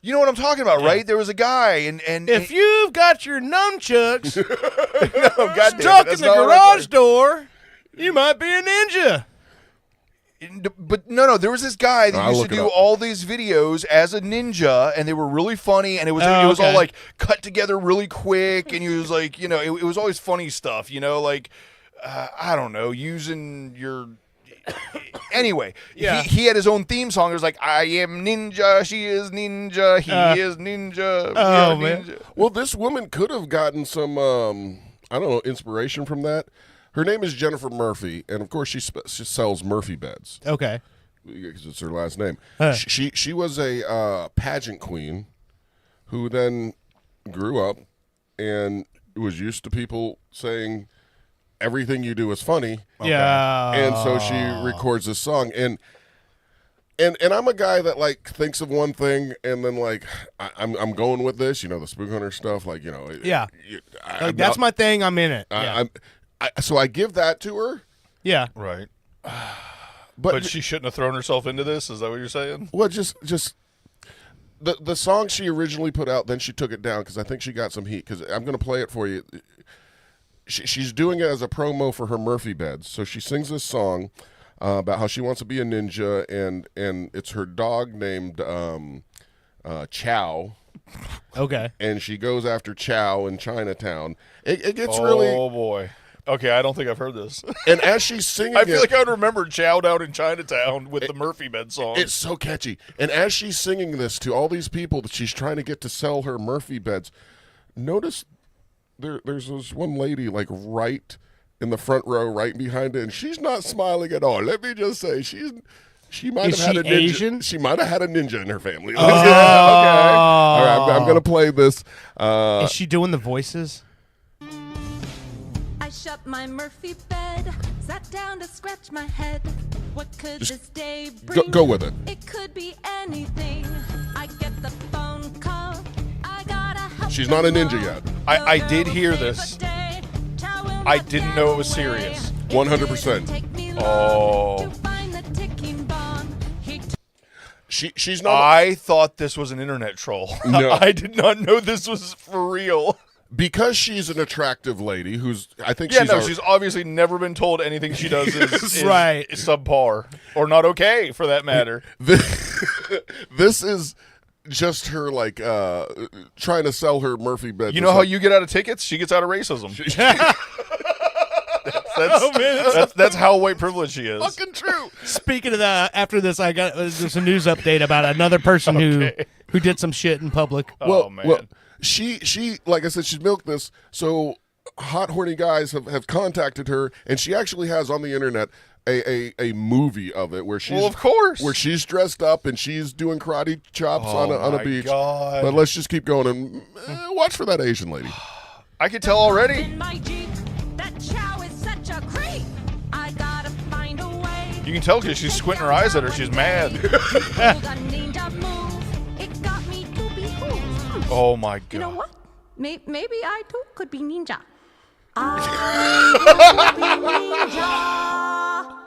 you know what I'm talking about, right? There was a guy, and If you've got your nunchucks goddamn, stuck in that's the not what I'm garage door, you might be a ninja. But no, there was this guy that I'll used look to it do up. all these videos as a ninja, and they were really funny, and it was all okay. like cut together really quick, and he was like, you know, it was always funny stuff, you know, like I don't know, using your. Anyway, Yeah. he had his own theme song. It was like, I am ninja, she is ninja, he is ninja. we are man. ninja. Well, this woman could have gotten some, I don't know, inspiration from that. Her name is Jennifer Murphy, and of course she sells Murphy beds. Okay. Because it's her last name. Huh. She was a pageant queen who then grew up and was used to people saying everything you do is funny. Yeah. And so she records this song, and I'm a guy that like thinks of one thing and then like I'm going with this, you know, the Spook Hunter stuff, like, you know. Yeah. Like, that's my thing. I'm in it. Yeah. So I give that to her. Yeah. Right. But, But she shouldn't have thrown herself into this? Is that what you're saying? well, just the song she originally put out, then she took it down because I think she got some heat. Because I'm going to play it for you. She's doing it as a promo for her Murphy beds. So she sings this song about how she wants to be a ninja, and it's her dog named Chow. Okay. And she goes after Chow in Chinatown. It gets really. Oh boy. Okay, I don't think I've heard this. And as she's singing, I feel it, like I would remember Chow Down in Chinatown with the Murphy Bed song. it's so catchy. And as she's singing this to all these people that she's trying to get to sell her Murphy beds, notice there's this one lady like right in the front row, right behind it, and she's not smiling at all. Let me just say, she might Is have had she a ninja. Asian? She might have had a ninja in her family. Oh. Okay. All right, I'm going to play this. Is she doing the voices? I shut my Murphy bed, sat down to scratch my head. What could Just this day bring? go with it. It could be anything. I get the phone call. I gotta help She's not a ninja yet. I did hear this. I didn't know it was serious. 100%. Oh. She's not. I thought this was an internet troll. No. I did not know this was for real. Because she's an attractive lady who's, I think Yeah, she's she's obviously never been told anything she does is Right. subpar or not okay for that matter. This is just her like trying to sell her Murphy bed. You know how you get out of tickets? She gets out of racism. That's how white privilege she is. Fucking true. Speaking of that, after this, I got there's a news update about another person who did some shit in public. Oh man. Well, she like I said, she's milked this. So hot horny guys have contacted her, and she actually has on the internet a movie of it where she's Well, of course. where she's dressed up and she's doing karate chops on a my beach. God. But let's just keep going and watch for that Asian lady. I could tell already. In my Jeep, that Chow is such a creep. I gotta find a way. You can tell because she's squinting her eyes at her. She's mad. Pulled a ninja move. It got me to behold. Oh my God. You know what? Maybe I too could be ninja. I will be ninja.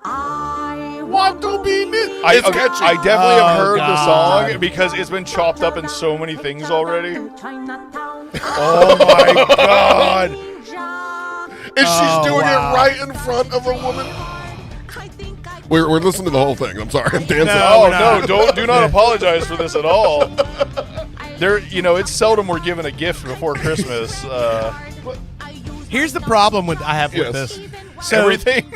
I want to be ninja. I definitely have heard the God. song because it's been chopped up in so many things already. Chinatown. Oh my God. And she's doing it right in front of a woman. We're listening to the whole thing. I'm sorry, I'm dancing. Do not apologize for this at all. It's seldom we're given a gift before Christmas. Here's the problem I have with Yes. this. So Everything.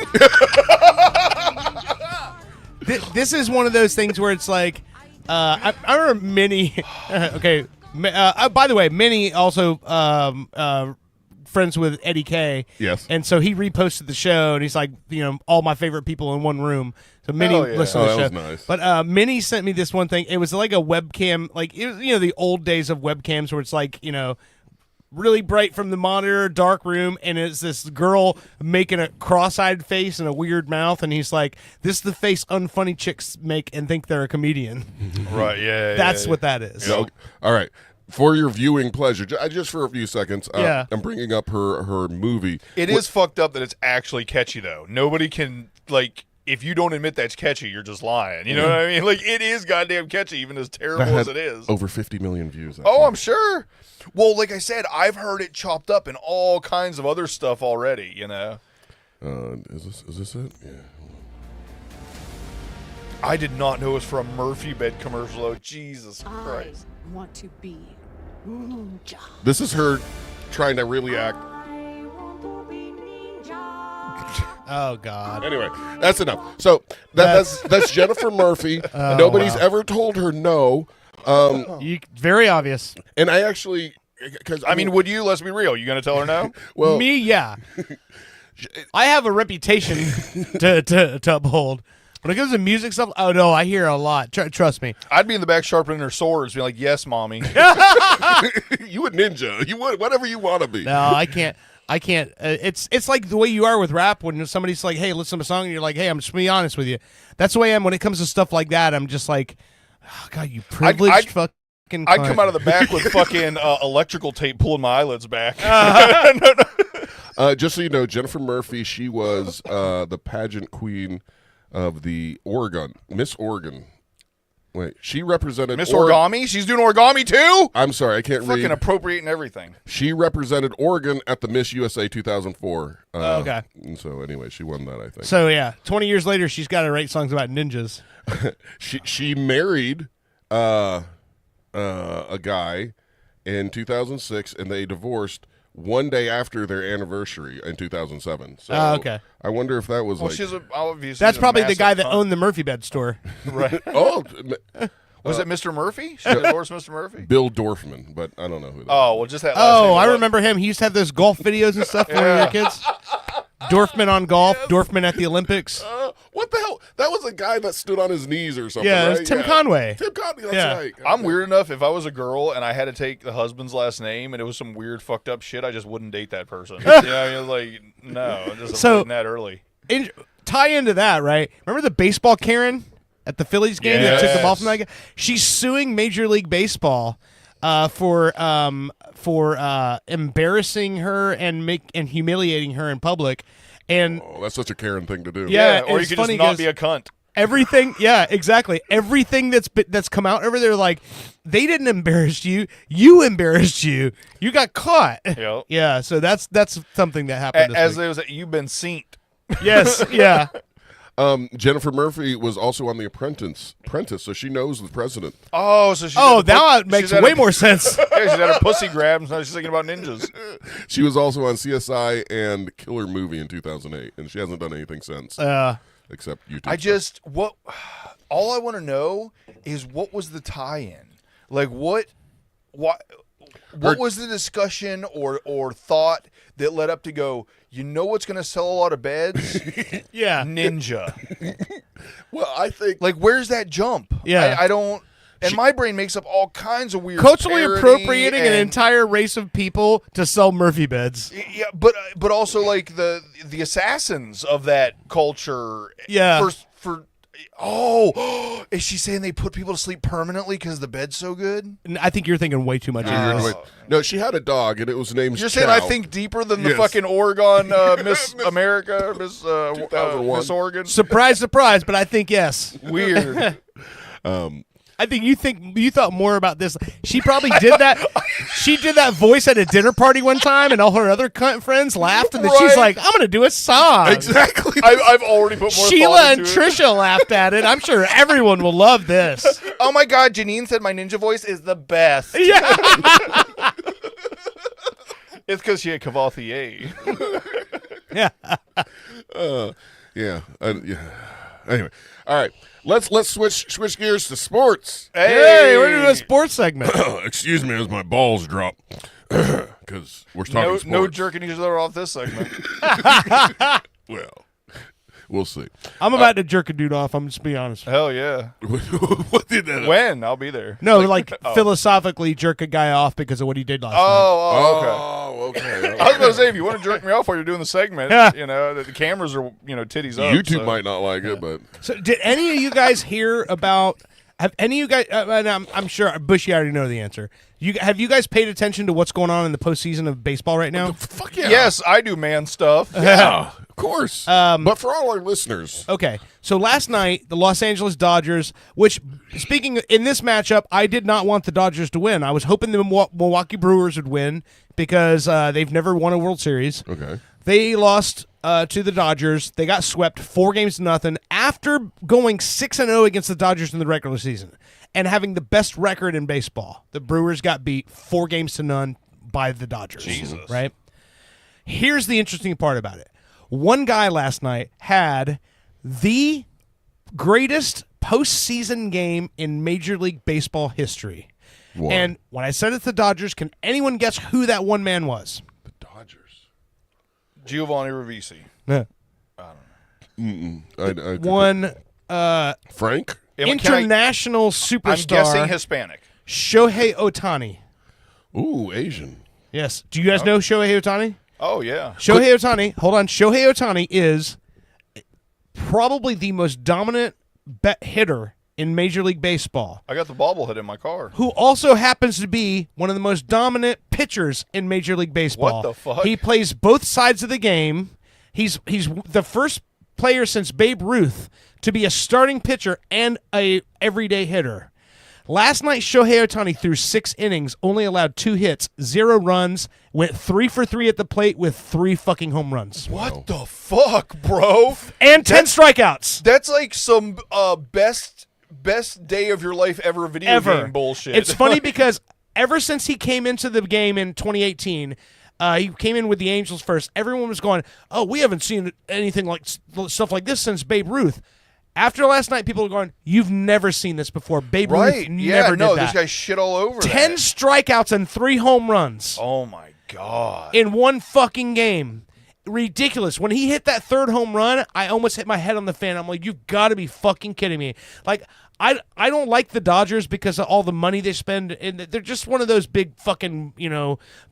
this is one of those things where it's like, I remember Minnie. Okay. By the way, Minnie also friends with Eddie K. Yes. And so he reposted the show, and he's like, all my favorite people in one room. So Minnie Hell yeah. listened to the Oh, show. that was nice. But Minnie sent me this one thing. It was like a webcam, like it was, the old days of webcams where it's like, really bright from the monitor, dark room, and it's this girl making a cross-eyed face and a weird mouth, and he's like, "This is the face unfunny chicks make and think they're a comedian." Right? Yeah. That's what that is. All right. For your viewing pleasure, just for a few seconds, I'm bringing up her movie. It is fucked up that it's actually catchy, though. Nobody can, like, if you don't admit that's catchy, you're just lying. You know what I mean? Like, it is goddamn catchy, even as terrible as it is. Over 50 million views. Oh, I'm sure. Well, like I said, I've heard it chopped up in all kinds of other stuff already, you know? Is this it? Yeah. I did not know it was for a Murphy bed commercial, though. Jesus Christ. I want to be ninja. This is her trying to really act. Oh God. Anyway, that's enough. So that's Jennifer Murphy. Nobody's ever told her no. Very obvious. And I actually, because I mean, would you? Let's be real. You gonna tell her no? Well, me, yeah. I have a reputation to uphold. When it comes to music stuff, oh no, I hear a lot. Trust me. I'd be in the back sharpening her swords, being like, "Yes, mommy." You a ninja. You would whatever you want to be. No, I can't. It's like the way you are with rap when somebody's like, "Hey, listen to a song," and you're like, "Hey, I'm just being honest with you." That's the way I am when it comes to stuff like that. I'm just like, oh, God, you privileged fucking. I'd come out of the back with fucking electrical tape pulling my eyelids back. Just so you know, Jennifer Murphy, she was the pageant queen of the Miss Oregon. Wait, she represented Miss Origami? She's doing origami too? I'm sorry, I can't read. Fucking appropriating everything. She represented Oregon at the Miss USA 2004. Okay. And so anyway, she won that, I think. So yeah, 20 years later, she's got to write songs about ninjas. She married a guy in 2006, and they divorced one day after their anniversary in 2007. So okay. I wonder if that was that's probably the guy that owned the Murphy bed store. Right. Was it Mr. Murphy? She divorced Mr. Murphy? Bill Dorfman, but I don't know who that well, just that last Oh, name. I remember him. He used to have those golf videos and stuff when we were kids. Dorfman on golf, Dorfman at the Olympics. What the hell? That was a guy that stood on his knees or something, Yeah, it was right? Tim Conway. Tim Conway, that's right. I'm weird enough, if I was a girl and I had to take the husband's last name and it was some weird fucked up shit, I just wouldn't date that person. I mean, like, no, just avoiding that early. Tie into that, right? Remember the baseball Karen at the Phillies game that took the ball from that guy? She's suing Major League Baseball for embarrassing her and humiliating her in public. And that's such a Karen thing to do. Yeah, or you could just not be a cunt. Everything, yeah, exactly. Everything that's come out over there, like, they didn't embarrass you. You embarrassed you. You got caught. Yep. Yeah, so that's something that happened. You've been seen. Yes, yeah. Jennifer Murphy was also on The Apprentice, so she knows the president. Oh, so now it makes way more sense. Yeah, she's had her pussy grabbed, so she's thinking about ninjas. She was also on CSI and Killer Movie in 2008, and she hasn't done anything since. Except YouTube. All I want to know is what was the tie-in? Like what was the discussion or thought that led up to go, you know what's going to sell a lot of beds? Yeah. Ninja. Well, I think... Like, where's that jump? Yeah. I don't... And my brain makes up all kinds of weird culturally parody appropriating an entire race of people to sell Murphy beds. Yeah, but also like the assassins of that culture. Yeah. Is she saying they put people to sleep permanently because the bed's so good? I think you're thinking way too much. No, she had a dog, and it was named You're Chow. saying I think deeper than the fucking Oregon Miss America, Miss 2001. Miss Oregon? Surprise, surprise, but I think yes. Weird. I think you thought more about this. She probably did that. She did that voice at a dinner party one time, and all her other cunt friends laughed, and then she's like, "I'm gonna do a song." Exactly. I've already put more. Sheila thought and into Trisha laughed at it. I'm sure everyone will love this. Oh my God, Janine said my ninja voice is the best. Yeah. It's because she had Cavalier. Yeah. Yeah. Anyway, all right. Let's switch gears to sports. Hey, we're doing a sports segment. Excuse me as my balls drop. Because we're talking sports. No jerking each other off this segment. Well, We'll see. I'm about to jerk a dude off. I'm just being honest. Hell yeah. What did that? When? I'll be there. No, like philosophically jerk a guy off because of what he did last night. Oh, okay. Okay. I was going to say, if you want to jerk me off while you're doing the segment, Yeah. the cameras are, titties up. YouTube so. might not like it, but So, did any of you guys hear about? Have any of you guys? And I'm sure Bushy already know the answer. Have you guys paid attention to what's going on in the postseason of baseball right now? fuck yeah. Yes, I do man stuff. Yeah, of course. But for all our listeners. Okay, so last night the Los Angeles Dodgers, which speaking in this matchup, I did not want the Dodgers to win. I was hoping the Milwaukee Brewers would win because they've never won a World Series. Okay. They lost to the Dodgers. They got swept 4-0 after going 6-0 against the Dodgers in the regular season and having the best record in baseball. The Brewers got beat 4-0 by the Dodgers. Jesus. Right? Here's the interesting part about it. One guy last night had the greatest postseason game in Major League Baseball history. What? And when I said it's the Dodgers, can anyone guess who that one man was? Giovanni Ribisi. Yeah. One Frank? international superstar. I'm guessing Hispanic. Shohei Ohtani. Ooh, Asian. Yes. Do you guys know Shohei Ohtani? Oh, yeah. Shohei Ohtani, hold on. Shohei Ohtani is probably the most dominant hitter in Major League Baseball. I got the bobblehead in my car. Who also happens to be one of the most dominant pitchers in Major League Baseball. What the fuck? He plays both sides of the game. He's the first player since Babe Ruth to be a starting pitcher and a everyday hitter. Last night, Shohei Ohtani threw 6 innings, only allowed 2 hits, 0 runs, went 3 for 3 at the plate with 3 fucking home runs. What the fuck, bro? And 10 strikeouts. That's like some best day of your life ever video game bullshit. It's funny because ever since he came into the game in 2018, he came in with the Angels first. Everyone was going, "Oh, we haven't seen anything like stuff like this since Babe Ruth." After last night, people are going, "You've never seen this before." Babe Ruth never did that. This guy shit all over 10 that. strikeouts and 3 home runs. Oh my god! In one fucking game. Ridiculous. When he hit that 3rd home run, I almost hit my head on the fan. I'm like, you've got to be fucking kidding me. Like, I don't like the Dodgers because of all the money they spend, and they're just one of those big fucking,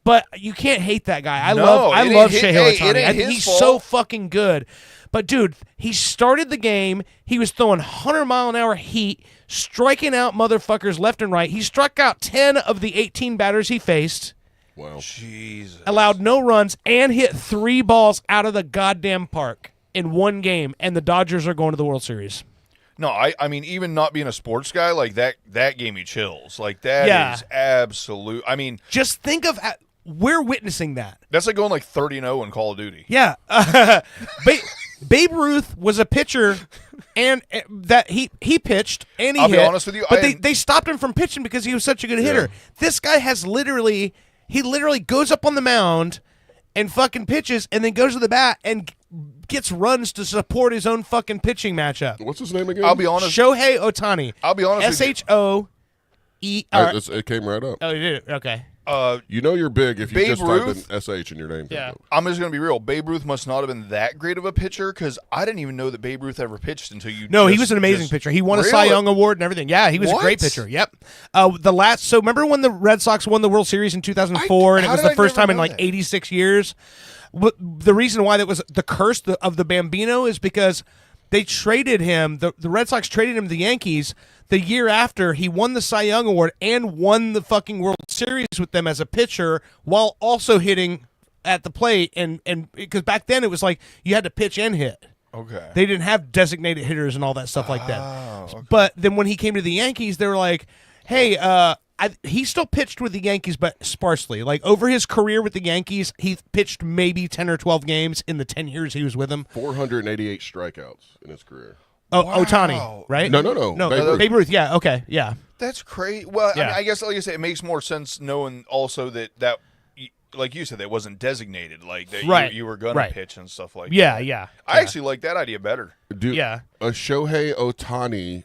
but you can't hate that guy. I love Shohei Ohtani. I think he's so fucking good. But, dude, he started the game. He was throwing 100-mile-an-hour heat, striking out motherfuckers left and right. He struck out 10 of the 18 batters he faced. Wow. Jesus. Allowed no runs and hit 3 balls out of the goddamn park in one game, and the Dodgers are going to the World Series. No, I mean, even not being a sports guy, like that gave me chills. Like, that is absolute. I mean, just think of we're witnessing that. That's like going like 30-0 in Call of Duty. Yeah. Babe Ruth was a pitcher, and that he pitched and he I'll hit. be honest with you, but they stopped him from pitching because he was such a good hitter. This guy has literally goes up on the mound and fucking pitches, and then goes to the bat and gets runs to support his own fucking pitching matchup. What's his name again? I'll be honest. Shohei Ohtani. I'll be honest. SHOER. It came right up. Oh, you did it? Okay. You're big if you Babe just Ruth? type in SH in your name. Yeah. I'm just going to be real. Babe Ruth must not have been that great of a pitcher because I didn't even know that Babe Ruth ever pitched until you. No, he was an amazing pitcher. He won a Cy Young Award and everything. Yeah, he was a great pitcher. Yep. So remember when the Red Sox won the World Series in 2004, and it was the first time in like 86 years? The reason why that was the curse of the Bambino is because they traded him. The Red Sox traded him to the Yankees the year after he won the Cy Young Award and won the fucking World Series with them as a pitcher while also hitting at the plate. And because back then it was like you had to pitch and hit. Okay. They didn't have designated hitters and all that stuff like that. Okay. But then when he came to the Yankees, they were like, hey, he still pitched with the Yankees, but sparsely. Like, over his career with the Yankees, he pitched maybe 10 or 12 games in the 10 years he was with them. 488 strikeouts in his career. Oh, wow. Ohtani, right? No. Babe Ruth, yeah, okay, yeah. That's crazy. Well, Yeah. I mean, I guess, like you say, it makes more sense knowing also that like you said, that wasn't designated. Like, that you were going to pitch and stuff like that. Yeah. I actually like that idea better. Dude, a Shohei Ohtani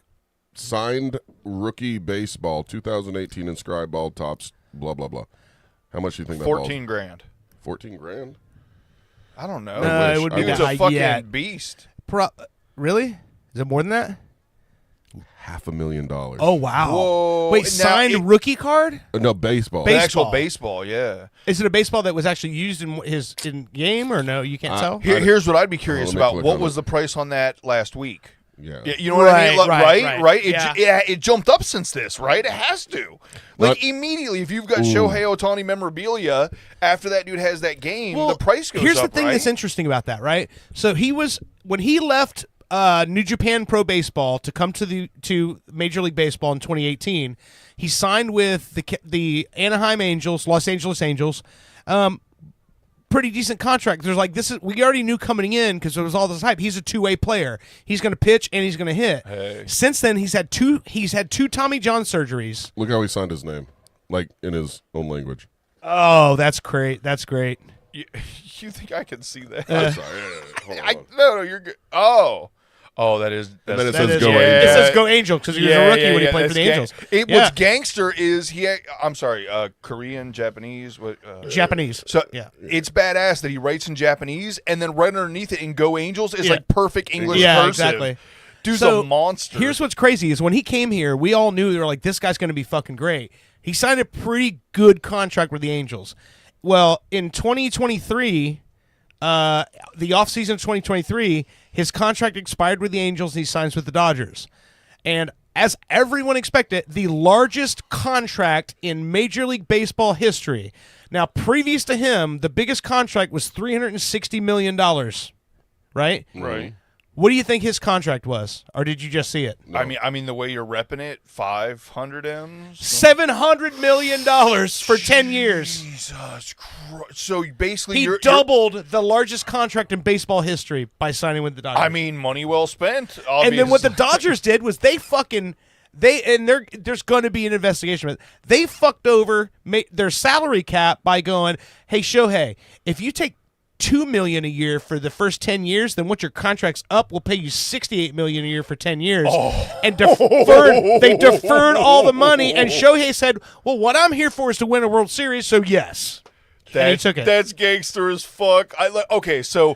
signed rookie baseball 2018 inscribed ball tops, blah, blah, blah. How much do you think that 14 grand. 14 grand? I don't know. No, it would be he was that a fucking high. beast. Really? Is it more than that? $500,000. Oh wow! Whoa. Wait, Now signed rookie card? No, baseball. The actual baseball, yeah. Is it a baseball that was actually used in game or no? You can't tell. Here's what I'd be curious let me about. click What on was it. the price on that last week? Yeah. You know what I mean? Right. Right? Yeah. It jumped up since this, right? It has to. Like, immediately, if you've got Ooh. Shohei Ohtani memorabilia, after that dude has that game, the price goes up, Here's the thing right? that's interesting about that, right? So when he left New Japan Pro Baseball to come to Major League Baseball in 2018, he signed with the Anaheim Angels, Los Angeles Angels. Pretty decent contract. There's like we already knew coming in because there was all this hype. He's a two-way player. He's going to pitch and he's going to hit. Hey. Since then, he's had two Tommy John surgeries. Look how he signed his name, like in his own language. Oh, that's great. That's great. You think I can see that? I'm sorry. Hold on. No, you're good. Oh, that is. And then it that says is- Go yeah. Angels. It says Go Angels because he was a rookie when he played for the that's Angels. What's gangster is I'm sorry, Korean, Japanese, Japanese. So Yeah. it's badass that he writes in Japanese, and then right underneath it in Go Angels is Yeah. like perfect English Yeah, cursive. exactly. Dude's So, a monster. Here's what's crazy is when he came here, we all knew they were like, this guy's going to be fucking great. He signed a pretty good contract with the Angels. Well, in 2023, the offseason of 2023, his contract expired with the Angels and he signs with the Dodgers. And as everyone expected, the largest contract in Major League Baseball history. Now, previous to him, the biggest contract was $360 million, right? Right. What do you think his contract was? Or did you just see it? I mean, the way you're repping it, 500 M's. $700 million for 10 years. Jesus Christ! So basically, He doubled the largest contract in baseball history by signing with the Dodgers. I mean, money well spent. And then what the Dodgers did was there's going to be an investigation. But they fucked over their salary cap by going, "Hey Shohei, if you take $2 million a year for the first 10 years, then once your contract's up, we'll pay you $68 million a year for 10 years." And they deferred all the money. And Shohei said, "Well, what I'm here for is to win a World Series, so yes." And he took it. That's gangster as fuck. Okay, so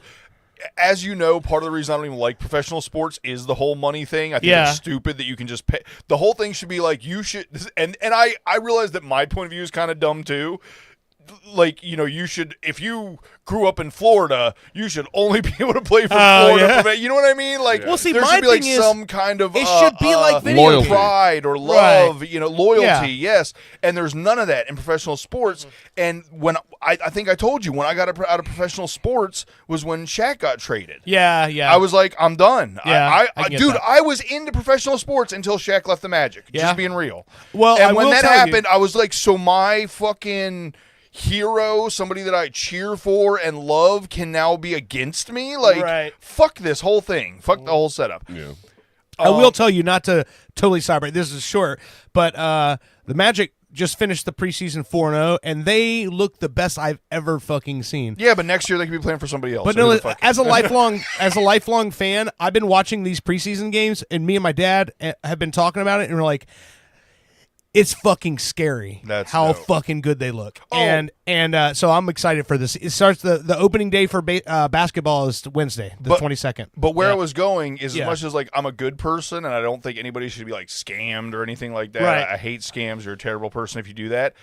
as you know, part of the reason I don't even like professional sports is the whole money thing. I think it's stupid that you can just pay. The whole thing should be like you should. And I realize that my point of view is kind of dumb too. Like, you should, if you grew up in Florida, you should only be able to play for Florida. Yeah. You know what I mean? Like, Well, see, there my should be like thing is, some kind of it should be like video loyalty. pride or love, Right. Loyalty, Yeah. yes. And there's none of that in professional sports. And when I think I told you, when I got out of professional sports was when Shaq got traded. Yeah. I was like, I'm done. Yeah, I get dude, that. I was into professional sports until Shaq left the Magic. Yeah. Just being real. Well, and I when will that tell you- happened, I was like, so my fucking hero, somebody that I cheer for and love, can now be against me? Like, Right. fuck this whole thing. Fuck the whole setup. Yeah. I will tell you, not to totally celebrate, this is short, but the Magic just finished the preseason 4-0, and they look the best I've ever fucking seen. Yeah, but next year they could be playing for somebody else. But So who no, the fuck- as a lifelong fan, I've been watching these preseason games, and me and my dad have been talking about it, and we're like, it's fucking scary how dope. fucking good they look. And so I'm excited for this. It starts the opening day for basketball is Wednesday, the 22nd. But where Yeah. I was going is, Yeah. as much as like I'm a good person and I don't think anybody should be like scammed or anything like that. Right. I hate scams. You're a terrible person if you do that.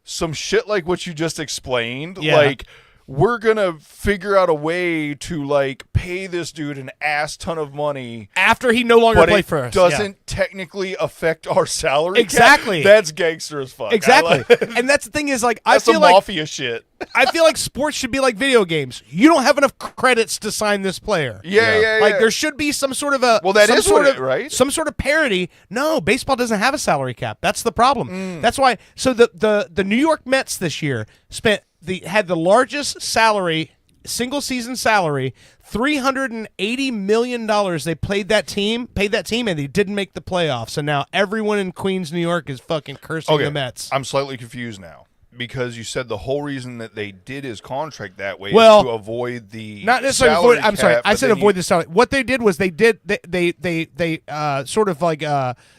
Some shit like what you just explained, Yeah. like we're gonna figure out a way to like pay this dude an ass ton of money after he no longer but played it for us. doesn't technically affect our salary cap. Exactly. That's gangster as fuck. Exactly. And that's the thing is, like, That's I feel some like mafia shit. I feel like sports should be like video games. You don't have enough credits to sign this player. Yeah. Like there should be some sort of a that some is sort what of right? some sort of parity. No, baseball doesn't have a salary cap. That's the problem. Mm. That's why. So the New York Mets this year had the largest single season salary, $380 million. They paid that team, and they didn't make the playoffs. So now everyone in Queens, New York, is fucking cursing the Mets. I'm slightly confused now. because you said the whole reason that they did his contract that way is Well, to avoid the not necessarily salary avoid. I'm sorry, cap, I but said then avoid the salary. What they did was they sort of like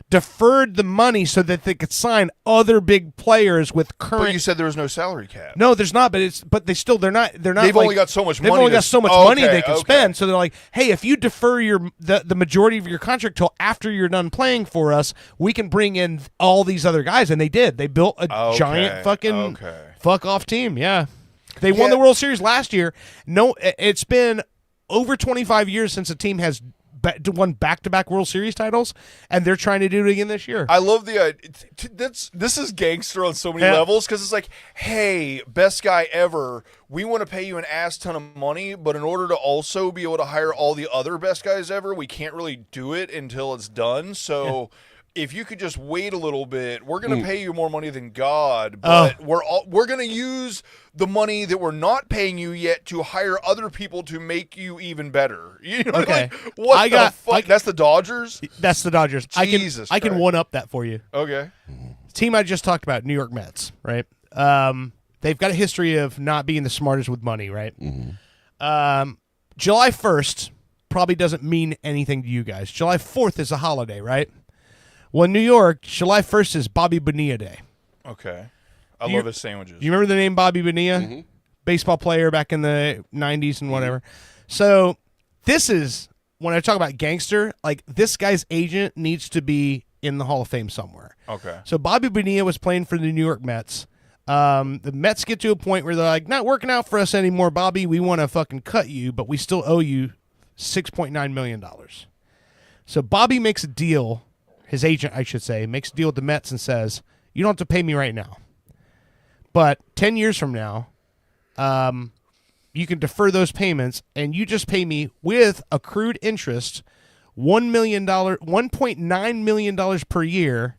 deferred the money so that they could sign other big players with current. But you said there was no salary cap. No, there's not. But they're not. They've like, only got so much They've money only to got so much s- money okay, they can okay. spend. So they're like, hey, if you defer the majority of your contract till after you're done playing for us, we can bring in all these other guys. And they did. They built a giant fucking fuck off team. Yeah, they won the World Series last year. No, it's been over 25 years since a team has won back-to-back World Series titles, and they're trying to do it again this year. I love the this is gangster on so many levels because it's like, hey, best guy ever, we want to pay you an ass ton of money, but in order to also be able to hire all the other best guys ever, we can't really do it until it's done. So if you could just wait a little bit, we're going to pay you more money than God, but we're going to use the money that we're not paying you yet to hire other people to make you even better. You know, Okay. like, what the fuck? That's the Dodgers? That's the Dodgers. Jesus I can Christ. one up that for you. Okay. Team I just talked about, New York Mets, right? They've got a history of not being the smartest with money, right? July 1st probably doesn't mean anything to you guys. July 4th is a holiday, right? Well, in New York, July 1st is Bobby Bonilla Day. Okay. I love his sandwiches. Do you remember the name Bobby Bonilla? Baseball player back in the 90s and whatever. So this is, when I talk about gangster, like this guy's agent needs to be in the Hall of Fame somewhere. Okay. So Bobby Bonilla was playing for the New York Mets. The Mets get to a point where they're like, not working out for us anymore, Bobby. We want to fucking cut you, but we still owe you $6.9 million. So Bobby makes a deal, his agent, I should say, makes a deal with the Mets and says, you don't have to pay me right now. But 10 years from now, you can defer those payments, and you just pay me with accrued interest $1.9 million per year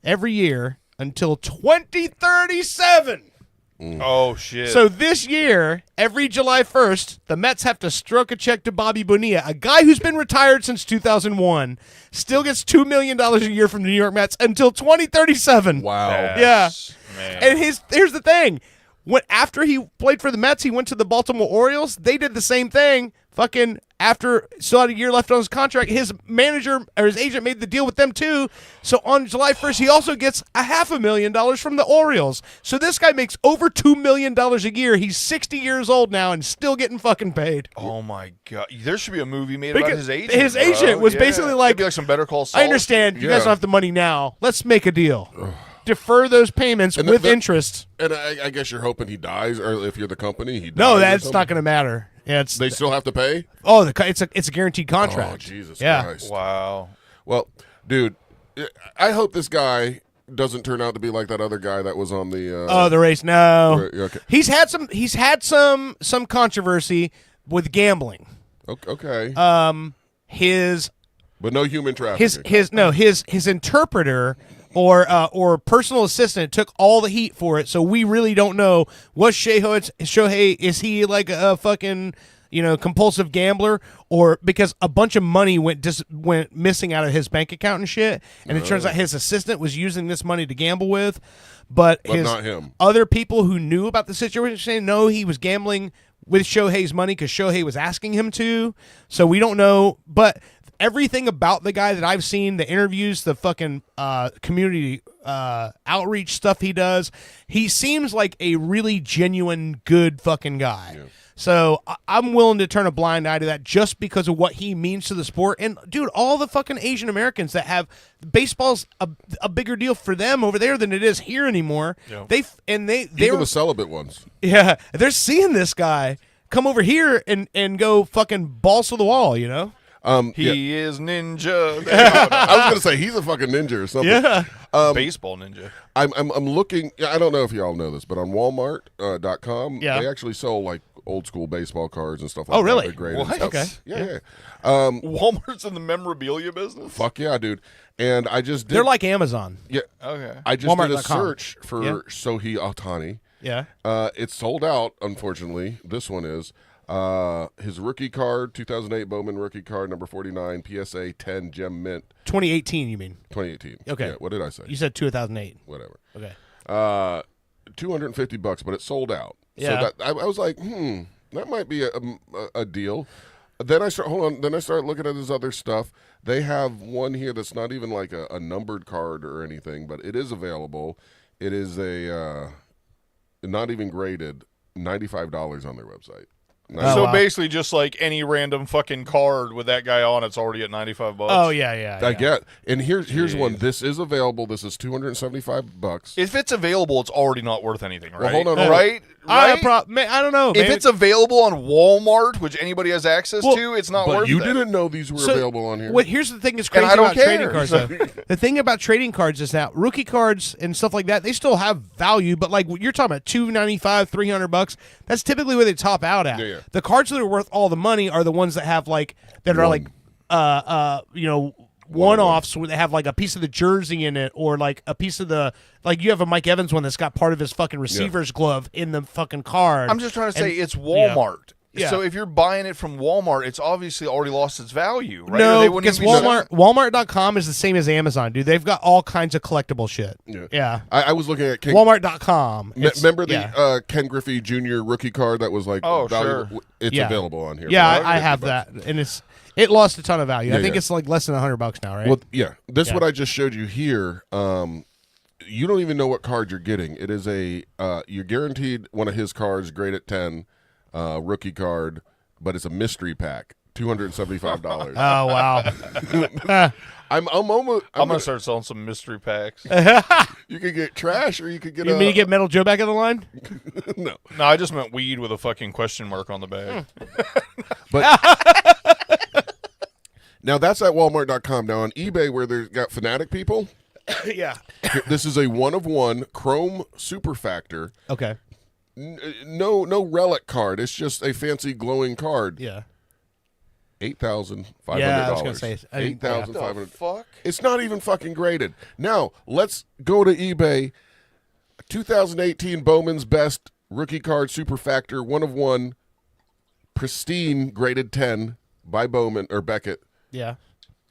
every year until 2037. Oh, shit. So this year, every July 1st, the Mets have to stroke a check to Bobby Bonilla, a guy who's been retired since 2001, still gets $2 million a year from the New York Mets until 2037. Wow. Yeah. And here's the thing. After he played for the Mets, he went to the Baltimore Orioles. They did the same thing. Fucking after still had a year left on his contract, his manager or his agent made the deal with them too. So on July 1st, he also gets $500,000 from the Orioles. So this guy makes over $2 million a year. He's 60 years old now and still getting fucking paid. Oh my God! There should be a movie made about his agent. His agent was basically like, it'd be like some Better Call Saul. I understand you guys don't have the money now. Let's make a deal. Defer those payments with interest. And I guess you're hoping he dies, or if you're the company, he dies. No, or that's something? not going to matter. Yeah, they still have to pay. Oh, it's a guaranteed contract. Oh, Jesus yeah. Christ! Wow. Well, dude, I hope this guy doesn't turn out to be like that other guy that was on the. The race. No, okay. He's had some controversy with gambling. Okay. But no human trafficking. His interpreter or personal assistant took all the heat for it, so we really don't know. Was Shohei, is he like a fucking compulsive gambler, or because a bunch of money went missing out of his bank account and shit, and it turns out his assistant was using this money to gamble with, but his not him. Other people who knew about the situation saying no, he was gambling with Shohei's money because Shohei was asking him to, so we don't know, but everything about the guy that I've seen, the interviews, the fucking community outreach stuff he does, he seems like a really genuine, good fucking guy. Yeah. So I'm willing to turn a blind eye to that just because of what he means to the sport. And, dude, all the fucking Asian Americans that have baseball's a bigger deal for them over there than it is here anymore. Yeah. Even the celibate ones. Yeah, they're seeing this guy come over here and go fucking balls to the wall, He is ninja. I was going to say he's a fucking ninja or something. Yeah. Baseball ninja. I'm looking. I don't know if y'all know this, but on Walmart.com, they actually sell like old school baseball cards and stuff like that. Oh, really? They're great. What? Okay. Yeah. Walmart's in the memorabilia business? Fuck yeah, dude. And I just did. They're like Amazon. Yeah. Okay. I just did a Walmart.com. search for Shohei Ohtani. Yeah. It's sold out, unfortunately. This one is. His rookie card, 2008 Bowman rookie card, number 49, PSA 10 Gem Mint. 2018, you mean? 2018. Okay. Yeah, what did I say? You said 2008. Whatever. Okay. $250, but it sold out. Yeah. So that I was like, that might be a deal. Then I start looking at this other stuff. They have one here that's not even like a numbered card or anything, but it is available. It is a not even graded, $95 on their website. So basically, just like any random fucking card with that guy on, it's already at $95. Oh yeah. I get. And here's one. This is available. This is $275. If it's available, it's already not worth anything, right? Well, hold on, right? I don't know. If it's available on Walmart, which anybody has access to, it's not But worth you it. didn't know these were available on here. Here's the thing that's crazy I don't about care. trading cards, though. The thing about trading cards is that rookie cards and stuff like that, they still have value, but like you're talking about $295, $300, that's typically where they top out at. Yeah. The cards that are worth all the money are the ones that have one-offs where they have like a piece of the jersey in it, or like a piece of the, like you have a Mike Evans one that's got part of his fucking receiver's glove in the fucking card. I'm just trying to say it's Walmart. Yeah. So if you're buying it from Walmart, it's obviously already lost its value, right? No, because Walmart.com is the same as Amazon, dude. They've got all kinds of collectible shit. Yeah. I was looking at Walmart.com. Remember the Ken Griffey Jr. rookie card that was like valuable? Sure. It's available on here. Yeah, I have that, and it lost a ton of value. Yeah, I think it's like less than $100 now, right? Well, this what I just showed you here. You don't even know what card you're getting. It is you're guaranteed one of his cards, grade at 10, rookie card, but it's a mystery pack, $275. Oh wow! I'm gonna start selling some mystery packs. You could get trash, or you could get. You mean to get Metal Joe back in the line? No, I just meant weed with a fucking question mark on the bag. But now that's at Walmart.com. Now on eBay, where they've got fanatic people. Yeah. This is a 1-of-1 Chrome Super Factor. Okay. No relic card. It's just a fancy glowing card. Yeah. $8,500. Yeah, I was gonna say $8,500. Fuck. It's not even fucking graded. Now let's go to eBay. 2018 Bowman's Best Rookie Card Super Factor 1-of-1, pristine, graded 10 by Bowman or Beckett. Yeah.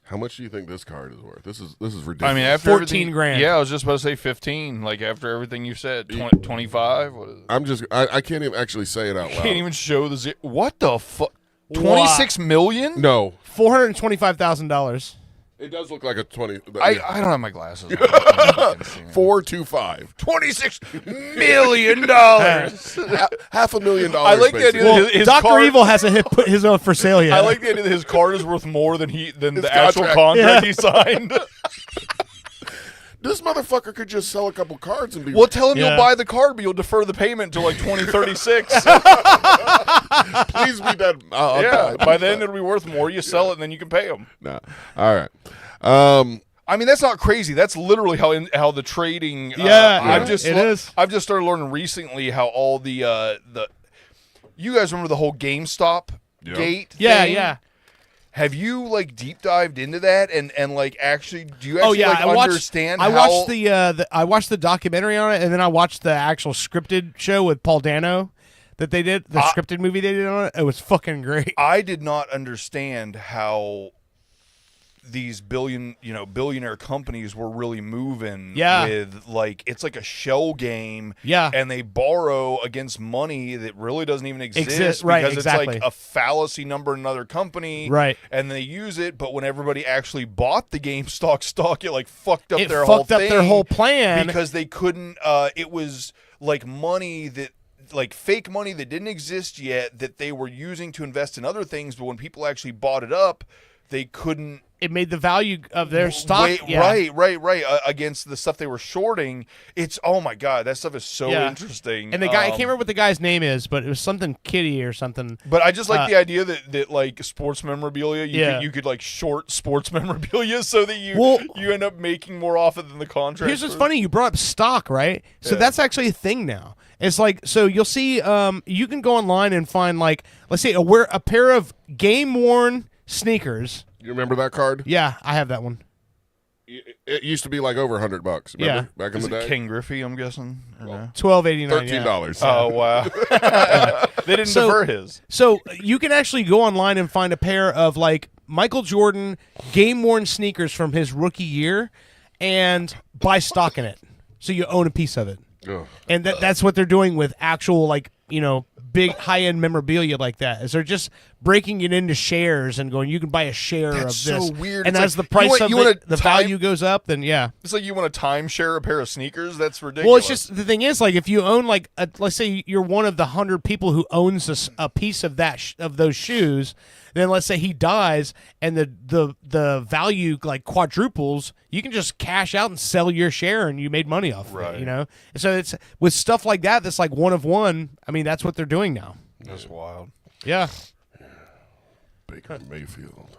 How much do you think this card is worth? This is ridiculous. I mean, after 14 grand. Yeah, I was just about to say 15. Like after everything you said, 25. What is it? I can't even actually say it out loud. Can't even show the what the fuck? 26 million? No, $425,000. it does look like a 20. I don't have my glasses. 425. $26 million. $500,000. I like the idea that his Dr. card, Evil hasn't put his own for sale yet. I like the idea that his card is worth more than the actual contract. contract he signed. This motherfucker could just sell a couple cards and be. Well, tell him you'll buy the card, but you'll defer the payment until like 2036. Please be done. By then it'll be worth more. You sell it, and then you can pay him. Nah. All right. I mean, that's not crazy. That's literally how the trading. It is. I've just started learning recently how all the. You guys remember the whole GameStop gate? Yeah, thing? yeah. Have you like deep dived into that and like actually do you actually understand? I watched I watched the documentary on it, and then I watched the actual scripted show with Paul Dano that they did, the scripted movie they did on it. It was fucking great. I did not understand how these billionaire companies were really moving with like it's like a shell game, and they borrow against money that really doesn't even exist because it's like a fallacy number in another company, right? And they use it, but when everybody actually bought the GameStop stock, it like fucked up their whole plan because they couldn't. It was like money that. Like fake money that didn't exist yet that they were using to invest in other things, but when people actually bought it up, they couldn't. It made the value of their stock. Right. Against the stuff they were shorting. It's, oh my God, that stuff is so interesting. And the guy, I can't remember what the guy's name is, but it was something Kitty or something. But I just like the idea that like sports memorabilia, you could like short sports memorabilia so that you end up making more off it than the contract. Here's what's funny. You brought up stock, right? So that's actually a thing now. It's like, so you'll see, you can go online and find like, let's say a pair of game-worn sneakers. You remember that card? Yeah, I have that one. It used to be like over $100. Remember? Yeah, back in the day. King Griffey, I'm guessing. $12.89. $13. Oh wow! They didn't defer his. So you can actually go online and find a pair of like Michael Jordan game-worn sneakers from his rookie year, and buy stock in it. So you own a piece of it. Ugh. And that's what they're doing with actual, like, big high-end memorabilia like that, is they're just breaking it into shares and going, you can buy a share That's of this. so weird. And It's as like, the price you want the value goes up, then yeah. It's like you want to timeshare a pair of sneakers? That's ridiculous. Well, it's just, the thing is, like, if you own, like, let's say you're one of the 100 people who owns a piece of of those shoes, then let's say he dies and the value, like, quadruples, you can just cash out and sell your share and you made money off of it, And so it's, with stuff like that, that's like one of one, I mean, that's what they're doing now. That's wild. Yeah. Baker Mayfield.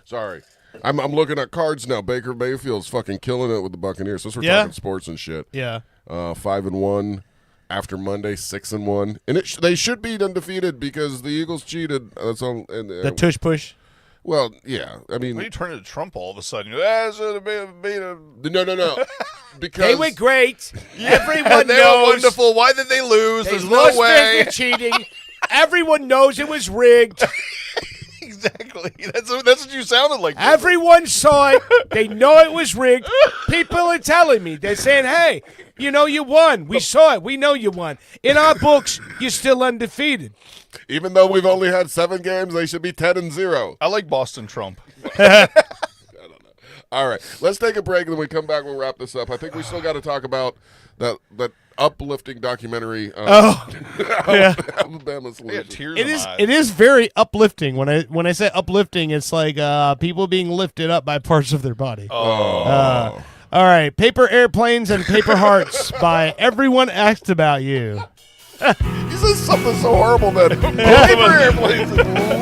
Sorry. I'm looking at cards now. Baker Mayfield's fucking killing it with the Buccaneers. Since we're talking sports and shit. Yeah. 5-1 after Monday, 6-1, and they should be undefeated because the Eagles cheated. That's all. The tush push. Well, yeah. I mean, Why do you turn into Trump all of a sudden? No. Because They were great. Yeah, Everyone they knows. were wonderful. Why did they lose? They There's lost no way. business cheating. Everyone knows it was rigged. Exactly. That's what you sounded like. Everyone saw it. They know it was rigged. People are telling me. They're saying, hey, you won. We saw it. We know you won. In our books, you're still undefeated. Even though we've only had 7 games, they should be 10-0. I like Boston Trump. All right, let's take a break, and then we come back. We'll wrap this up. I think we still got to talk about that uplifting documentary. Alabama Solution. It is very uplifting. When I say uplifting, it's like people being lifted up by parts of their body. Oh. All right, Paper Airplanes and Paper Hearts by Everyone Asked About You. He says something so horrible that Paper Airplanes,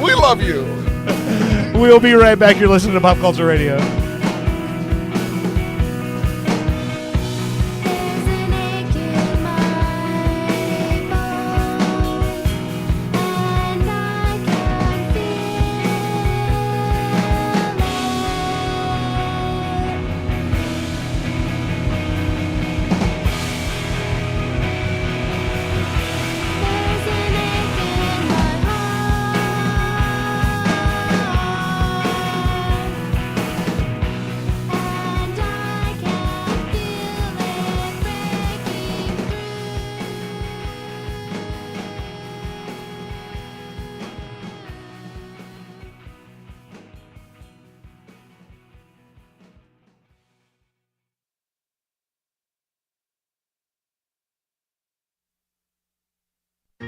we love you. We'll be right back. You're listening to Pop Culture Radio.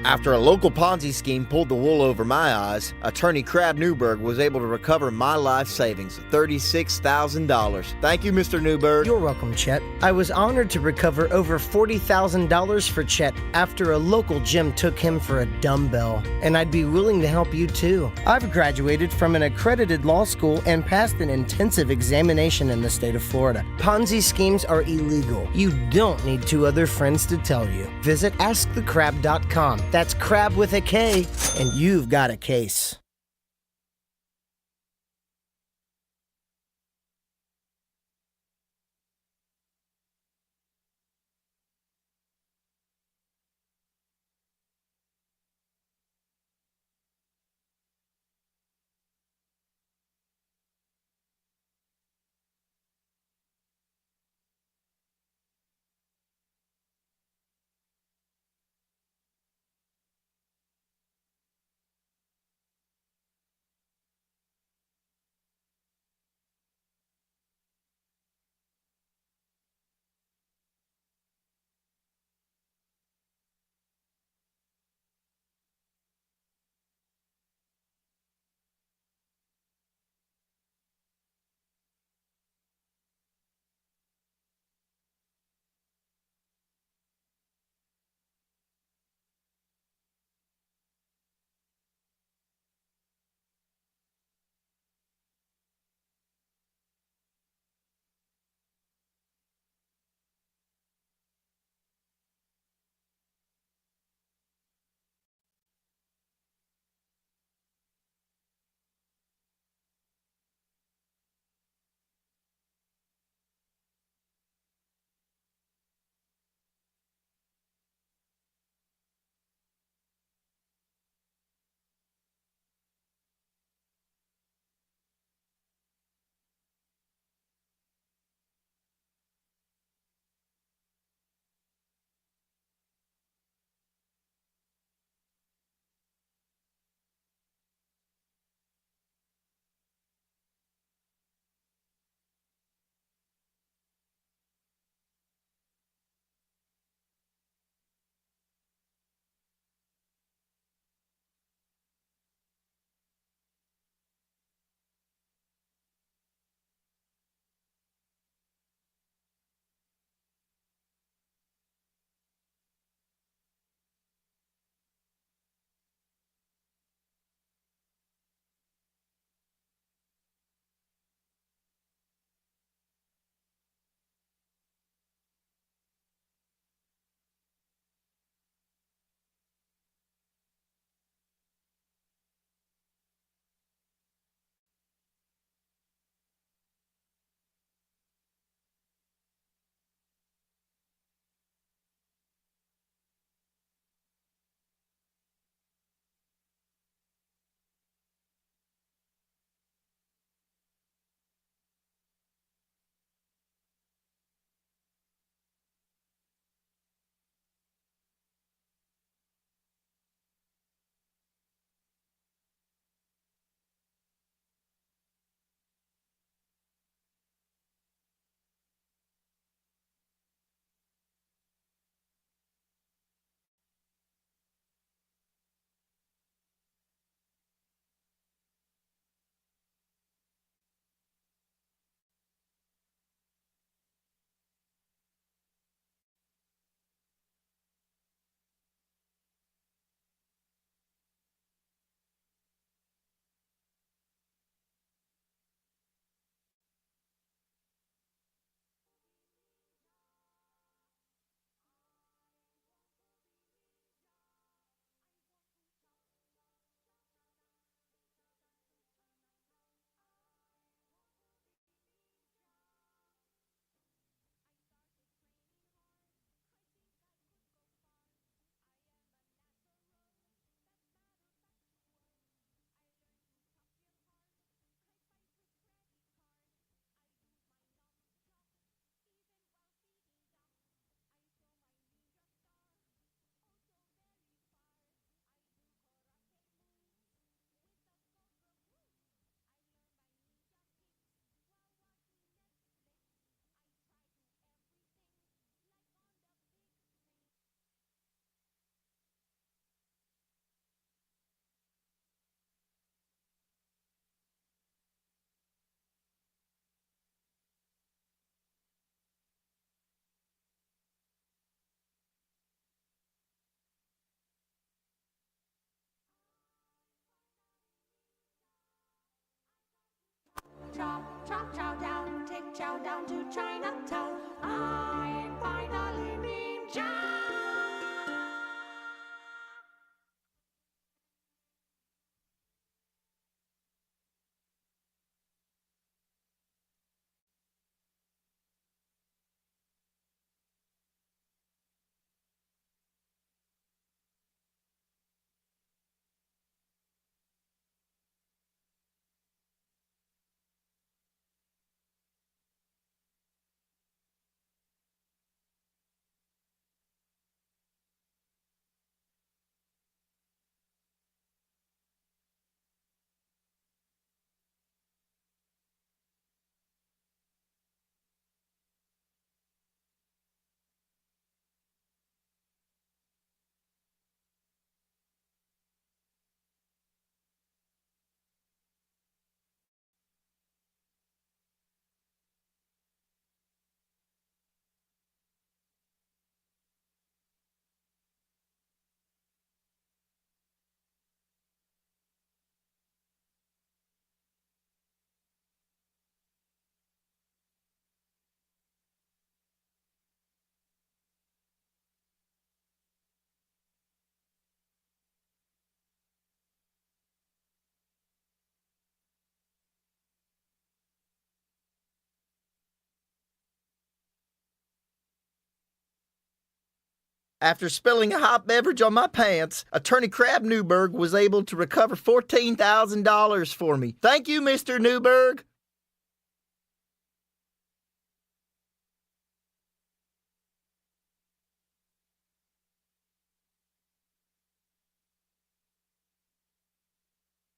After a local Ponzi scheme pulled the wool over my eyes, attorney Crab Newberg was able to recover my life savings, $36,000. Thank you, Mr. Newberg. You're welcome, Chet. I was honored to recover over $40,000 for Chet after a local gym took him for a dumbbell, and I'd be willing to help you too. I've graduated from an accredited law school and passed an intensive examination in the state of Florida. Ponzi schemes are illegal. You don't need 2 other friends to tell you. Visit AskTheCrab.com. That's crab with a K, and you've got a case. chow down, take chow down to Chinatown. I'm finally ninja. After spilling a hot beverage on my pants, Attorney Crab Newberg was able to recover $14,000 for me. Thank you, Mr. Newberg.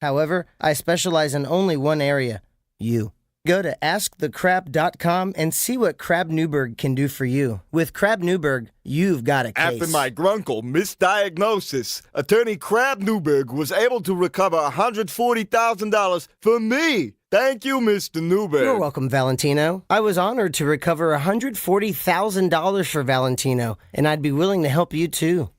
However, I specialize in only one area, you. Go to AskTheCrab.com and see what Crab Newberg can do for you. With Crab Newberg, you've got a case. After my grunkle misdiagnosis, Attorney Crab Newberg was able to recover $140,000 for me. Thank you, Mr. Newberg. You're welcome, Valentino. I was honored to recover $140,000 for Valentino, and I'd be willing to help you too.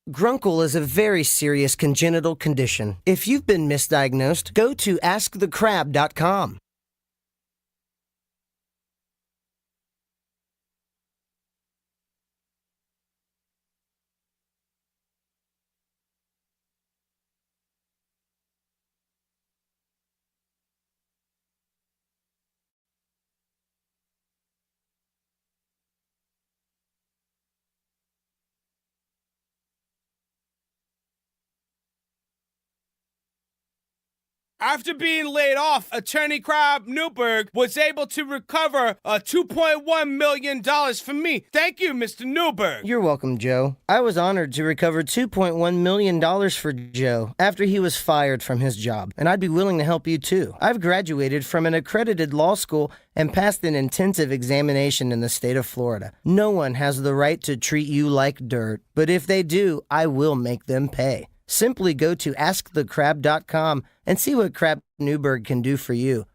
Grunkle is a very serious congenital condition. If you've been misdiagnosed, go to AskTheCrab.com. After being laid off, Attorney Crab Newberg was able to recover $2.1 million from me. Thank you, Mr. Newberg. You're welcome, Joe. I was honored to recover $2.1 million for Joe after he was fired from his job, and I'd be willing to help you too. I've graduated from an accredited law school and passed an intensive examination in the state of Florida. No one has the right to treat you like dirt, but if they do, I will make them pay. Simply go to AskTheCrab.com and see what Crab Newberg can do for you.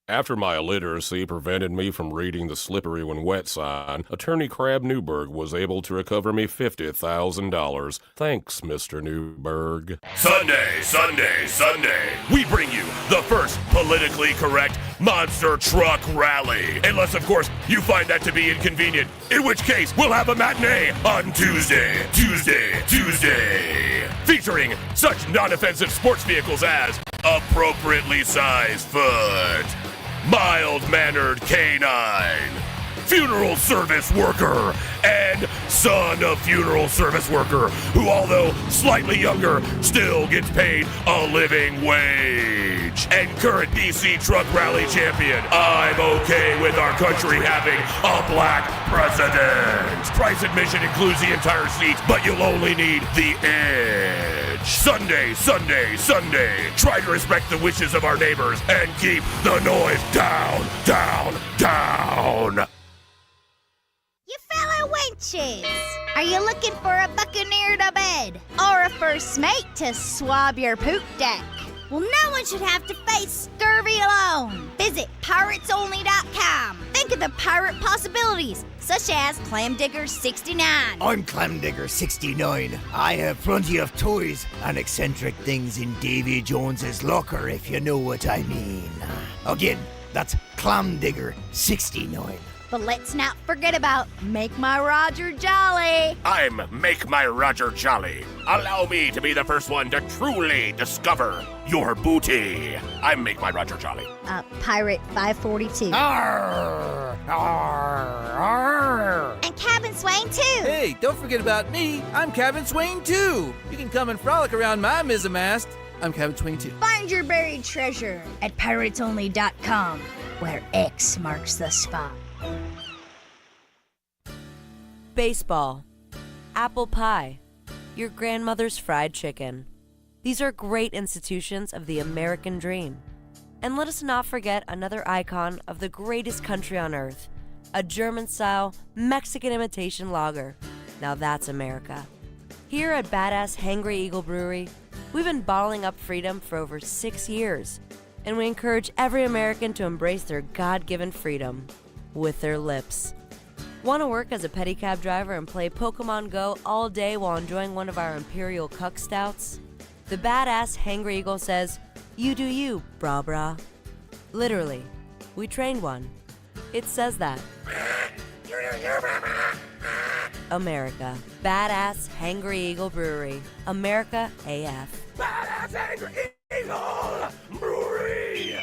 After my illiteracy prevented me from reading the slippery when wet sign, Attorney Crab Newberg was able to recover me $50,000. Thanks, Mr. Newberg. Sunday, we bring you the first politically correct monster truck rally. Unless, of course, you find that to be inconvenient, in which case we'll have a matinee on Tuesday. Featuring such non-offensive sports vehicles as appropriately sized foot, mild-mannered canine, funeral service worker, and son of funeral service worker, who, although slightly younger, still gets paid a living wage. And current DC Truck Rally champion, I'm okay with our country having a black president. Price admission includes the entire seat, but you'll only need the edge. message. Sunday, Sunday, Sunday. Try to respect the wishes of our neighbors and keep the noise down, down, down. You fellow wenches, are you looking for a buccaneer to bed or a first mate to swab your poop deck? Well, no one should have to face scurvy alone. Visit piratesonly.com. Think of the pirate possibilities, such as Clamdigger 69. I'm Clamdigger 69. I have plenty of toys and eccentric things in Davy Jones's locker, if you know what I mean. Again, that's Clamdigger 69. But let's not forget about Make My Roger Jolly. I'm Make My Roger Jolly. Allow me to be the first one to truly discover your booty. I'm Make My Roger Jolly. Pirate 542. Arr, arr, arr. And Cabin Swain too. Hey, don't forget about me. I'm Cabin Swain too. You can come and frolic around my mizzenmast. I'm Cabin Swain too. Find your buried treasure at piratesonly.com, where X marks the spot. Baseball, apple pie, your grandmother's fried chicken. These are great institutions of the American dream. And let us not forget another icon of the greatest country on earth, a German-style Mexican imitation lager. Now that's America. Here at Badass Hangry Eagle Brewery, we've been bottling up freedom for over 6 years, and we encourage every American to embrace their God-given freedom with their lips. Want to work as a pedicab driver and play Pokemon Go all day while enjoying one of our Imperial Cuck Stouts? The Badass Hangry Eagle says, "You do you, brah brah." Literally, we trained one. It says that. America. Badass Hangry Eagle Brewery. America AF. Badass Hangry Eagle Brewery.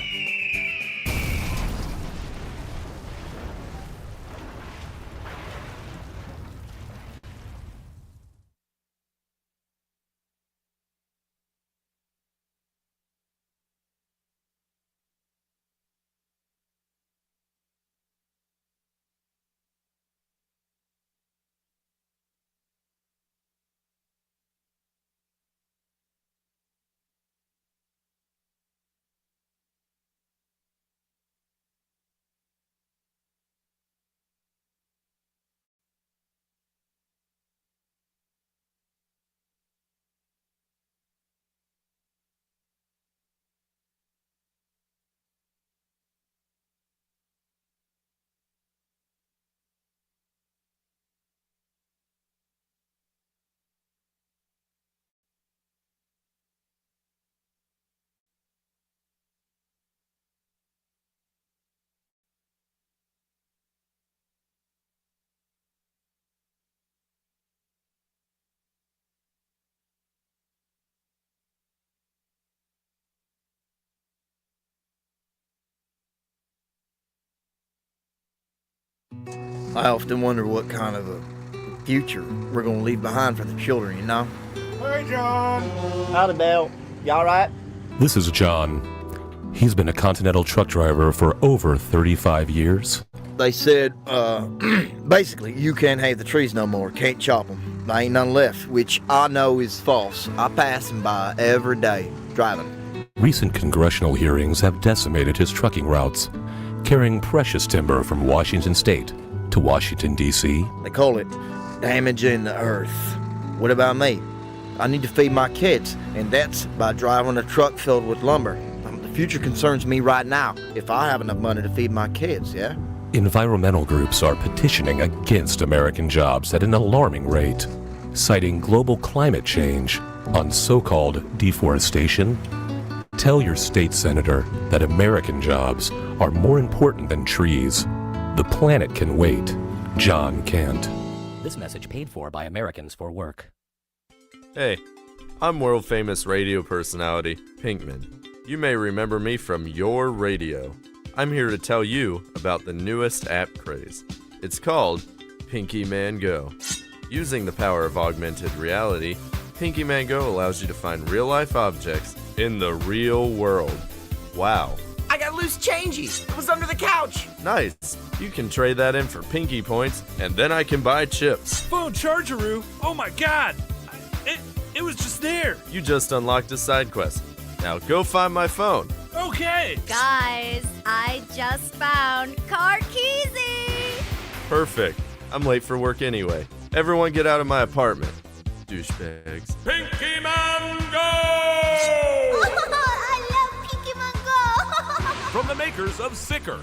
I often wonder what kind of a future we're going to leave behind for the children, you know? Hey, John. Howdy, Belle. You all right? This is John. He's been a Continental truck driver for over 35 years. They said, basically, you can't have the trees no more, can't chop them. There ain't none left, which I know is false. I pass them by every day, driving. Recent congressional hearings have decimated his trucking routes, carrying precious timber from Washington State to Washington, D.C. They call it damaging the earth. What about me? I need to feed my kids, and that's by driving a truck filled with lumber. The future concerns me right now, if I have enough money to feed my kids, yeah? Environmental groups are petitioning against American jobs at an alarming rate, citing global climate change on so-called deforestation. Tell your state senator that American jobs are more important than trees. The planet can wait. John can't. This message paid for by Americans for Work. Hey, I'm world-famous radio personality, Pinkman. You may remember me from your radio. I'm here to tell you about the newest app craze. It's called Pinky Man Go. Using the power of augmented reality, Pinky Man Go allows you to find real-life objects in the real world. Wow. I got loose changies. It was under the couch. Nice. You can trade that in for Pinky points, and then I can buy chips. Phone chargeroo. Oh my god. It was just there. You just unlocked a side quest. Now go find my phone. Okay. Guys, I just found Carkeezy! Perfect. I'm late for work anyway. Everyone get out of my apartment. Douchebags. Pinky Mango! I love Pinky Mango! From the makers of Sicker.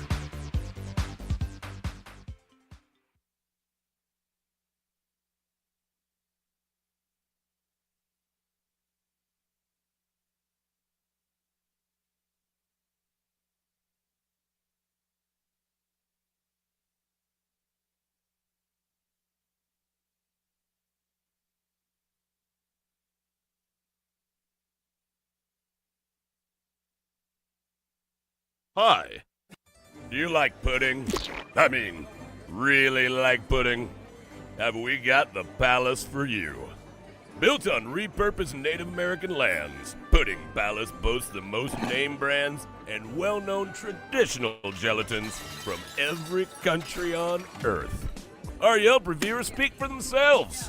Hi. Do you like pudding? I mean, really like pudding? Have we got the palace for you? Built on repurposed Native American lands, Pudding Palace boasts the most name brands and well-known traditional gelatins from every country on Earth. Our Yelp reviewers speak for themselves.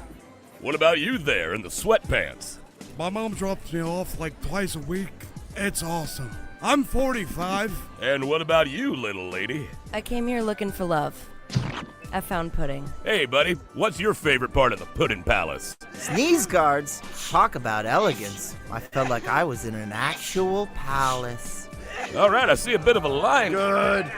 What about you there in the sweatpants? My mom drops me off like twice a week. It's awesome. I'm 45. And what about you, little lady? I came here looking for love. I found pudding. Hey, buddy, what's your favorite part of the Pudding Palace? Sneeze guards. Talk about elegance. I felt like I was in an actual palace. All right, I see a bit of a line. Good.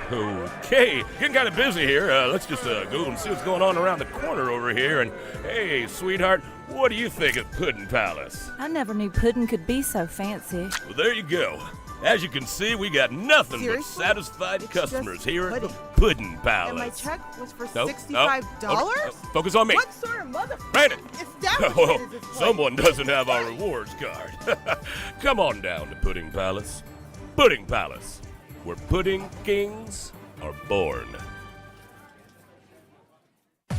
Okay, getting kind of busy here. Let's just go and see what's going on around the corner over here. And hey, sweetheart, what do you think of Pudding Palace? I never knew pudding could be so fancy. Well, there you go. As you can see, we got nothing Seriously? but satisfied customers here at the pudding. Pudding Palace. And my check was for Nope, $65? nope, focus on me. What sort of motherfucker? Brandon! Establishment is this place? Someone doesn't have our rewards card. Come on down to Pudding Palace. Pudding Palace, where pudding kings are born.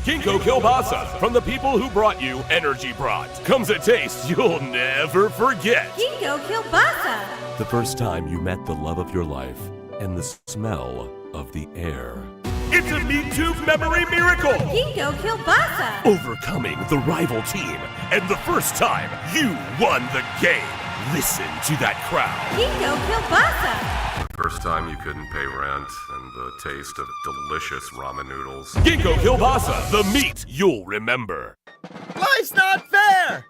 Ginkgo Kielbasa, from the people who brought you Energy Brat, comes a taste you'll never forget. Ginkgo Kielbasa! The first time you met the love of your life and the smell of the air. It's a Me Too memory miracle! Ginkgo Kielbasa! Overcoming the rival team, and the first time you won the game. Listen to that crowd. Ginkgo Kielbasa! First time you couldn't pay rent, and the taste of delicious ramen noodles. Ginkgo Kielbasa, the meat you'll remember. Life's not fair!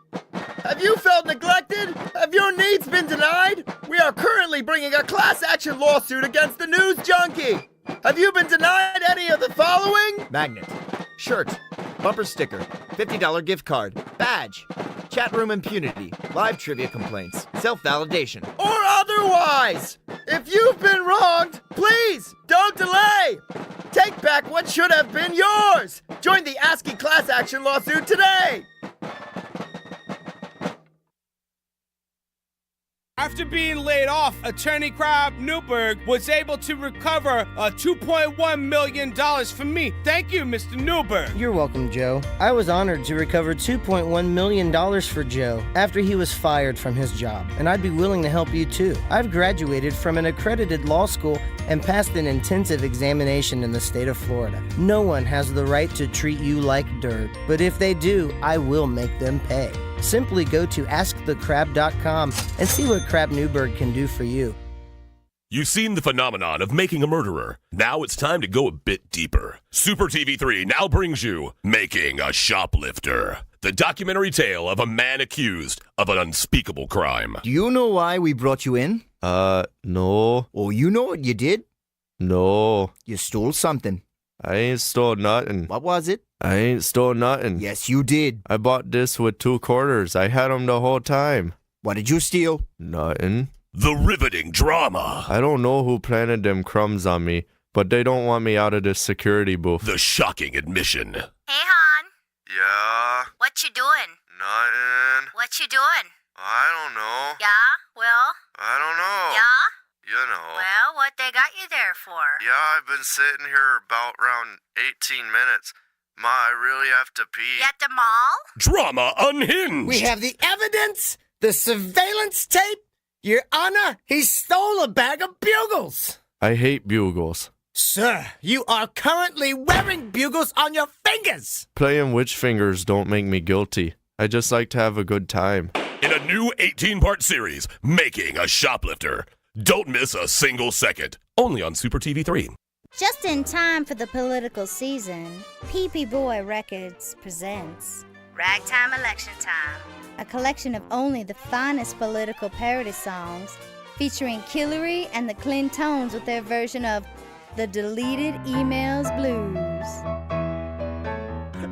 Have you felt neglected? Have your needs been denied? We are currently bringing a class action lawsuit against the News Junkie. Have you been denied any of the following? Magnet, shirt, bumper sticker, $50 gift card, badge, chat room impunity, live trivia complaints, self-validation, or otherwise. If you've been wronged, please don't delay. Take back what should have been yours. Join the ASCII class action lawsuit today. After being laid off, attorney Crab Newberg was able to recover $2.1 million from me. Thank you, Mr. Newberg. You're welcome, Joe. I was honored to recover $2.1 million for Joe after he was fired from his job, and I'd be willing to help you too. I've graduated from an accredited law school and passed an intensive examination in the state of Florida. No one has the right to treat you like dirt, but if they do, I will make them pay. Simply go to AskTheCrab.com and see what Crab Newberg can do for you. You've seen the phenomenon of making a murderer. Now it's time to go a bit deeper. Super TV3 now brings you Making a Shoplifter, the documentary tale of a man accused of an unspeakable crime. Do you know why we brought you in? No. Oh, you know what you did? No. You stole something. I ain't stole nothing. What was it? I ain't stole nothing. Yes, you did. I bought this with 2 quarters. I had them the whole time. What did you steal? Nothing. The riveting drama. I don't know who planted them crumbs on me, but they don't want me out of this security booth. The shocking admission. Hey, hon. Yeah? What you doing? Nothing. What you doing? I don't know. Yeah? Well? I don't know. Yeah? You know. Well, what they got you there for? Yeah, I've been sitting here about around 18 minutes. Ma, I really have to pee. At the mall? Drama unhinged. We have the evidence, the surveillance tape. Your Honor, he stole a bag of bugles. I hate bugles. Sir, you are currently wearing bugles on your fingers. Playing witch fingers don't make me guilty. I just like to have a good time. a new 18-part series, Making a Shoplifter. Don't miss a single second. Only on Super TV 3. Just in time for the political season, PP Boy Records presents Ragtime Election Time, a collection of only the finest political parody songs featuring Killary and the Clintones with their version of the Deleted Emails Blues.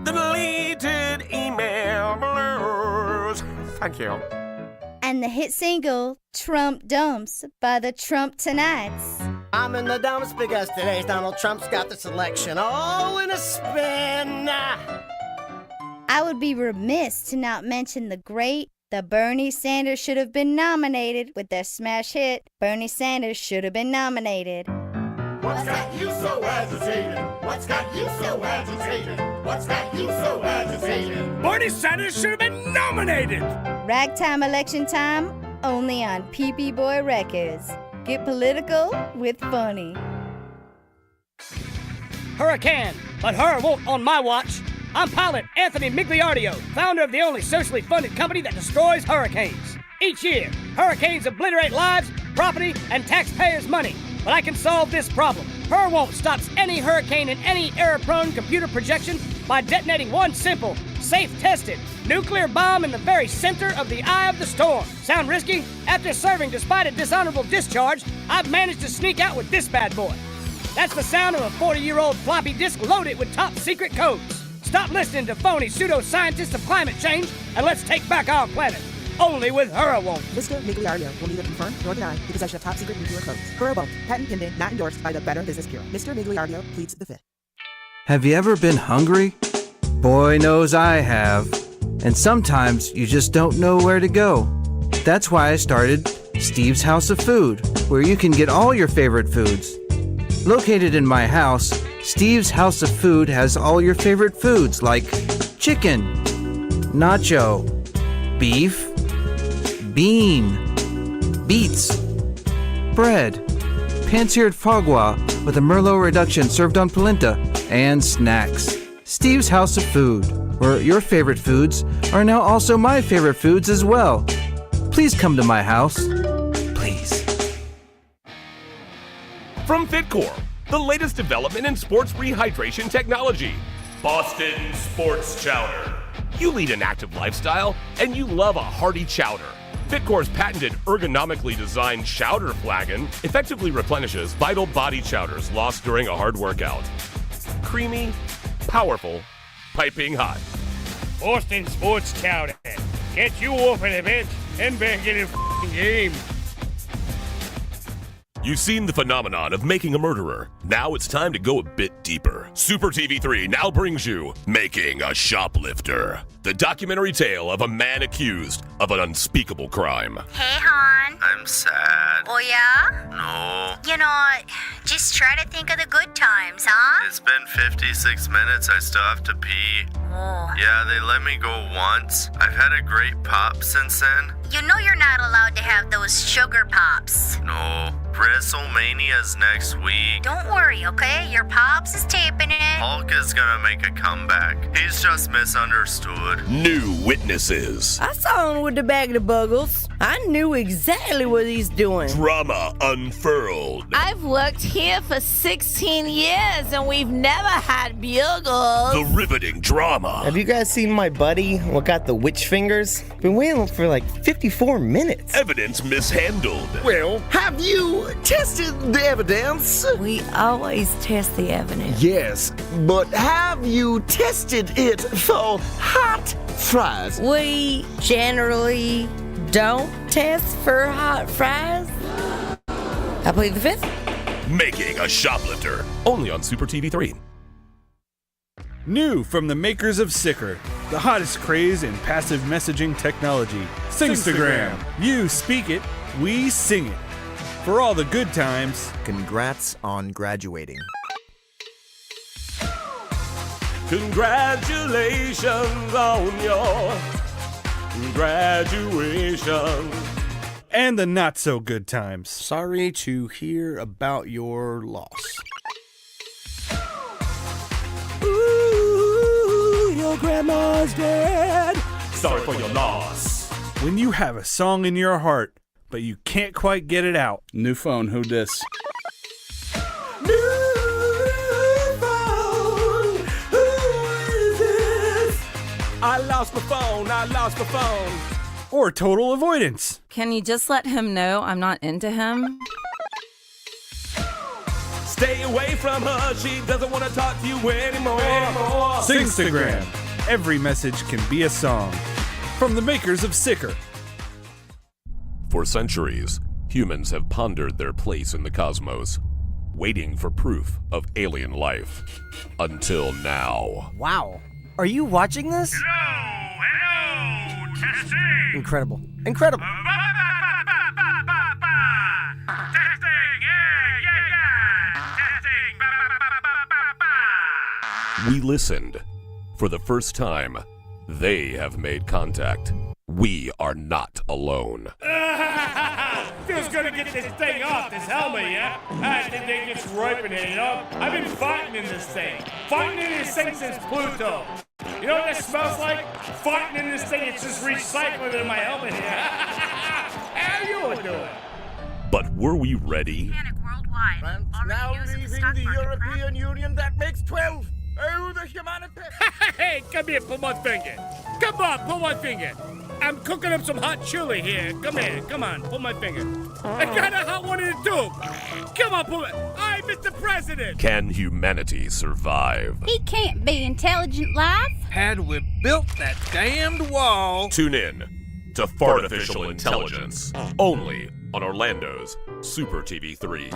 Deleted Email Blues. Thank you. And the hit single Trump Dumps by the Trump Tonights. I'm in the dumps because today's Donald Trump's got this election all in a spin. I would be remiss to not mention the Bernie Sanders should have been nominated with their smash hit, Bernie Sanders should have been nominated. What's got you so agitated? What's got you so agitated? What's got you so agitated? Bernie Sanders should have been nominated! Ragtime Election Time, only on PP Boy Records. Get political with funny. Hurricane, but her won't on my watch. I'm pilot Anthony Migliardio, founder of the only socially funded company that destroys hurricanes. Each year, hurricanes obliterate lives, property, and taxpayers' money. But I can solve this problem. Hurwon't stops any hurricane in any error-prone computer projection by detonating one simple, safe-tested nuclear bomb in the very center of the eye of the storm. Sound risky? After serving despite a dishonorable discharge, I've managed to sneak out with this bad boy. That's the sound of a 40-year-old floppy disk loaded with top-secret codes. Stop listening to phony pseudoscientists of climate change and let's take back our planet. Only with Hura won't. Mr. Migliardio will neither confirm nor deny the possession of top-secret nuclear codes. Hura won't. Patent pending, not endorsed by the Better Business Bureau. Mr. Migliardio pleads the fifth. Have you ever been hungry? Boy knows I have. And sometimes you just don't know where to go. That's why I started Steve's House of Food, where you can get all your favorite foods. Located in my house, Steve's House of Food has all your favorite foods like chicken, nacho, beef, bean, beets, bread, pan-seared foie gras with a Merlot reduction served on polenta, and snacks. Steve's House of Food, where your favorite foods are now also my favorite foods as well. Please come to my house. Please. From Fitcore, the latest development in sports rehydration technology. Boston Sports Chowder. You lead an active lifestyle, and you love a hearty chowder. Fitcore's patented ergonomically designed chowder flagon effectively replenishes vital body chowders lost during a hard workout. Creamy, powerful, piping hot. Boston Sports Chowder. Get you off an event and back in the game. You've seen the phenomenon of making a murderer. Now it's time to go a bit deeper. Super TV 3 now brings you Making a Shoplifter, the documentary tale of a man accused of an unspeakable crime. Hey, hon. I'm sad. Oh, yeah? No. You know, just try to think of the good times, huh? It's been 56 minutes. I still have to pee. Oh. Yeah, they let me go once. I've had a great pop since then. You know you're not allowed to have those sugar pops. No. WrestleMania's next week. Don't worry, okay? Your pops is taping it. Hulk is gonna make a comeback. He's just misunderstood. New witnesses. I saw him with the bag of the buggles. I knew exactly what he's doing. Drama unfurled. I've worked here for 16 years and we've never had bugles. The riveting drama. Have you guys seen my buddy what got the witch fingers? Been waiting for like 54 minutes. Evidence mishandled. Well, have you tested the evidence? We always test the evidence. Yes, but have you tested it for hot fries? We generally don't test for hot fries. I plead the fifth. Making a Shoplifter. Only on Super TV 3. New from the makers of Sicker, the hottest craze in passive messaging technology. Singstagram. You speak it, we sing it. For all the good times. Congrats on graduating. Congratulations on your graduation. And the not so good times. Sorry to hear about your loss. Ooh, your grandma's dead. Sorry for your loss. When you have a song in your heart, but you can't quite get it out. New phone, who dis? I lost my phone. Or total avoidance. Can you just let him know I'm not into him? Stay away from her, she doesn't want to talk to you anymore. Singstagram. Every message can be a song. From the makers of Sicker. For centuries, humans have pondered their place in the cosmos, waiting for proof of alien life. Until now. Wow. Are you watching this? Hello, testing. Incredible. Testing, testing. We listened. For the first time, they have made contact. We are not alone. Feels good to get this thing off, this helmet, yeah? I think they just ripening it up. I've been fighting in this thing. Fighting in this thing since Pluto. You know what that smells like? Fighting in this thing, it's just recycling in my helmet here. How you doing? But were we ready? France now leaving the European Union, that makes 12. Oh, the humanity. Hey, come here, pull my finger. Come on, pull my finger. I'm cooking up some hot chili here. Come on, pull my finger. I got a hot one in the tube. Come on, pull it. I'm Mr. President. Can humanity survive? He can't be intelligent life. Had we built that damned wall. Tune in to Fartificial Intelligence, only on Orlando's Super TV 3.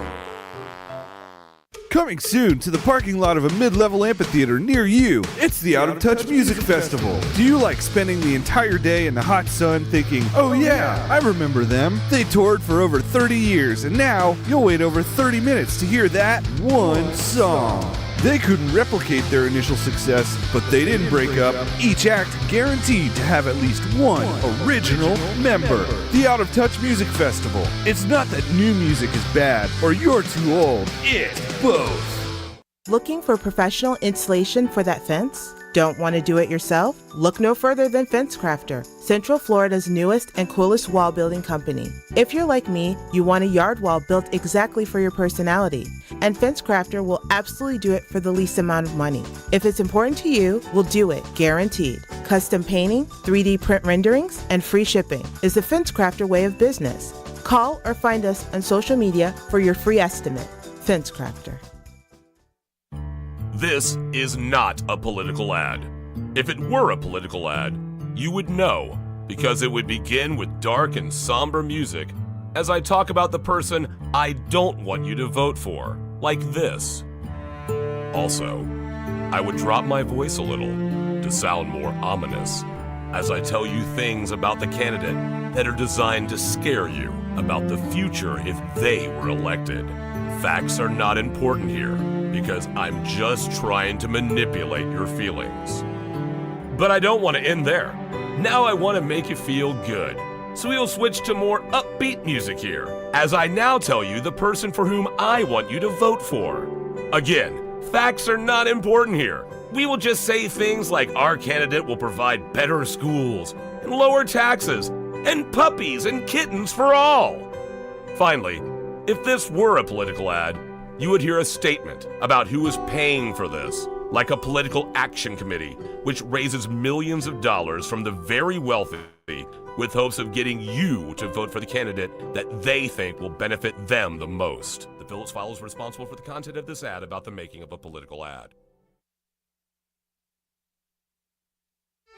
Coming soon to the parking lot of a mid-level amphitheater near you, it's the Out of Touch Music Festival. Do you like spending the entire day in the hot sun thinking, oh yeah, I remember them. They toured for over 30 years and now you'll wait over 30 minutes to hear that one song. They couldn't replicate their initial success, but they didn't break up. Each act guaranteed to have at least one original member. The Out of Touch Music Festival. It's not that new music is bad or you're too old. It's both. Looking for professional installation for that fence? Don't want to do it yourself? Look no further than FenceCrafter, Central Florida's newest and coolest wall building company. If you're like me, you want a yard wall built exactly for your personality, and FenceCrafter will absolutely do it for the least amount of money. If it's important to you, we'll do it, guaranteed. Custom painting, 3D print renderings, and free shipping is the FenceCrafter way of business. Call or find us on social media for your free estimate. FenceCrafter. This is not a political ad. If it were a political ad, you would know, because it would begin with dark and somber music as I talk about the person I don't want you to vote for, like this. Also, I would drop my voice a little to sound more ominous as I tell you things about the candidate that are designed to scare you about the future if they were elected. Facts are not important here, because I'm just trying to manipulate your feelings. But I don't want to end there. Now I want to make you feel good. So we'll switch to more upbeat music here, as I now tell you the person for whom I want you to vote for. Again, facts are not important here. We will just say things like our candidate will provide better schools, and lower taxes, and puppies and kittens for all. Finally, if this were a political ad, you would hear a statement about who is paying for this, like a political action committee, which raises millions of dollars from the very wealthy with hopes of getting you to vote for the candidate that they think will benefit them the most. The Phillips File is responsible for the content of this ad about the making of a political ad.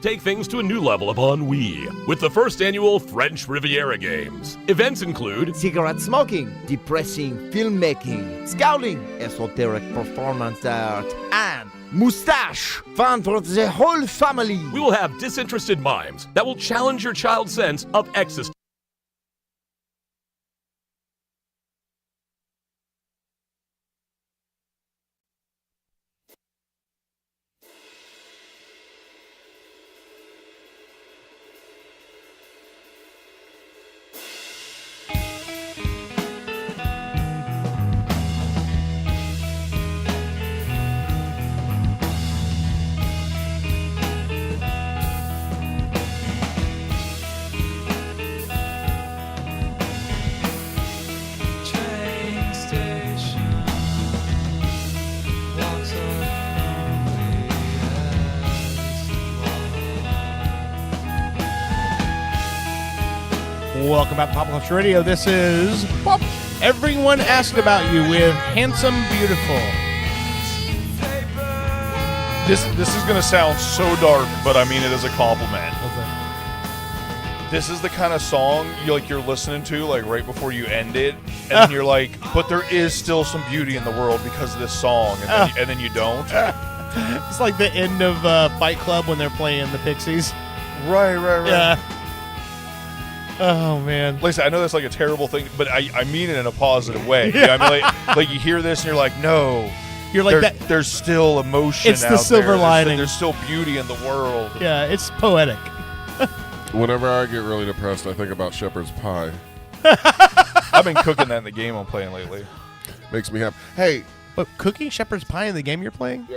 Take things to a new level upon Wii with the first annual French Riviera Games. Events include cigarette smoking, depressing filmmaking, scouting, esoteric performance art, and mustache. Fun for the whole family. We will have disinterested mimes that will challenge your child's sense of existence. Welcome back to Pop Culture Radio. This is Pop. Everyone asked about you with Handsome Beautiful. This is going to sound so dark, but I mean it as a compliment. This is the kind of song you're listening to like right before you end it, and then you're like, but there is still some beauty in the world because of this song, and then you don't. It's like the end of Fight Club when they're playing the Pixies. Right. Yeah. Oh, man. Listen, I know that's like a terrible thing, but I mean it in a positive way. Yeah. I mean, like you hear this and you're like, no. You're like that. There's still emotion. It's the silver lining. There's still beauty in the world. Yeah, it's poetic. Whenever I get really depressed, I think about shepherd's pie. I've been cooking that in the game I'm playing lately. Makes me happy. Hey. But cooking shepherd's pie in the game you're playing?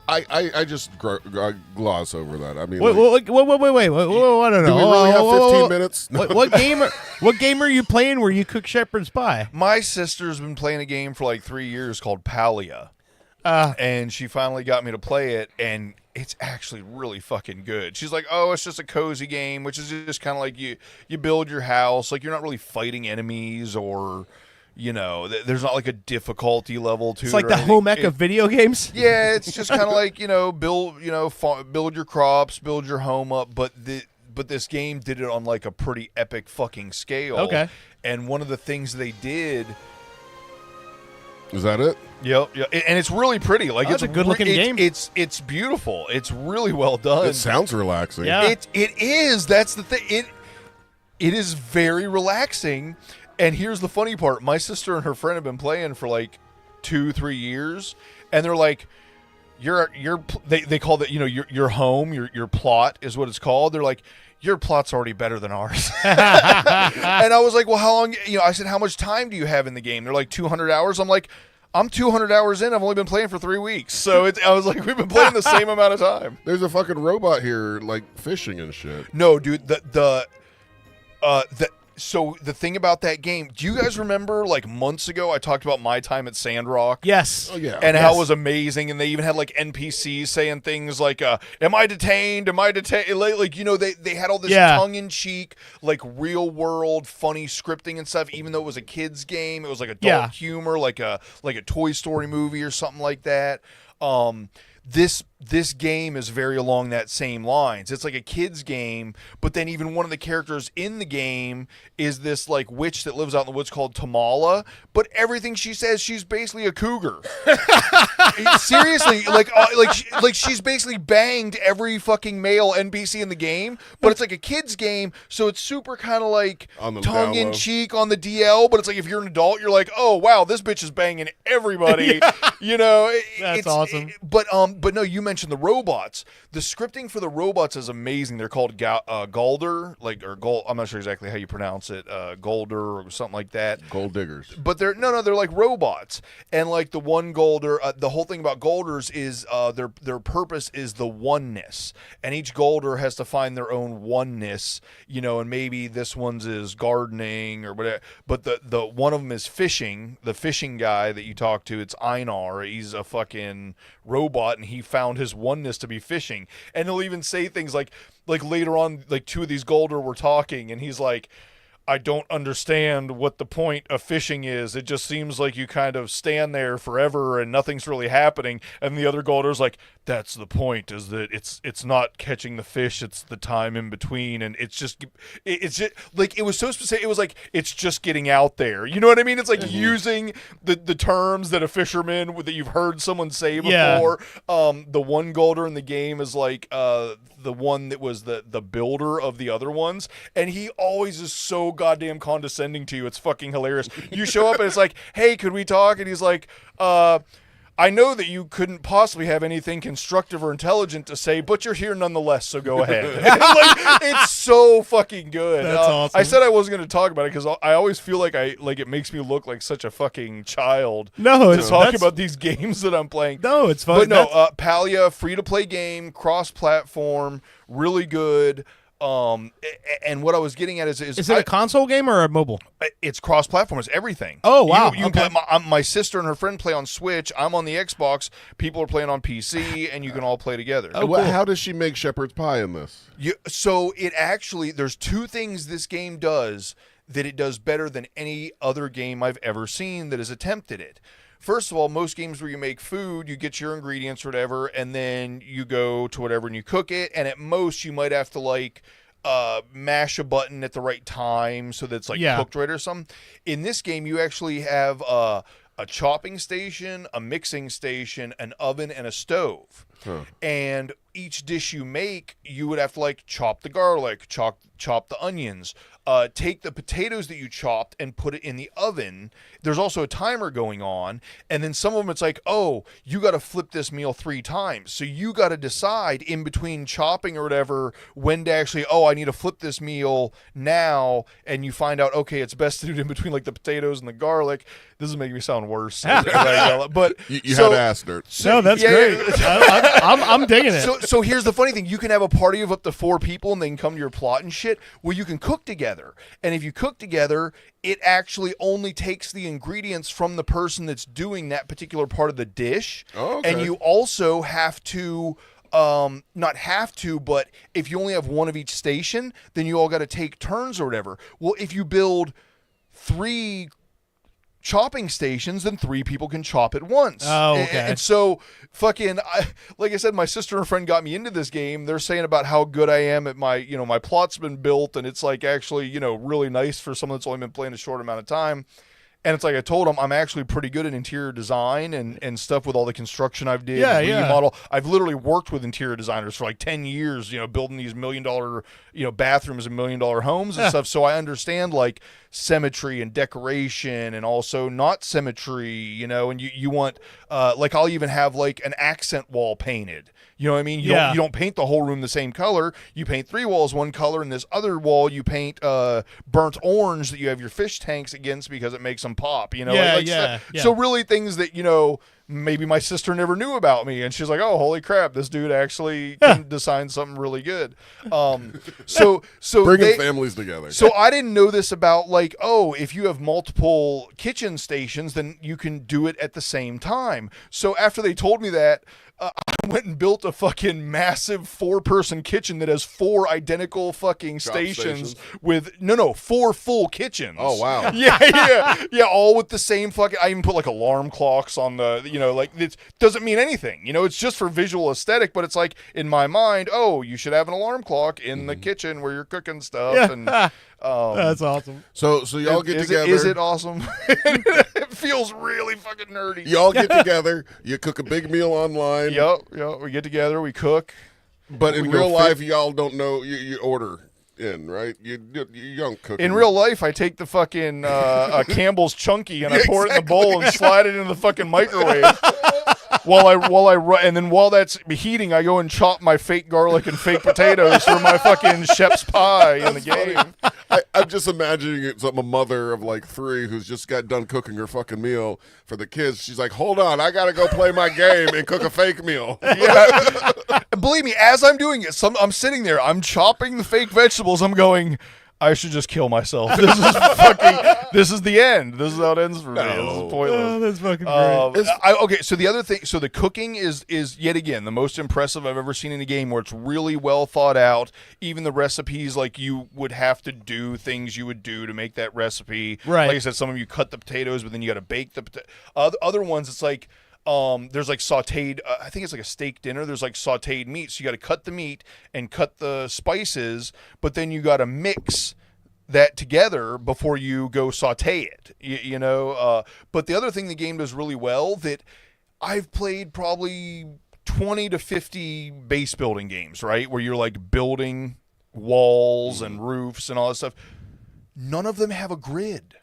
I just gloss over that. I mean, wait. I don't know. Do we really have 15 minutes? What game are you playing where you cook shepherd's pie? My sister's been playing a game for like 3 years called Palia. And she finally got me to play it, and it's actually really fucking good. She's like, oh, it's just a cozy game, which is just kind of like you build your house. Like, you're not really fighting enemies or... there's not like a difficulty level to it. It's like the home ec of video games? Yeah, it's just kind of like, build your crops, build your home up, but this game did it on like a pretty epic fucking scale. Okay. And one of the things they did... Is that it? Yep. And it's really pretty. Like, it's a good-looking game. It's beautiful. It's really well done. It sounds relaxing. Yeah. It is. That's the thing. It is very relaxing. And here's the funny part. My sister and her friend have been playing for like 2-3 years, and they're like, they call it, your home, your plot is what it's called. They're like, your plot's already better than ours. And I was like, well, how long, I said, how much time do you have in the game? They're like 200 hours. I'm like, I'm 200 hours in. I've only been playing for 3 weeks. So I was like, we've been playing the same amount of time. There's a fucking robot here, like fishing and shit. No, dude, So the thing about that game, do you guys remember like months ago I talked about my time at Sandrock? Yes. Oh, yeah. And how it was amazing, and they even had like NPCs saying things like, am I detained? Am I detained? Like, they had all this tongue-in-cheek, like real-world funny scripting and stuff, even though it was a kid's game. It was like adult humor, like a Toy Story movie or something like that. This game is very along that same lines. It's like a kid's game, but then even one of the characters in the game is this like witch that lives out in the woods called Tamala, but everything she says, she's basically a cougar. Seriously, like she's basically banged every fucking male NPC in the game, but it's like a kid's game, so it's super kind of like tongue in cheek on the DL, but it's like if you're an adult, you're like, oh wow, this bitch is banging everybody. That's awesome. But no, you mentioned the robots. The scripting for the robots is amazing. They're called Golder, I'm not sure exactly how you pronounce it, Golder or something like that. Gold diggers. But they're like robots. And like the one Golder, the whole thing about Golders is their purpose is the oneness. And each Golder has to find their own oneness, and maybe this one's is gardening or whatever. But the one of them is fishing. The fishing guy that you talk to, it's Einar. He's a fucking robot, and he found his oneness to be fishing. And he'll even say things like later on, like two of these Golder were talking, and he's like, I don't understand what the point of fishing is. It just seems like you kind of stand there forever and nothing's really happening. And the other Golder's like, that's the point, is that it's not catching the fish, it's the time in between. And it's just like, it was so specific. It was like, it's just getting out there. You know what I mean? It's like using the terms that a fisherman that you've heard someone say before. Yeah. The one Golder in the game is like the one that was the builder of the other ones. And he always is so goddamn condescending to you. It's fucking hilarious. You show up and it's like, hey, could we talk? And he's like, I know that you couldn't possibly have anything constructive or intelligent to say, but you're here nonetheless, so go ahead. It's so fucking good. That's awesome. I said I wasn't going to talk about it because I always feel like it makes me look like such a fucking child. No, to talk about these games that I'm playing. No, it's fun. But no, Palia, free-to-play game, cross-platform, really good. And what I was getting at is it a console game or a mobile? It's cross-platform. It's everything. Oh, wow. You can play, my sister and her friend play on Switch. I'm on the Xbox. People are playing on PC, and you can all play together. How does she make shepherd's pie in this? So it actually, there's two things this game does that it does better than any other game I've ever seen that has attempted it. First of all, most games where you make food, you get your ingredients or whatever, and then you go to whatever and you cook it, and at most you might have to like mash a button at the right time so that it's like cooked right or something. In this game, you actually have a chopping station, a mixing station, an oven, and a stove. And each dish you make, you would have to like chop the garlic, chop the onions, take the potatoes that you chopped and put it in the oven. There's also a timer going on, and then some of them it's like, oh, you got to flip this meal 3 times. So you got to decide in between chopping or whatever when to actually, I need to flip this meal now, and you find out, okay, it's best to do it in between like the potatoes and the garlic. This is making me sound worse. But you had to ask, Nerd. No, that's great. I'm digging it. So here's the funny thing. You can have a party of up to 4 people and they can come to your plot and shit where you can cook together. And if you cook together, it actually only takes the ingredients from the person that's doing that particular part of the dish. Oh, okay. And you also have to, not have to, but if you only have one of each station, then you all got to take turns or whatever. Well, if you build 3 chopping stations, then 3 people can chop at once. Oh, okay. And so like I said, my sister and friend got me into this game. They're saying about how good I am at my plot's been built, and it's like actually, really nice for someone that's only been playing a short amount of time. And it's like I told them, I'm actually pretty good at interior design and stuff with all the construction I've did. Model. I've literally worked with interior designers for like 10 years, building these $1 million, bathrooms and $1 million homes and stuff. So I understand like symmetry and decoration and also not symmetry, and you want, like I'll even have like an accent wall painted. You know what I mean? You don't paint the whole room the same color. You paint 3 walls one color, and this other wall you paint burnt orange that you have your fish tanks against because it makes them pop. So really things that maybe my sister never knew about me, and she's like, "Oh, holy crap! This dude actually can design something really good." So bringing families together. So I didn't know this about like, if you have multiple kitchen stations, then you can do it at the same time. So after they told me that. I went and built a fucking massive 4-person kitchen that has 4 identical fucking stations with 4 full kitchens. Oh wow! Yeah, all with the same fucking. I even put like alarm clocks on the. Like it doesn't mean anything. It's just for visual aesthetic. But it's like in my mind, you should have an alarm clock in the kitchen where you're cooking stuff. Yeah. And that's awesome. So y'all get together. Is it awesome? It feels really fucking nerdy. Y'all get together. You cook a big meal online. Yep. We get together. We cook. But in real life, y'all don't know. You order in, right? You don't cook. In real life, I take the fucking Campbell's Chunky and I pour it in the bowl and slide it into the fucking microwave. While that's heating, I go and chop my fake garlic and fake potatoes for my fucking Shep's pie in the game. I'm just imagining it's a mother of like 3 who's just got done cooking her fucking meal for the kids. She's like, hold on, I gotta go play my game and cook a fake meal. Yeah. Believe me, as I'm doing it, I'm sitting there, I'm chopping the fake vegetables, I'm going, I should just kill myself. This is the end. This is how it ends for me. This is pointless. Oh, that's fucking great. Okay, so the other thing, so the cooking is yet again the most impressive I've ever seen in a game where it's really well thought out. Even the recipes, like you would have to do things you would do to make that recipe. Right. Like I said, some of you cut the potatoes, but then you got to bake the other ones. It's like there's like sauteed, I think it's like a steak dinner. There's like sauteed meat. So you got to cut the meat and cut the spices, but then you got to mix that together before you go saute it, but the other thing the game does really well that I've played probably 20 to 50 base building games, right? Where you're like building walls and roofs and all that stuff. None of them have a grid.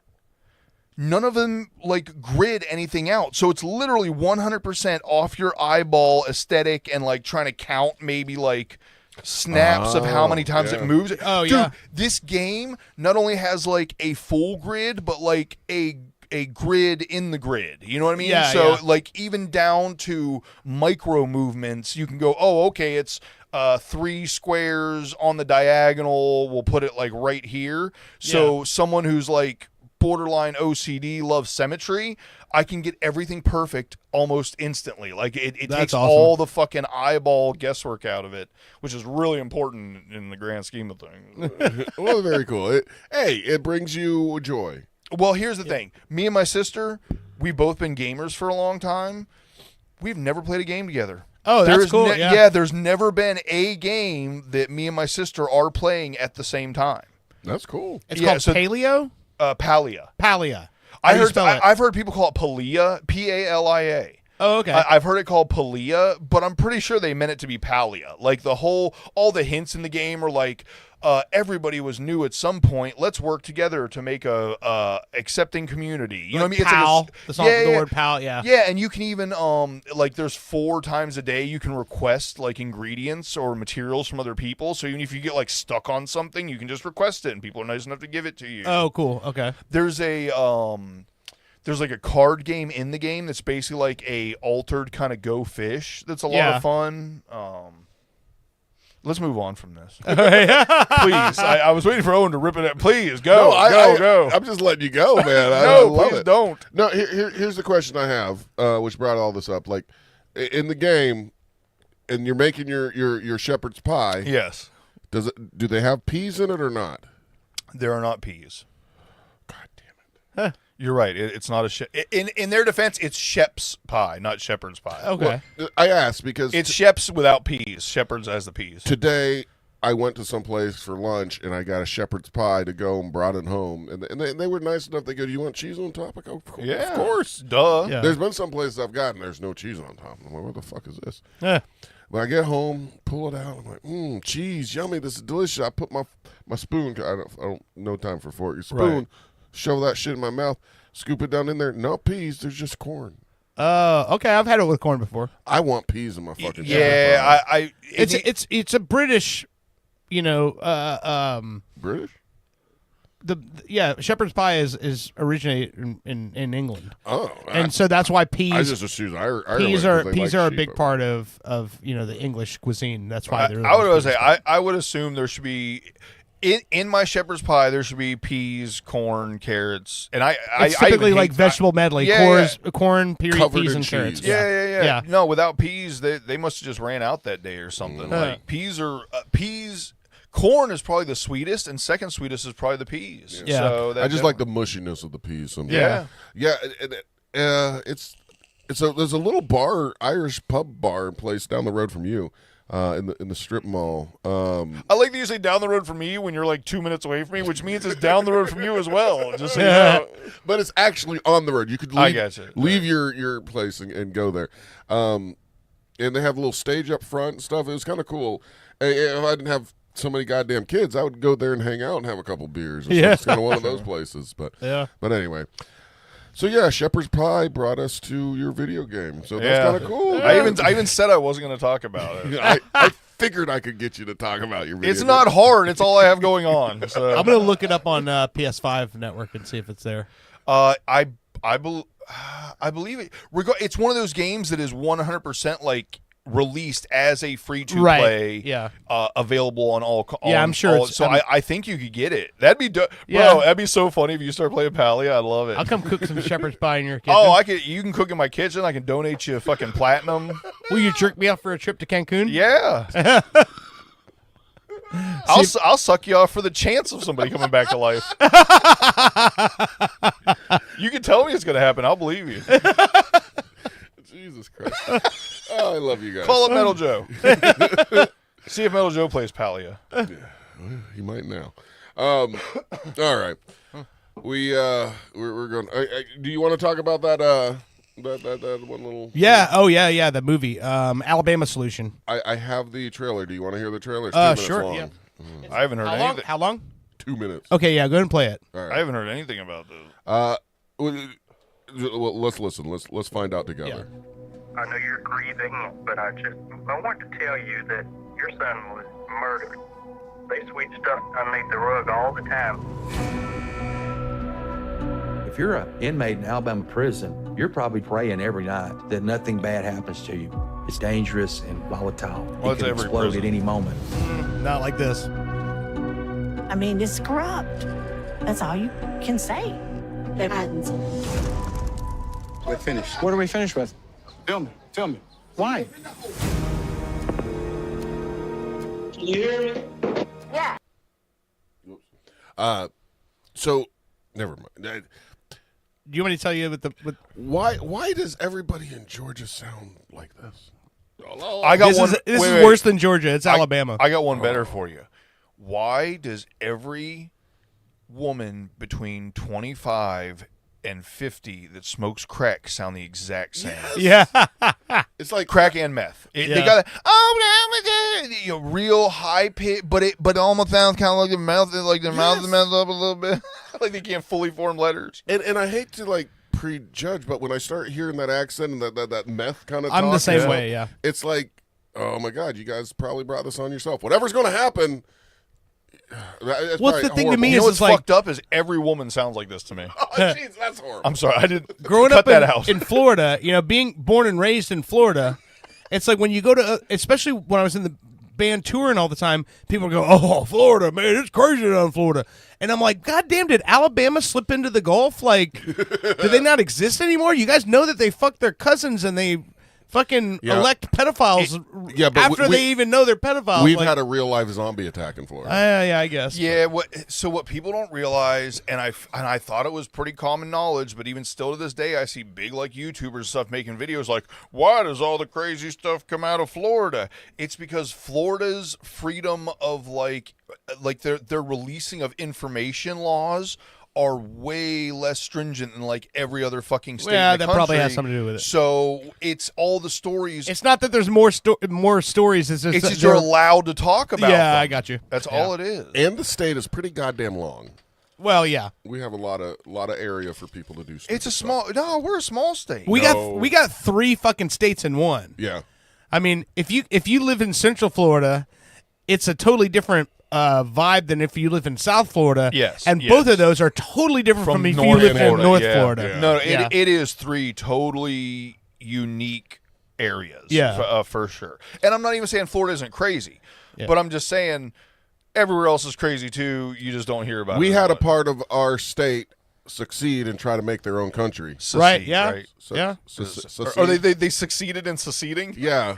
None of them like grid anything out. So it's literally 100% off your eyeball aesthetic and like trying to count maybe like snaps of how many times it moves. Dude, this game not only has like a full grid, but like a grid in the grid. You know what I mean? Like even down to micro movements, you can go, okay, it's 3 squares on the diagonal. We'll put it like right here. So someone who's like borderline OCD, loves symmetry, I can get everything perfect almost instantly. Like it takes awesome. all the fucking eyeball guesswork out of it, which is really important in the grand scheme of things. Well, very cool. It brings you joy. Well, here's the thing. Me and my sister, we've both been gamers for a long time. We've never played a game together. Oh, that's cool. There's never been a game that me and my sister are playing at the same time. That's cool. It's called Paleo? Palia. Palia. I've heard people call it Palia, P-A-L-I-A. Oh, okay. I've heard it called Palia, but I'm pretty sure they meant it to be Palia. Like all the hints in the game are like, everybody was new at some point. Let's work together to make a accepting community. You know what I mean? Pal, it's like the song, the word pal, yeah. Yeah, and you can even like there's 4 times a day you can request like ingredients or materials from other people. So even if you get like stuck on something, you can just request it, and people are nice enough to give it to you. Oh, cool. Okay. There's like a card game in the game that's basically like a altered kind of Go Fish. That's a lot of fun. Let's move on from this. Please. I was waiting for Owen to rip it up. Please, go. Go. I'm just letting you go, man. I No, love please it. don't. No, here's the question I have, which brought all this up. Like, in the game, and you're making your shepherd's pie. Yes. Do they have peas in it or not? There are not peas. God damn it. You're right. It's not a in their defense, it's Shep's pie, not shepherd's pie. Okay. Well, I asked because it's Shep's without peas. Shepherd's has the peas. Today, I went to some place for lunch and I got a shepherd's pie to go and brought it home. And they were nice enough. They go, "Do you want cheese on top?" I go, Yeah, of course. Duh. Yeah. There's been some places I've gotten there's no cheese on top. I'm like, what the fuck is this? Yeah. When I get home, pull it out. I'm like, cheese, yummy. This is delicious. I put my spoon. I don't no time for fork. Your spoon. Right. Shove that shit in my mouth. Scoop it down in there. No peas. There's just corn. Okay. I've had it with corn before. I want peas in my fucking. Yeah, it's a British, British. Shepherd's pie is originated in England. Oh, and so that's why peas. I just assumed peas are a big part of the English cuisine. That's why they're. I would assume there should be. In my shepherd's pie, there should be peas, corn, carrots, and it's typically like vegetable medley: corn, peas, and carrots. Yeah. No, without peas, they must have just ran out that day or something. Like peas. Corn is probably the sweetest, and second sweetest is probably the peas. Yeah. So I just like the mushiness of the peas. Sometimes. Yeah. There's a little Irish pub bar place down the road from you. In the strip mall. I like that you say down the road from me when you're like 2 minutes away from me, which means it's down the road from you as well. Just so you know. But it's actually on the road. You could leave your place and go there. And they have a little stage up front and stuff. It was kind of cool. If I didn't have so many goddamn kids, I would go there and hang out and have a couple beers. It's kind of one of those places. But anyway. So yeah, Shepherd's Pie brought us to your video game. So that's kind of cool. I even said I wasn't going to talk about it. I figured I could get you to talk about your video It's game. not hard. It's all I have going on. So. I'm going to look it up on PS5 network and see if it's there. I believe it. It's one of those games that is 100% like released as a free-to-play, available on all. I'm sure. I think you could get it. That'd be bro. That'd be so funny if you start playing Palia. I'd love it. I'll come cook some shepherd's pie in your kitchen. Oh, You can cook in my kitchen. I can donate you fucking platinum. Will you jerk me off for a trip to Cancun? Yeah. I'll suck you off for the chance of somebody coming back to life. You can tell me it's going to happen. I'll believe you. Jesus Christ. Oh, I love you guys. Call up Metal Joe. See if Metal Joe plays Palia. Yeah, he might now. All right. We're going. Do you want to talk about that one little? Yeah. Oh yeah. The movie, Alabama Solution. I have the trailer. Do you want to hear the trailer? It's 2 minutes sure. long. Yeah. I haven't heard anything. How long? 2 minutes. Okay. Yeah. Go ahead and play it. All right. I haven't heard anything about this. Well, let's listen. Let's find out together. I know you're grieving, but I want to tell you that your son was murdered. They sweep stuff underneath the rug all the time. If you're an inmate in Alabama prison, you're probably praying every night that nothing bad happens to you. It's dangerous and volatile. It can explode at any moment. Not like this. I mean, it's corrupt. That's all you can say. We're finished. What are we finished with? Tell me. Why? Can you hear me? Yeah. So, never mind. Do you want me to tell you why does everybody in Georgia sound like this? I got one. This is worse than Georgia. It's Alabama. I got one better for you. Why does every woman between 25 and 50 that smokes crack sound the exact same? Yeah. It's like crack and meth. They got real high pitch, but it almost sounds kind of like the mouth, like their mouth is messed up a little bit, like they can't fully form letters. And I hate to prejudge, but when I start hearing that accent and that meth kind of talk, I'm the same way. Yeah. It's like, oh my God, you guys probably brought this on yourself. Whatever's going to happen. What's the thing to me you know is what's like fucked up is every woman sounds like this to me. Oh, jeez, that's horrible. I'm sorry, I didn't growing cut up that out. in Florida. Being born and raised in Florida, it's like when you go to, especially when I was in the band touring all the time, people go, "Oh, Florida, man, it's crazy down in Florida," and I'm like, "God damn, did Alabama slip into the Gulf? Like, do they not exist anymore? You guys know that they fuck their cousins and they." Fucking elect pedophiles after they even know they're pedophiles. We've had a real life zombie attack in Florida. Yeah, I guess. Yeah. What people don't realize, and I thought it was pretty common knowledge, but even still to this day, I see big YouTubers and stuff making videos like, "Why does all the crazy stuff come out of Florida?" It's because Florida's freedom of their releasing of information laws are way less stringent than every other fucking state in the country. That probably has something to do with it. So it's all the stories. It's not that there's more stories. It's just you're allowed to talk about them. I got you. That's all it is. And the state is pretty goddamn long. Well, yeah. We have a lot of area for people to do stuff. It's a small. No, we're a small state. We got 3 fucking states in one. Yeah. I mean, if you live in Central Florida, it's a totally different vibe than if you live in South Florida. Yes. And both of those are totally different from if you live in North Florida. Yeah. No, it is 3 totally unique areas. Yeah. For sure. And I'm not even saying Florida isn't crazy, but I'm just saying everywhere else is crazy too. You just don't hear about it. We had a part of our state succeed and try to make their own country. Secede, right, yeah. Right? Yeah. Or they succeeded in seceding? Yeah.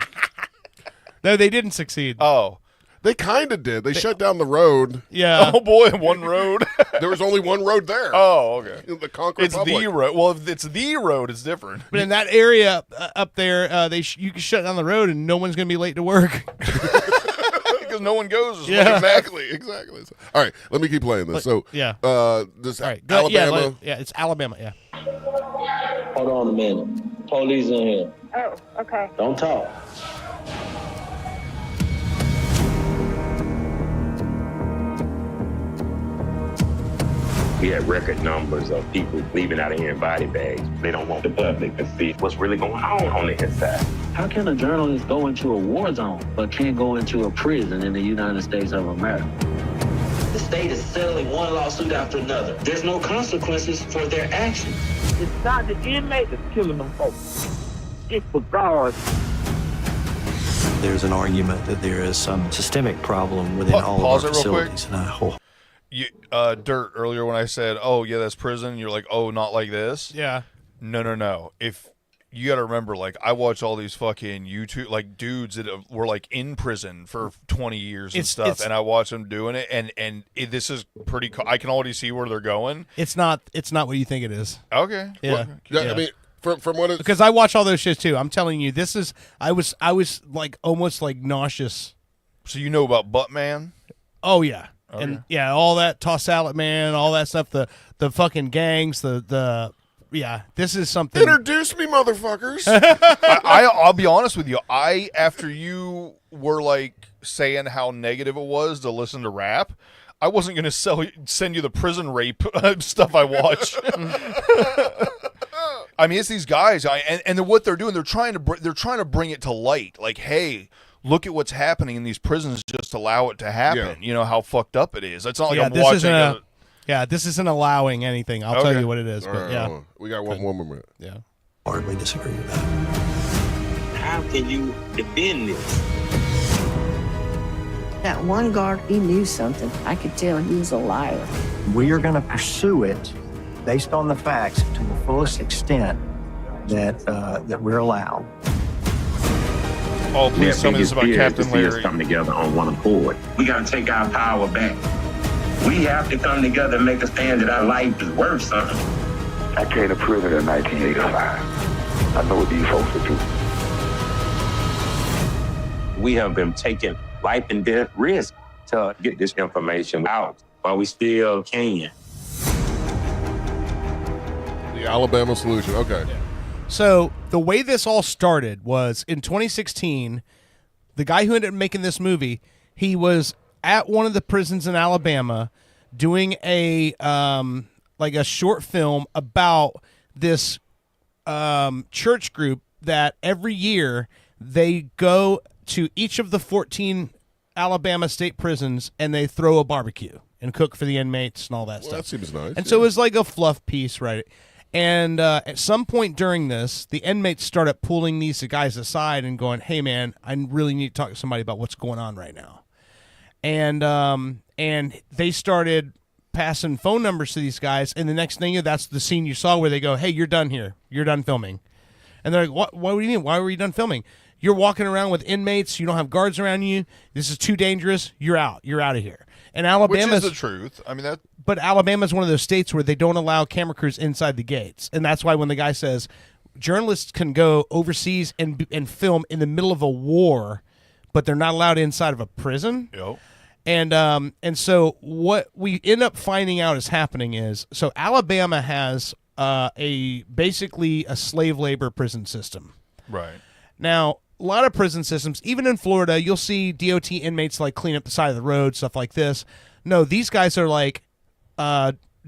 No, they didn't succeed. Oh. They kind of did. They shut down the road. Yeah. Oh, boy, one road. There was only one road there. Oh, okay. The Concord It's Public. the road. Well, if it's the road, it's different. But in that area up there, you can shut down the road and no one's going to be late to work. Because no one goes. Yeah. Exactly. All right, let me keep playing this. So, yeah. This all right. Alabama. Yeah, it's Alabama, yeah. Hold on a minute. Police in here. Oh, okay. Don't talk. We had record numbers of people leaving out of here in body bags. They don't want the public to see what's really going on the inside. How can a journalist go into a war zone but can't go into a prison in the United States of America? The state is settling one lawsuit after another. There's no consequences for their actions. It's not the inmate that's killing them folks. It's the guards. There's an argument that there is some systemic problem within all of our facilities, and I hope. Dirt, earlier when I said, "Oh yeah, that's prison," you're like, "Oh, not like this." Yeah. No. If you got to remember, I watch all these fucking YouTube dudes that were in prison for 20 years and stuff, and I watch them doing it, and this is pretty. I can already see where they're going. It's not what you think it is. Okay. Yeah. I mean, from what because I watch all those shits too. I'm telling you, this is. I was almost nauseous. So you know about Buttman? Oh yeah. Okay. And yeah, all that Toss Salad Man, all that stuff, the fucking gangs, this is something. Introduce me, motherfuckers. I'll be honest with you. After you were saying how negative it was to listen to rap, I wasn't going to send you the prison rape stuff I watch. I mean, it's these guys, and what they're doing, they're trying to bring it to light. Hey, look at what's happening in these prisons. Just allow it to happen. Yeah. You know how fucked up it is. It's not like I'm this watching. Isn't Yeah, this isn't allowing anything. I'll tell you what it is. All But right, yeah, hold on. We got one more minute. Yeah. Hardly disagree with that. How can you defend this? That one guard, he knew something. I could tell he was a liar. We are going to pursue it based on the facts to the fullest extent that we're allowed. Oh, please tell me this about Captain Larry. Come together on one accord. We got to take our power back. We have to come together and make a stand that our life is worth something. I came to prison in 1985. I know what these folks are doing. We have been taking life and death risk to get this information out while we still can. The Alabama solution. Okay. So the way this all started was in 2016, the guy who ended up making this movie, he was at one of the prisons in Alabama doing a a short film about this church group that every year they go to each of the 14 Alabama state prisons and they throw a barbecue and cook for the inmates and all that stuff. That seems nice. And so it was like a fluff piece, right? And at some point during this, the inmates started pulling these guys aside and going, "Hey, man, I really need to talk to somebody about what's going on right now." And they started passing phone numbers to these guys, and the next thing, that's the scene you saw where they go, "Hey, you're done here. You're done filming." And they're like, "What do you mean? Why were you done filming? You're walking around with inmates. You don't have guards around you. This is too dangerous. You're out. You're out of here." And Alabama's, which is the truth. I mean, that. But Alabama's one of those states where they don't allow camera crews inside the gates, and that's why when the guy says journalists can go overseas and film in the middle of a war, but they're not allowed inside of a prison. Yep. And so what we end up finding out is happening is, so Alabama has basically a slave labor prison system. Right. Now, a lot of prison systems, even in Florida, you'll see DOT inmates like clean up the side of the road, stuff like this. No, these guys are like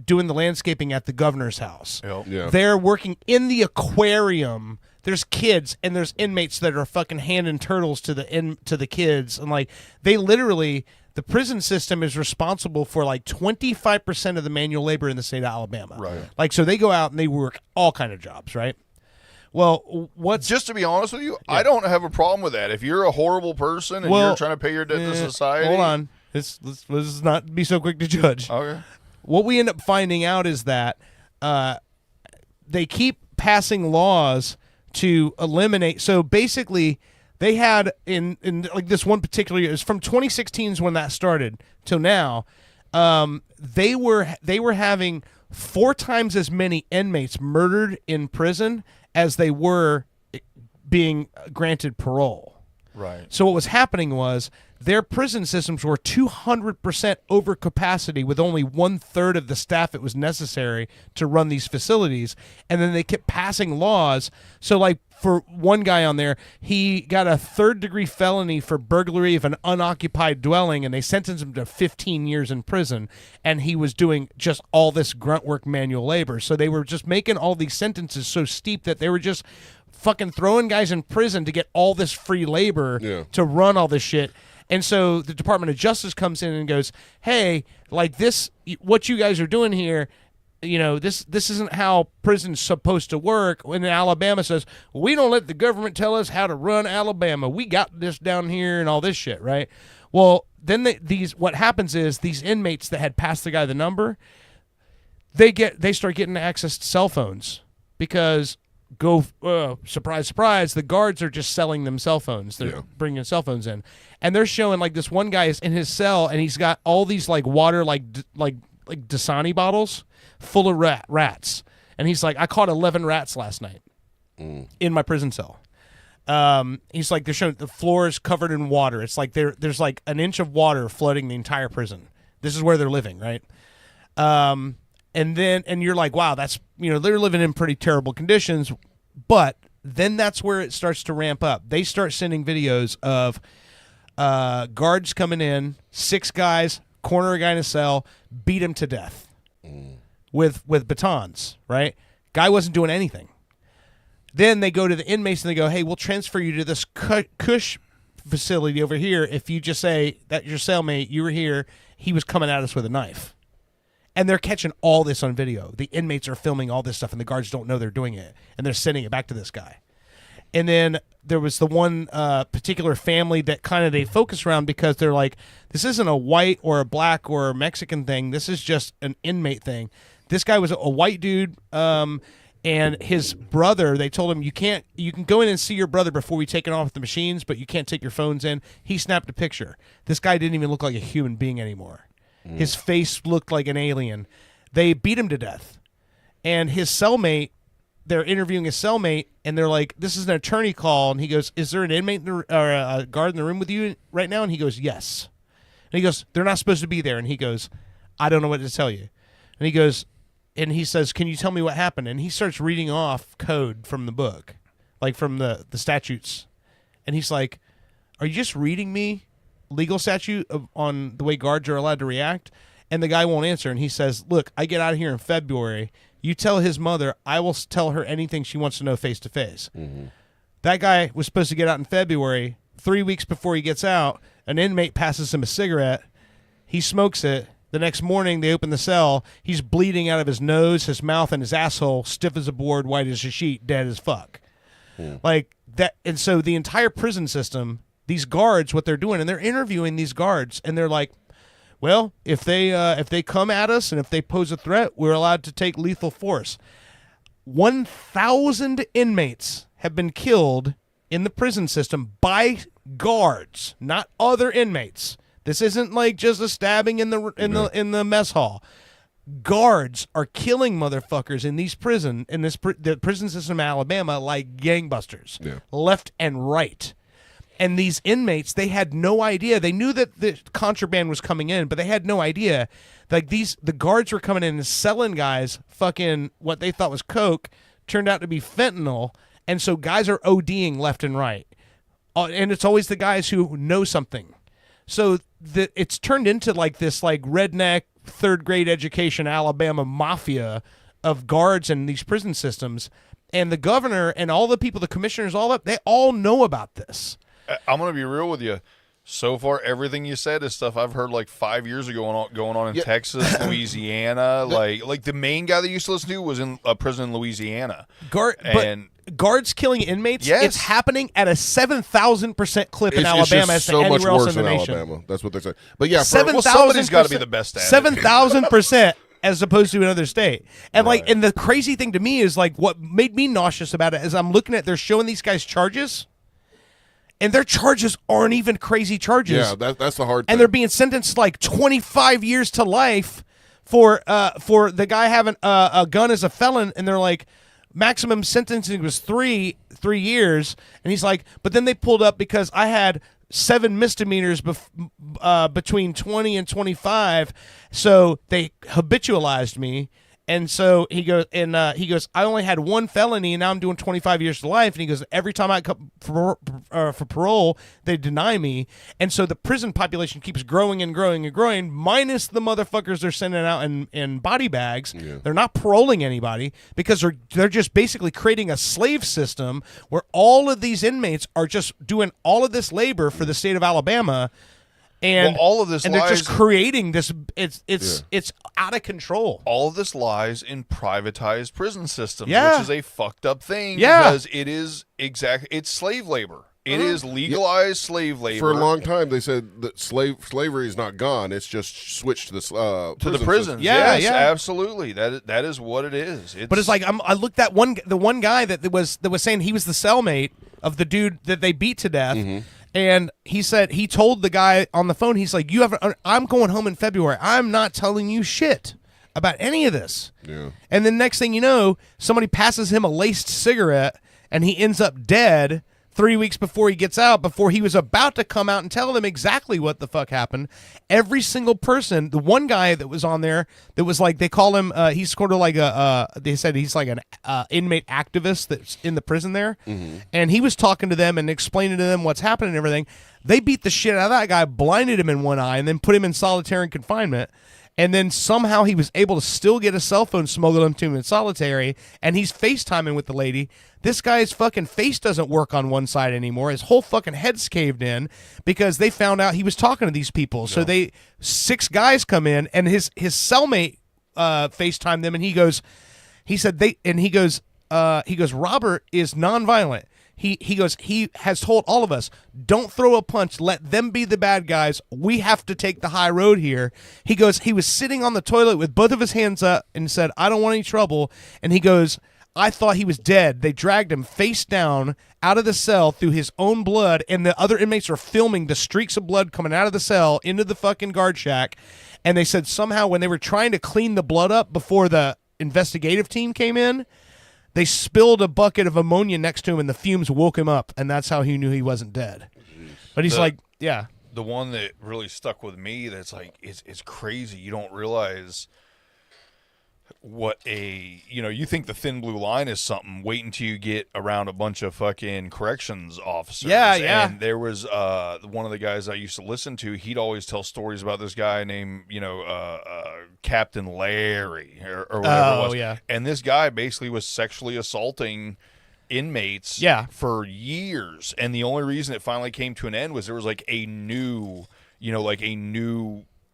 doing the landscaping at the governor's house. Yep. Yeah. They're working in the aquarium. There's kids and there's inmates that are fucking handing turtles to the kids, and like they literally, the prison system is responsible for like 25% of the manual labor in the state of Alabama. Right. Like, so they go out and they work all kind of jobs, right? Well, just to be honest with you, I don't have a problem with that. If you're a horrible person and you're trying to pay your debt to society, hold on, let's not be so quick to judge. Okay. What we end up finding out is that they keep passing laws to eliminate. So basically, they had in like this one particular year, it was from 2016 is when that started till now. They were having 4 times as many inmates murdered in prison as they were being granted parole. Right. So what was happening was their prison systems were 200% over capacity with only 1/3 of the staff it was necessary to run these facilities. And then they kept passing laws. So like for one guy on there, he got a 3rd-degree felony for burglary of an unoccupied dwelling, and they sentenced him to 15 years in prison. And he was doing just all this grunt work manual labor. So they were just making all these sentences so steep that they were just fucking throwing guys in prison to get all this free labor to run all this shit. And so the Department of Justice comes in and goes, "Hey, like this, what you guys are doing here, you know, this isn't how prison's supposed to work." When Alabama says, "We don't let the government tell us how to run Alabama. We got this down here," and all this shit, right? Well, then what happens is these inmates that had passed the guy the number, they start getting access to cell phones because surprise, surprise, the guards are just selling them cell phones. They're bringing cell phones in, and they're showing like this one guy is in his cell and he's got all these like water like Dasani bottles full of rats, and he's like, "I caught 11 rats last night in my prison cell." He's like, they're showing the floor is covered in water. It's like there's like an inch of water flooding the entire prison. This is where they're living, right? And you're like, wow, that's, you know, they're living in pretty terrible conditions. But then that's where it starts to ramp up. They start sending videos of guards coming in, 6 guys, corner a guy in a cell, beat him to death with batons, right? Guy wasn't doing anything. Then they go to the inmates and they go, "Hey, we'll transfer you to this cush facility over here if you just say that your cellmate, you were here, he was coming at us with a knife." And they're catching all this on video. The inmates are filming all this stuff, and the guards don't know they're doing it, and they're sending it back to this guy. And then there was the one particular family that kind of they focus around because they're like, this isn't a white or a black or a Mexican thing. This is just an inmate thing. This guy was a white dude, and his brother, they told him, you can go in and see your brother before we take it off the machines, but you can't take your phones in. He snapped a picture. This guy didn't even look like a human being anymore. His face looked like an alien. They beat him to death. And his cellmate, they're interviewing his cellmate, and they're like, this is an attorney call. And he goes, is there an inmate or a guard in the room with you right now? And he goes, yes. And he goes, they're not supposed to be there. And he goes, I don't know what to tell you. And he goes, and he says, can you tell me what happened? And he starts reading off code from the book, like from the statutes. And he's like, are you just reading me legal statute on the way guards are allowed to react? And the guy won't answer. And he says, look, I get out of here in February. You tell his mother, I will tell her anything she wants to know face to face. That guy was supposed to get out in February. 3 weeks before he gets out, an inmate passes him a cigarette. He smokes it. The next morning, they open the cell. He's bleeding out of his nose, his mouth, and his asshole, stiff as a board, white as a sheet, dead as fuck. Like that. And so the entire prison system, these guards, what they're doing, and they're interviewing these guards, and they're like, well, if they come at us and if they pose a threat, we're allowed to take lethal force. 1,000 inmates have been killed in the prison system by guards, not other inmates. This isn't like just a stabbing in the mess hall. Guards are killing motherfuckers in the prison system in Alabama like gangbusters, left and right. And these inmates, they had no idea. They knew that the contraband was coming in, but they had no idea. Like the guards were coming in and selling guys fucking what they thought was coke, turned out to be fentanyl, and so guys are ODing left and right. And it's always the guys who know something. So it's turned into like this like redneck third grade education Alabama mafia of guards in these prison systems. And the governor and all the people, the commissioners, all that, they all know about this. I'm going to be real with you. So far, everything you said is stuff I've heard like 5 years ago going on in Texas, Louisiana. Like the main guy that you used to listen to was in a prison in Louisiana. Guards killing inmates, it's happening at a 7,000% clip in Alabama as to anywhere else in the nation. Alabama. That's what they say. But yeah, somebody's got to be the best at it. 7,000%. As opposed to another state. And and the crazy thing to me is like what made me nauseous about it is I'm looking at, they're showing these guys charges, and their charges aren't even crazy charges. Yeah, that's the hard thing. And they're being sentenced like 25 years to life for the guy having a gun as a felon, and they're like, maximum sentencing was three years, and he's like, but then they pulled up because I had 7 misdemeanors between 20 and 25, so they habitualized me. And so he goes, I only had 1 felony, and now I'm doing 25 years to life. And he goes, every time I come for parole, they deny me. And so the prison population keeps growing and growing and growing, minus the motherfuckers they're sending out in body bags. Yeah. They're not paroling anybody because they're just basically creating a slave system where all of these inmates are just doing all of this labor for the state of Alabama. And all of this and they're just creating this. It's out of control. All of this lies in privatized prison systems, Yeah. which is a fucked up thing. Yeah. Because it is it's slave labor. It is legalized slave labor. For a long time, they said that slavery is not gone; it's just switched to the prisons. Yeah, yes, absolutely. That is what it is. But it's like I looked at the one guy that was saying he was the cellmate of the dude that they beat to death. Mm-hmm. And he said he told the guy on the phone, he's like, I'm going home in February. I'm not telling you shit about any of this. Yeah. And then next thing you know, somebody passes him a laced cigarette, and he ends up dead 3 weeks before he gets out, before he was about to come out and tell them exactly what the fuck happened. Every single person, the one guy that was on there that was like, they call him, he's sort of like they said he's like an inmate activist that's in the prison there. Mm-hmm. And he was talking to them and explaining to them what's happening and everything. They beat the shit out of that guy, blinded him in one eye, and then put him in solitary confinement. And then somehow he was able to still get a cell phone smuggled into him in solitary, and he's FaceTiming with the lady. This guy's fucking face doesn't work on one side anymore. His whole fucking head's caved in because they found out he was talking to these people. So 6 guys come in, and his cellmate FaceTime them, and he goes, Robert is nonviolent. He goes, he has told all of us, don't throw a punch, let them be the bad guys. We have to take the high road here. He goes, he was sitting on the toilet with both of his hands up and said, I don't want any trouble. And he goes, I thought he was dead. They dragged him face down out of the cell through his own blood, and the other inmates are filming the streaks of blood coming out of the cell into the fucking guard shack. And they said somehow when they were trying to clean the blood up before the investigative team came in, they spilled a bucket of ammonia next to him, and the fumes woke him up, and that's how he knew he wasn't dead. But he's yeah. The one that really stuck with me that's like, it's crazy. You don't realize what you think the thin blue line is something. Wait until you get around a bunch of fucking corrections officers. Yeah. And there was one of the guys I used to listen to. He'd always tell stories about this guy named Captain Larry or whatever it was. Yeah. And this guy basically was sexually assaulting inmates for years. And the only reason it finally came to an end was there was like a new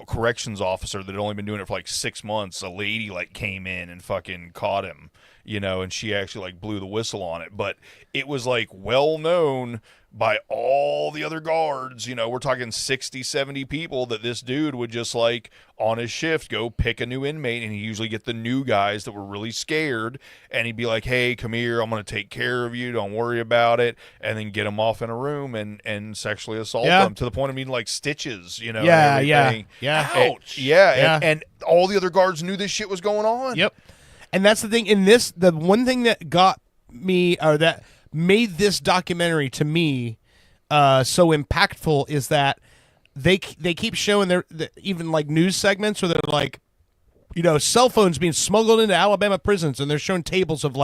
corrections officer that had only been doing it for like 6 months. A lady came in and fucking caught him, and she actually blew the whistle on it. But it was well known by all the other guards. We're talking 60, 70 people that this dude would just on his shift go pick a new inmate, and he usually get the new guys that were really scared, and he'd be like, hey, come here, I'm going to take care of you, don't worry about it, and then get them off in a room and sexually assault them to the point of needing stitches, Yeah. Ouch. And all the other guards knew this shit was going on. Yep. And that's the thing in this, the one thing that got me, or that made this documentary to me so impactful, is that they keep showing their even news segments where they're cell phones being smuggled into Alabama prisons, and they're showing tables of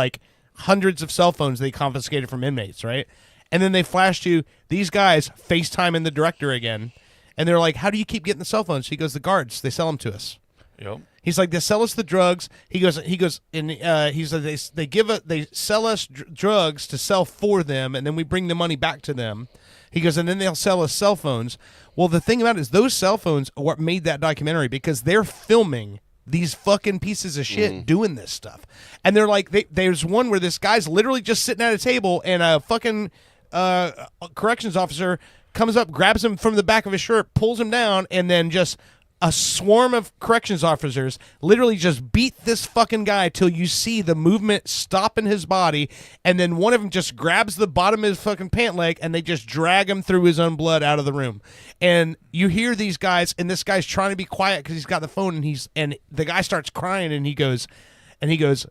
hundreds of cell phones they confiscated from inmates, right? And then they flash to these guys FaceTiming the director again, and they're like, how do you keep getting the cell phones? He goes, the guards, they sell them to us. Yep. He's like, they sell us the drugs. He goes, and he's like, they sell us drugs to sell for them, and then we bring the money back to them. He goes, and then they'll sell us cell phones. Well, the thing about it is those cell phones are what made that documentary, because they're filming these fucking pieces of shit doing this stuff. And they're like, there's one where this guy's literally just sitting at a table, and a fucking corrections officer comes up, grabs him from the back of his shirt, pulls him down, and then just a swarm of corrections officers literally just beat this fucking guy till you see the movement stop in his body, and then one of them just grabs the bottom of his fucking pant leg, and they just drag him through his own blood out of the room. And you hear these guys, and this guy's trying to be quiet because he's got the phone, and the guy starts crying, and he goes, that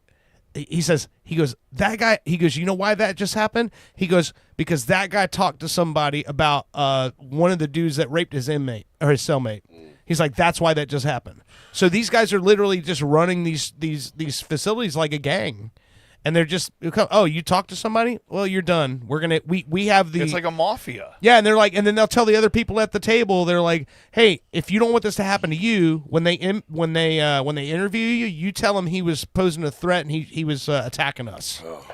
guy, he goes, you know why that just happened? He goes, because that guy talked to somebody about one of the dudes that raped his inmate or his cellmate. He's like, that's why that just happened. So these guys are literally just running these facilities like a gang, and they're just, oh, you talked to somebody? Well, you're done. We're gonna we have the. It's like a mafia. Yeah, and they're like, and then they'll tell the other people at the table, they're like, hey, if you don't want this to happen to you, when they interview you, you tell them he was posing a threat and he was attacking us. Oh.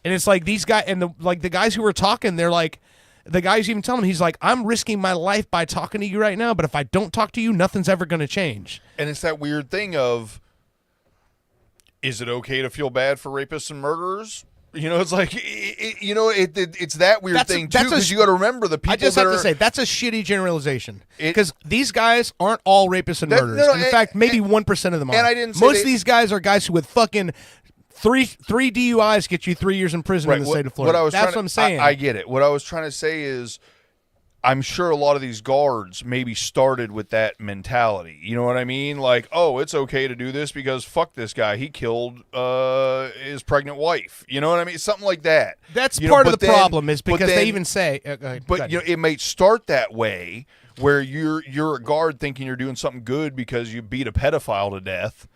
And it's like these guys, and the guys who were talking, they're like. The guy's even telling him, he's like, I'm risking my life by talking to you right now, but if I don't talk to you, nothing's ever going to change. And it's that weird thing of, is it okay to feel bad for rapists and murderers? It's like, it's that weird thing, too, because you got to remember the people I just have to say, that's a shitty generalization. Because these guys aren't all rapists and murderers. In fact, maybe 1% of them are. And I didn't say most of these guys are guys who would fucking... Three DUIs get you 3 years in prison in the state of Florida. That's what I'm saying. I get it. What I was trying to say is, I'm sure a lot of these guards maybe started with that mentality. You know what I mean? Like, oh, it's okay to do this because fuck this guy. He killed his pregnant wife. You know what I mean? Something like that. That's part of the problem is because they even say. But it may start that way where you're a guard thinking you're doing something good because you beat a pedophile to death.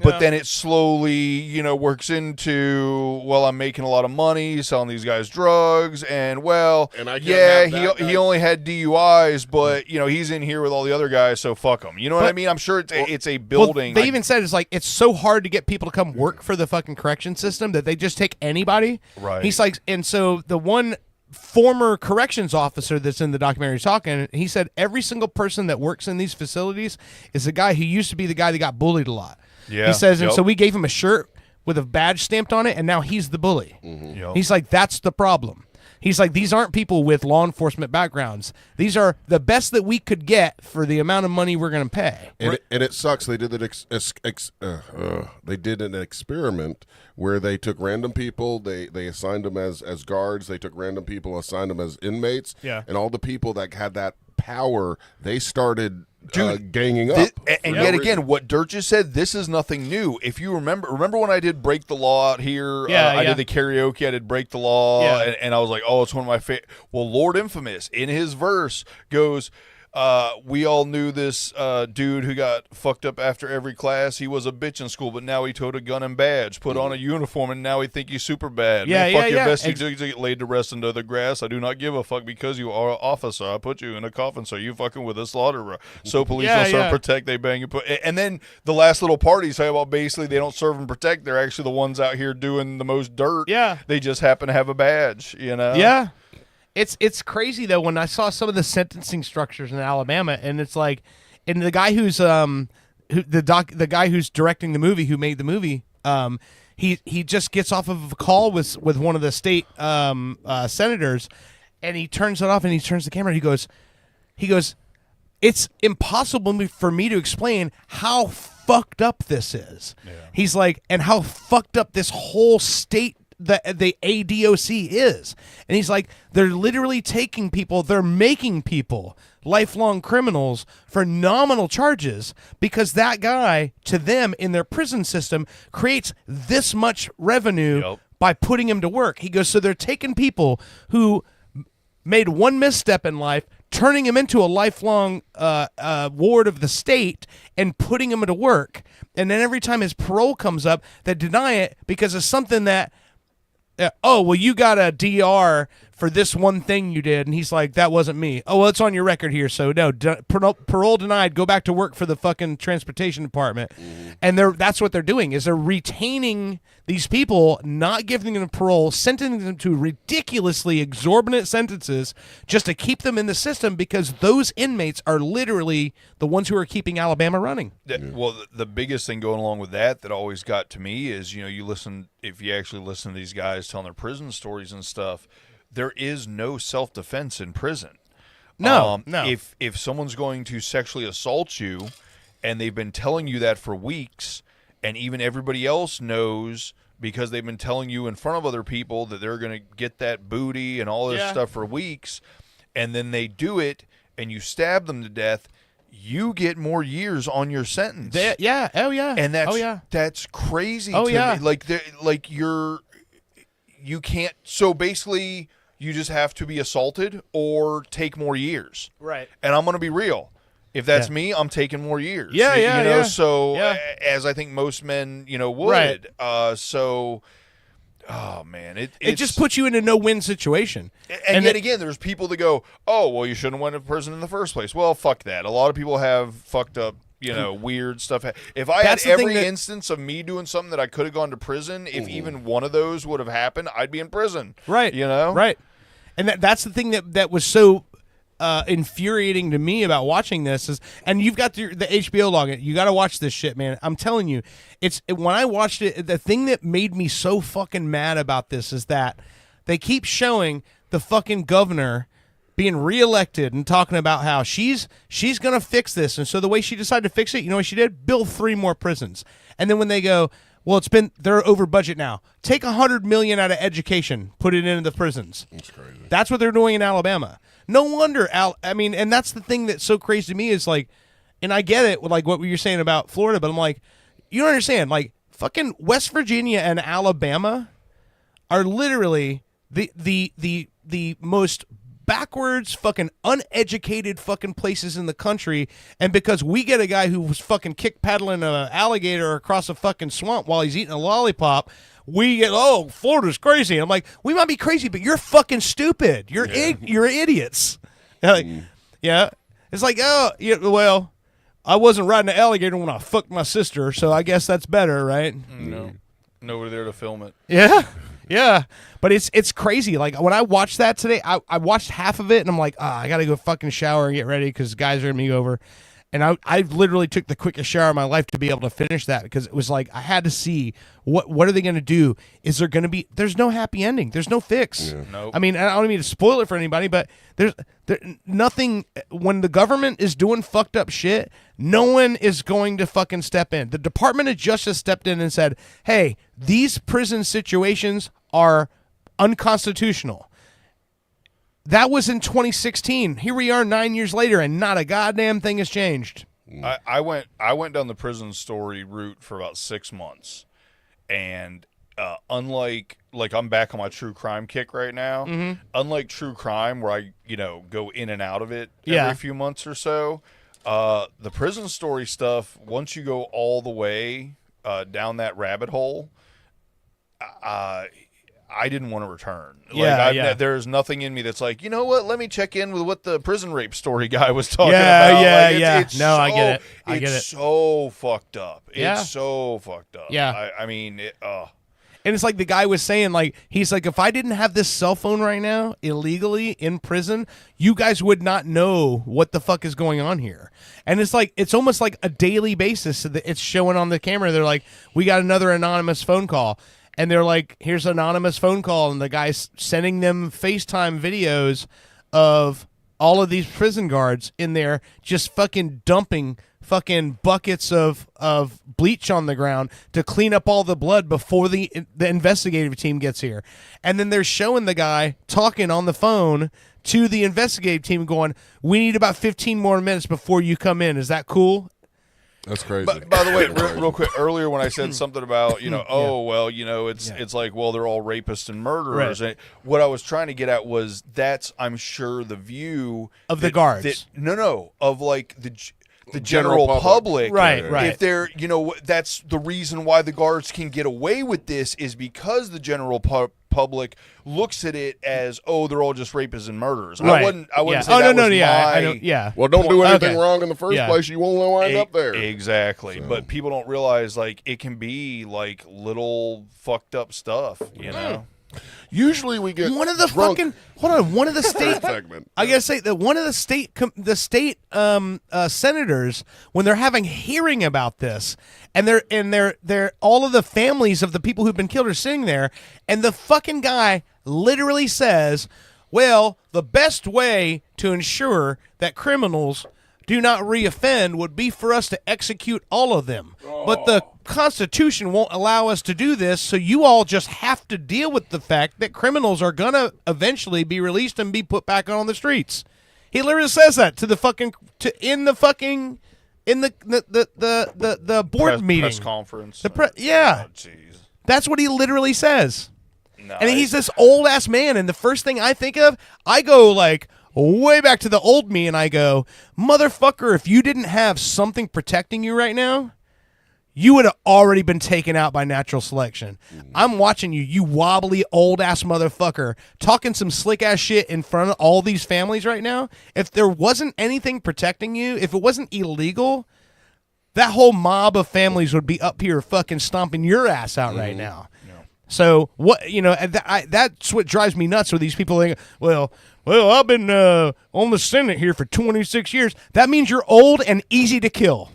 But then it slowly, works into, well, I'm making a lot of money selling these guys drugs, and he only had DUIs, but he's in here with all the other guys, so fuck him. You know what I mean? I'm sure it's a building. Well, they even said it's so hard to get people to come work for the fucking correction system that they just take anybody. Right. He's like, and so the one former corrections officer that's in the documentary talking. He said every single person that works in these facilities is a guy who used to be the guy that got bullied a lot. Yeah. He says, and so we gave him a shirt with a badge stamped on it, and now he's the bully. Yep. He's like, that's the problem. He's like, these aren't people with law enforcement backgrounds. These are the best that we could get for the amount of money we're going to pay. And it sucks. They did they did an experiment where they took random people, they assigned them as guards. They took random people, assigned them as inmates. Yeah. And all the people that had that power, they started ganging up. And yet again, what Dirt just said, this is nothing new. If you remember when I did Break the Law out here, I did the karaoke, I did Break the Law, and I was like, oh, it's one of my favorite. Well, Lord Infamous, in his verse, goes, we all knew this dude who got fucked up after every class. He was a bitch in school, but now he towed a gun and badge, put on a uniform, and now he think he's super bad. Man, fuck your best. You get laid to rest under the grass. I do not give a fuck because you are an officer. I put you in a coffin, so you fucking with a slaughterer. So police don't serve and protect. They bang and put. And then the last little party say about basically they don't serve and protect. They're actually the ones out here doing the most dirt. Yeah. They just happen to have a badge, you know? Yeah. It's crazy though when I saw some of the sentencing structures in Alabama, and it's like, and the guy who's the guy who's directing the movie, who made the movie, he just gets off of a call with one of the state senators, and he turns it off and he turns the camera. And he goes, it's impossible for me to explain how fucked up this is. Yeah. He's like, and how fucked up this whole state the ADOC is. And he's like, they're literally taking people, they're making people lifelong criminals for nominal charges because that guy, to them, in their prison system, creates this much revenue by putting him to work. He goes, so they're taking people who made one misstep in life, turning him into a lifelong ward of the state and putting him to work. And then every time his parole comes up, they deny it because of something that, oh, well, you got a DR for this one thing you did. And he's like, that wasn't me. Oh, well, it's on your record here. So, no, parole denied. Go back to work for the fucking transportation department. And that's what they're doing, is they're retaining these people, not giving them parole, sentencing them to ridiculously exorbitant sentences just to keep them in the system because those inmates are literally the ones who are keeping Alabama running. Well, the biggest thing going along with that always got to me is, you know, if you actually listen to these guys telling their prison stories and stuff, there is no self-defense in prison. No. If someone's going to sexually assault you and they've been telling you that for weeks, and even everybody else knows because they've been telling you in front of other people that they're going to get that booty and all this stuff for weeks, and then they do it and you stab them to death, you get more years on your sentence. Oh yeah. And that's crazy to me. You can't, so basically you just have to be assaulted or take more years. Right. And I'm going to be real. If that's me, I'm taking more years. Yeah. So as I think most men, would. Right. Oh man, it just puts you in a no-win situation. And yet again, there's people that go, "Oh, well, you shouldn't have went to prison in the first place." Well, fuck that. A lot of people have fucked up, weird stuff. If I had every instance of me doing something that I could have gone to prison, if even one of those would have happened, I'd be in prison. Right. Right. And that's the thing that was so infuriating to me about watching this is, and you've got the HBO login. You got to watch this shit, man. I'm telling you, when I watched it, the thing that made me so fucking mad about this is that they keep showing the fucking governor being reelected and talking about how she's gonna fix this, and so the way she decided to fix it, you know what she did? Build 3 more prisons. And then when they go, well, they're over budget now. Take $100 million out of education, put it into the prisons. That's crazy. That's what they're doing in Alabama. No wonder, and that's the thing that's so crazy to me is like, and I get it with like what you're saying about Florida, but I'm like, you don't understand. Like, fucking West Virginia and Alabama are literally the most backwards, fucking uneducated fucking places in the country, and because we get a guy who was fucking kick paddling an alligator across a fucking swamp while he's eating a lollipop, we get, oh, Florida's crazy. I'm like, we might be crazy, but you're fucking stupid. You're idiots. Yeah. It's like, oh, yeah, well, I wasn't riding an alligator when I fucked my sister, so I guess that's better, right? No. Nobody there to film it. Yeah. Yeah, but it's crazy. Like when I watched that today, I watched half of it and I'm like, I gotta go fucking shower and get ready because guys are gonna be over. And I literally took the quickest shower of my life to be able to finish that because it was like I had to see what are they going to do? Is there going to be? There's no happy ending. There's no fix. Yeah. Nope. I mean, I don't mean to spoil it for anybody, but there's nothing. When the government is doing fucked up shit, no one is going to fucking step in. The Department of Justice stepped in and said, "Hey, these prison situations are unconstitutional." That was in 2016. Here we are 9 years later, and not a goddamn thing has changed. I went down the prison story route for about 6 months, and unlike I'm back on my true crime kick right now. Mhm. Unlike true crime, where I go in and out of it Yeah. every few months or so, the prison story stuff. Once you go all the way down that rabbit hole, I didn't want to return. There's nothing in me that's like, you know what? Let me check in with what the prison rape story guy was talking about. It's No, I get it. It's so fucked up. Yeah. It's so fucked up. Yeah. I mean, And it's like the guy was saying, like, he's like, if I didn't have this cell phone right now illegally in prison, you guys would not know what the fuck is going on here. And it's like, it's almost like a daily basis that it's showing on the camera. They're like, we got another anonymous phone call. And they're like, here's an anonymous phone call. And the guy's sending them FaceTime videos of all of these prison guards in there just fucking dumping fucking buckets of bleach on the ground to clean up all the blood before the investigative team gets here. And then they're showing the guy talking on the phone to the investigative team going, we need about 15 more minutes before you come in. Is that cool? That's crazy. But by the way, real quick, earlier when I said something about, it's like, well, they're all rapists and murderers. Right. And what I was trying to get at was that's, I'm sure, the view of the guards. Of like the general public. Right. If they're, that's the reason why the guards can get away with this is because the general public looks at it as, they're all just rapists and murderers. Right. I wouldn't say Well, don't do anything wrong in the first place. You won't wind up there. Exactly. So. But people don't realize, like, it can be, like, little fucked up stuff, you know? Usually we get one of the drunk. fucking one of the state segment. I gotta say that one of the state senators, when they're having hearing about this, and they're all of the families of the people who've been killed are sitting there, and the fucking guy literally says, well, the best way to ensure that criminals do not reoffend would be for us to execute all of them. But the Constitution won't allow us to do this, so you all just have to deal with the fact that criminals are going to eventually be released and be put back on the streets. He literally says that to the board meeting. Press conference. Yeah. Oh, jeez. That's what he literally says. No, and he's this old-ass man, and the first thing I think of, I go like way back to the old me, and I go, motherfucker, if you didn't have something protecting you right now, you would have already been taken out by natural selection. I'm watching you, you wobbly old-ass motherfucker, talking some slick-ass shit in front of all these families right now. If there wasn't anything protecting you, if it wasn't illegal, that whole mob of families would be up here fucking stomping your ass out right now. So what that's what drives me nuts with these people. Think, well, I've been on the Senate here for 26 years. That means you're old and easy to kill.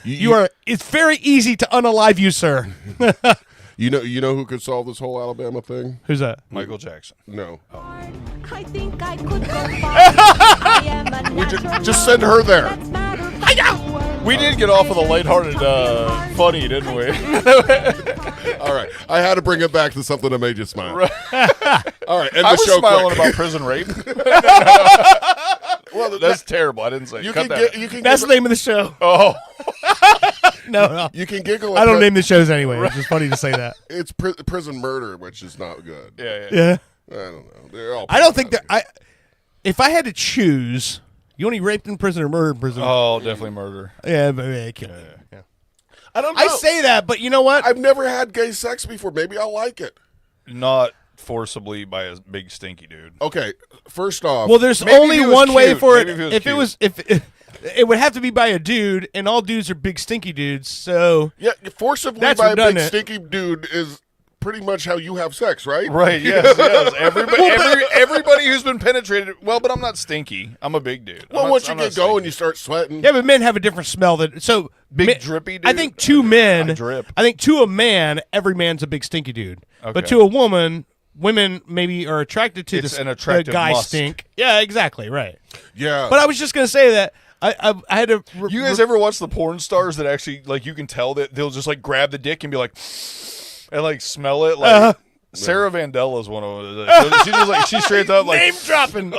It's very easy to unalive you, sir. You know who could solve this whole Alabama thing? Who's that? Michael Jackson. No. I think I could go far. I am a natural Just send her there. We did get off of the lighthearted funny, didn't we? All right. I had to bring it back to something that made you smile. All right. End I the was show smiling quick. about prison rape. Well, that's terrible. I didn't say. You Cut can that. That's the name of the show. Oh. No. You can giggle. I don't name the shows anyway. It's just funny to say that. It's prison murder, which is not good. Yeah. I don't know. They're all. I don't think that if I had to choose, you only raped in prison or murdered in prison? Oh, definitely murder. Yeah, but kill. Yeah. I don't know. I say that, but you know what? I've never had gay sex before. Maybe I'll like it. Not forcibly by a big stinky dude. Okay, first off, Well, there's Maybe only if he was one way cute. for it. Maybe if If he it was was, it would have to be by a dude, and all dudes are big stinky dudes. So yeah, forcibly That's by a big redundant. stinky dude is pretty much how you have sex, right? Right, yes. Everybody who's been penetrated. Well, but I'm not stinky. I'm a big dude. Well, once you get going, you start sweating. Yeah, but men have a different smell. Drippy dude. I think to men, I drip. I think to a man, every man's a big stinky dude. Okay. But to a woman, women maybe are attracted to It's the an attractive guy musk. stink. Yeah, exactly, right. Yeah. But I was just going to say that I had to... You guys ever watch the porn stars that actually, like, you can tell that they'll just, like, grab the dick and be like, and, like, smell it? Like, Sarah Vandella is one of them. She just, like, she straight up, like... Name dropping!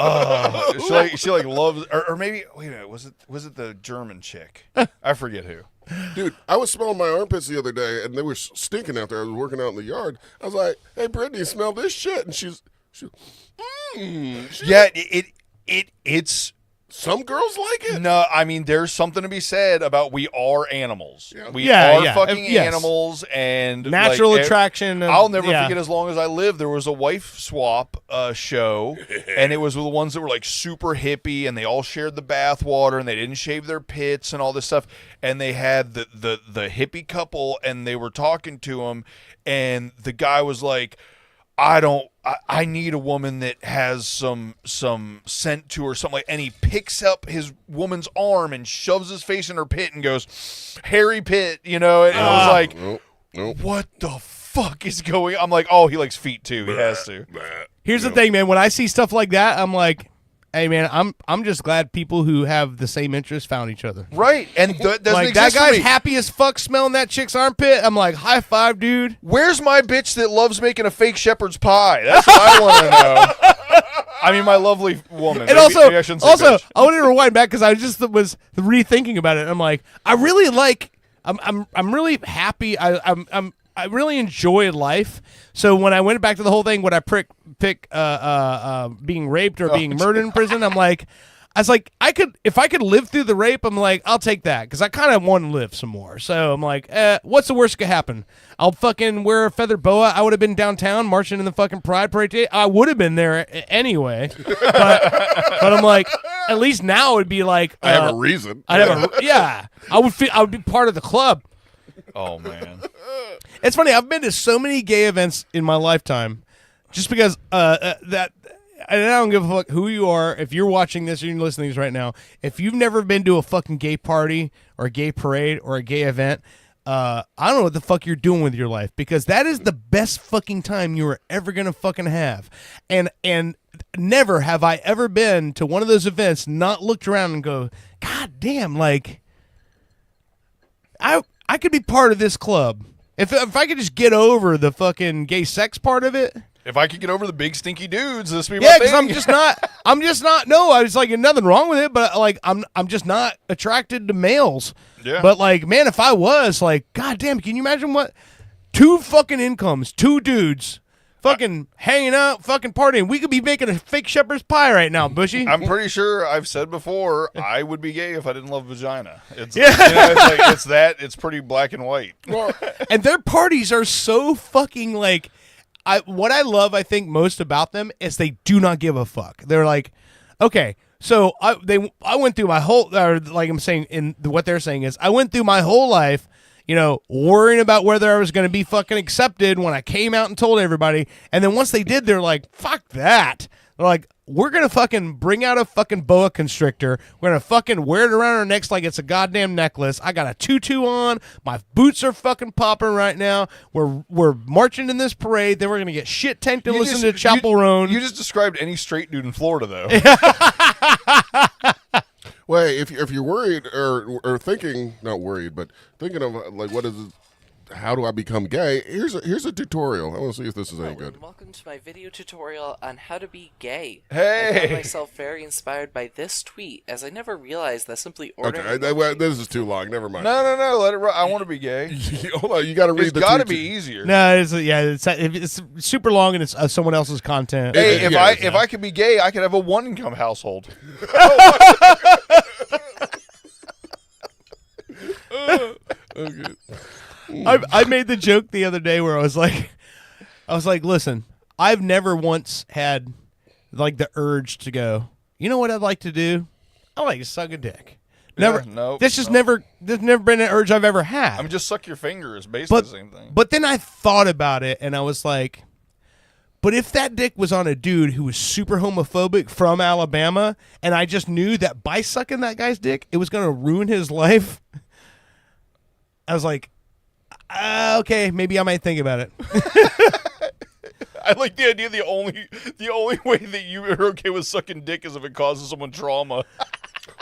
She loves... Or maybe... Wait a minute. Was it the German chick? I forget who. Dude, I was smelling my armpits the other day, and they were stinking out there. I was working out in the yard. I was like, "Hey, Brittany, smell this shit," and she's yeah, it's. Some girls like it. No, I mean, there's something to be said about we are animals. Yeah. We are fucking yes. animals, and natural attraction. I'll never forget, as long as I live, there was a wife swap show, and it was the ones that were like super hippie, and they all shared the bath water, and they didn't shave their pits and all this stuff. And they had the hippie couple, and they were talking to him, and the guy was like, I need a woman that has some scent to her, something like, and he picks up his woman's arm and shoves his face in her pit and goes, hairy pit, and I was like, nope. What the fuck is going on? I'm like, oh, he likes feet too. He has to. Here's the thing, man. When I see stuff like that, I'm like, hey, man, I'm just glad people who have the same interests found each other. Right, and that doesn't like, exist that guy's for me. happy as fuck smelling that chick's armpit. I'm like, high five, dude. Where's my bitch that loves making a fake shepherd's pie? That's what I want to know. I mean, my lovely woman. And Maybe I shouldn't say bitch. I want to rewind back because I just was rethinking about it. I'm like, I really like. I'm really happy. I really enjoy life. So when I went back to the whole thing, would I pick being raped or being murdered in prison? I was like, if I could live through the rape, I'm like, I'll take that because I kind of want to live some more. So I'm like, what's the worst that could happen? I'll fucking wear a feather boa. I would have been downtown marching in the fucking Pride Parade today. I would have been there anyway. But I'm like, at least now it'd be like I have a reason. I would be part of the club. Oh man. It's funny. I've been to so many gay events in my lifetime, just because that. And I don't give a fuck who you are. If you're watching this or you're listening to this right now, if you've never been to a fucking gay party or a gay parade or a gay event, I don't know what the fuck you're doing with your life, because that is the best fucking time you are ever gonna fucking have. And never have I ever been to one of those events, not looked around and go, God damn, like I could be part of this club. If I could just get over the fucking gay sex part of it. If I could get over the big stinky dudes, this would be my Yeah, thing. because I'm just not. No, I was like, nothing wrong with it, but like, I'm just not attracted to males. Yeah. But like, man, if I was, like, God damn, can you imagine what? 2 fucking incomes, 2 dudes, fucking hanging out, fucking partying. We could be making a fake shepherd's pie right now, Bushy. I'm pretty sure I've said before, I would be gay if I didn't love vagina. It's, it's pretty black and white. Well, and their parties are so fucking like. What I love, I think, most about them is they do not give a fuck. They're like, okay, so I went through my whole, or like I'm saying, what they're saying is, I went through my whole life, worrying about whether I was going to be fucking accepted when I came out and told everybody. And then once they did, they're like, fuck that. They're like, we're going to fucking bring out a fucking boa constrictor. We're going to fucking wear it around our necks like it's a goddamn necklace. I got a tutu on. My boots are fucking popping right now. We're marching in this parade. Then we're going to get shit tanked and listen to Chapel Roan. You just described any straight dude in Florida, though. Well, if you're worried or thinking, not worried, but thinking of like how do I become gay? Here's a tutorial. I want to see if this is any good. Welcome to my video tutorial on how to be gay. Hey! I found myself very inspired by this tweet, as I never realized that simply ordering... Okay, this is too long. Never mind. No, let it run. I want to be gay. Hold on, you got to read it's the got to tweet. be easier. No, it's super long and it's someone else's content. Hey, if I could be gay, I could have a one-income household. Okay. I made the joke the other day where I was like, listen, I've never once had like the urge to go, you know what I'd like to do? I like to suck a dick. Never. Yeah, This has never been an urge I've ever had. I mean, just suck your finger is basically the same thing. But then I thought about it, and I was like, but if that dick was on a dude who was super homophobic from Alabama, and I just knew that by sucking that guy's dick, it was going to ruin his life, I was like, okay, maybe I might think about it. I like the idea the only way that you are okay with sucking dick is if it causes someone trauma.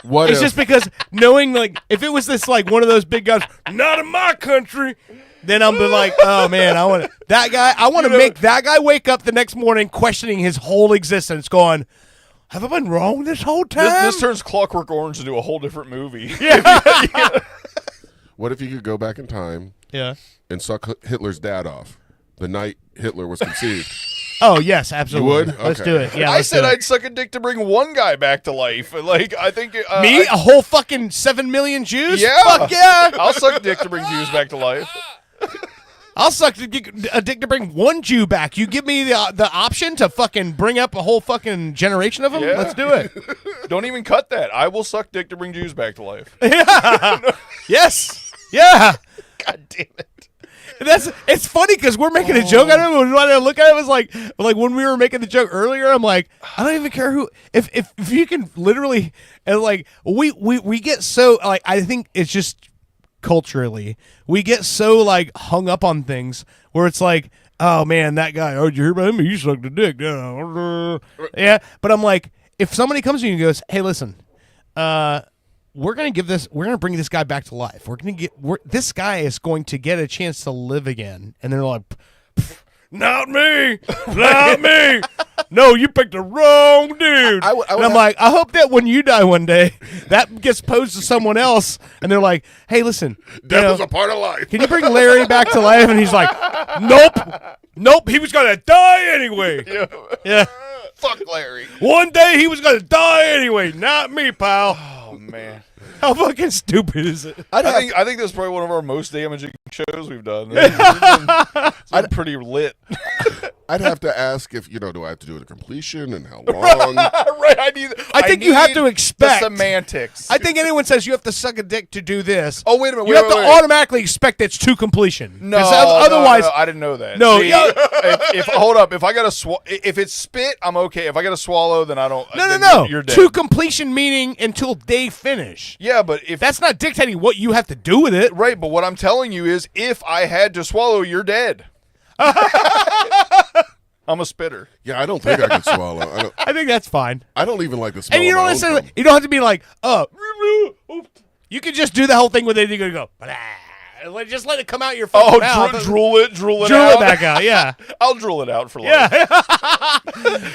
It's just because knowing, like, if it was this, like, one of those big guys, not in my country, then I'm like, oh, man, I want to make that guy wake up the next morning questioning his whole existence, going, have I been wrong this whole time? This turns Clockwork Orange into a whole different movie. Yeah. What if you could go back in time and suck Hitler's dad off the night Hitler was conceived? Oh, yes, absolutely. You would? Let's Okay. do it. Yeah, I said I'd suck a dick to bring one guy back to life. Like, I think... Me? A whole fucking 7 million Jews? Yeah. Fuck yeah. I'll suck a dick to bring Jews back to life. I'll suck a dick to bring one Jew back. You give me the option to fucking bring up a whole fucking generation of them? Yeah. Let's do it. Don't even cut that. I will suck dick to bring Jews back to life. Yeah. Yes. Yeah. God damn it. It's funny because we're making a joke out of it. When I look at it, it was like when we were making the joke earlier, I'm like, I don't even care who. If you can literally, and like we get so, like, I think it's just culturally we get so, like, hung up on things where it's like, oh man, that guy, oh, did you hear about him? He sucked a dick. Yeah, but I'm like, if somebody comes to you and goes, hey, listen, we're gonna bring this guy back to life. This guy is going to get a chance to live again. And they're like, not me, not me. No, you picked the wrong dude. And I'm like, I hope that when you die one day, that gets posed to someone else, and they're like, hey, listen, Death is a part of life. can you bring Larry back to life? And he's like, nope, he was gonna die anyway. Yeah. Fuck Larry. One day he was gonna die anyway, not me, pal. Oh man. How fucking stupid is it? I think this is probably one of our most damaging shows we've done. It's been pretty lit. I'd have to ask if, do I have to do it a completion and how long? Right. I think you have to expect the semantics. I think anyone says you have to suck a dick to do this. Oh, wait a minute. You have to automatically expect it's to completion. No, otherwise, no, I didn't know that. No, See, hold up. If I got to if it's spit, I'm okay. If I got to swallow, then I don't. No. You're dead. To completion meaning until they finish. Yeah, but if that's not dictating what you have to do with it, right? But what I'm telling you is, if I had to swallow, you're dead. I'm a spitter. Yeah, I don't think I can swallow. I think that's fine. I don't even like the smell. And you of don't my own necessarily, cum. you don't have to be like, you can just do the whole thing with it. You're gonna go, just let it come out your fucking mouth. Drool it it back out. Yeah, I'll drool it out for life. Yeah,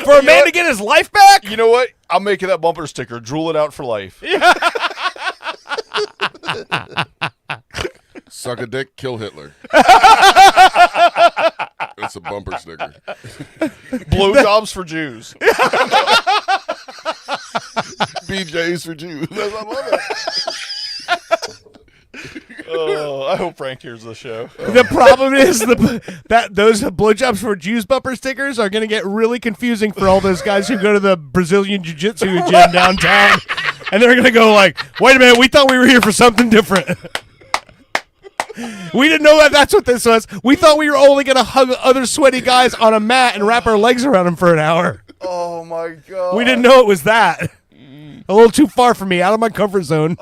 for a man to get his life back. You know what? I'm making that bumper sticker. Drool it out for life. Yeah. Suck a dick, kill Hitler. It's a bumper sticker. Blowjobs for Jews. BJ's for Jews. I love it. Oh, I hope Frank hears the show. The problem is that those blowjobs for Jews bumper stickers are going to get really confusing for all those guys who go to the Brazilian Jiu-Jitsu gym downtown, and they're going to go like, "Wait a minute, we thought we were here for something different. We didn't know that that's what this was. We thought we were only going to hug other sweaty guys on a mat and wrap our legs around them for an hour. Oh my god, we didn't know it was that. A little too far for me, out of my comfort zone."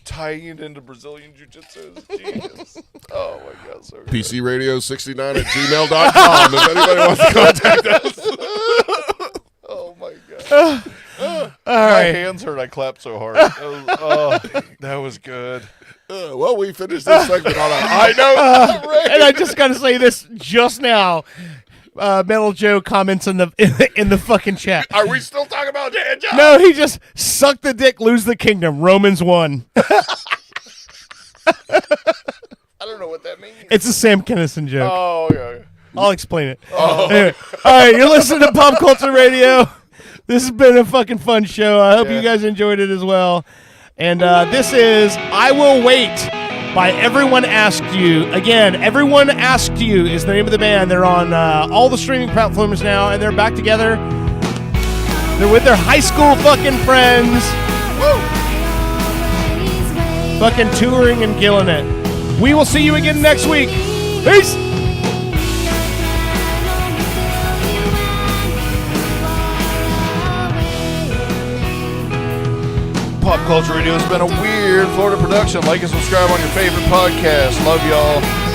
Tying it into Brazilian Jiu-Jitsu is genius. Oh my god, so good. PCRadio69@gmail.com if anybody wants to contact us. Oh my god. My hands hurt. I clapped so hard. That was good. Well, we finished this segment on a high note. And I just got to say this just now. Metal Joe comments in the fucking chat. Are we still talking about hand job? No, he just suck the dick, lose the kingdom. Romans 1. I don't know what that means. It's a Sam Kinison joke. Oh, yeah. I'll explain it. Oh. Anyway, all right, you're listening to Pop Culture Radio. This has been a fucking fun show. I hope you guys enjoyed it as well. And this is I Will Wait by Everyone Asked You. Again, Everyone Asked You is the name of the band. They're on all the streaming platforms now, and they're back together. They're with their high school fucking friends. Woo! fucking touring and killing it. We will see you again next week. Peace. Pop Culture Radio has been a weird Florida production. Like and subscribe on your favorite podcast. Love y'all.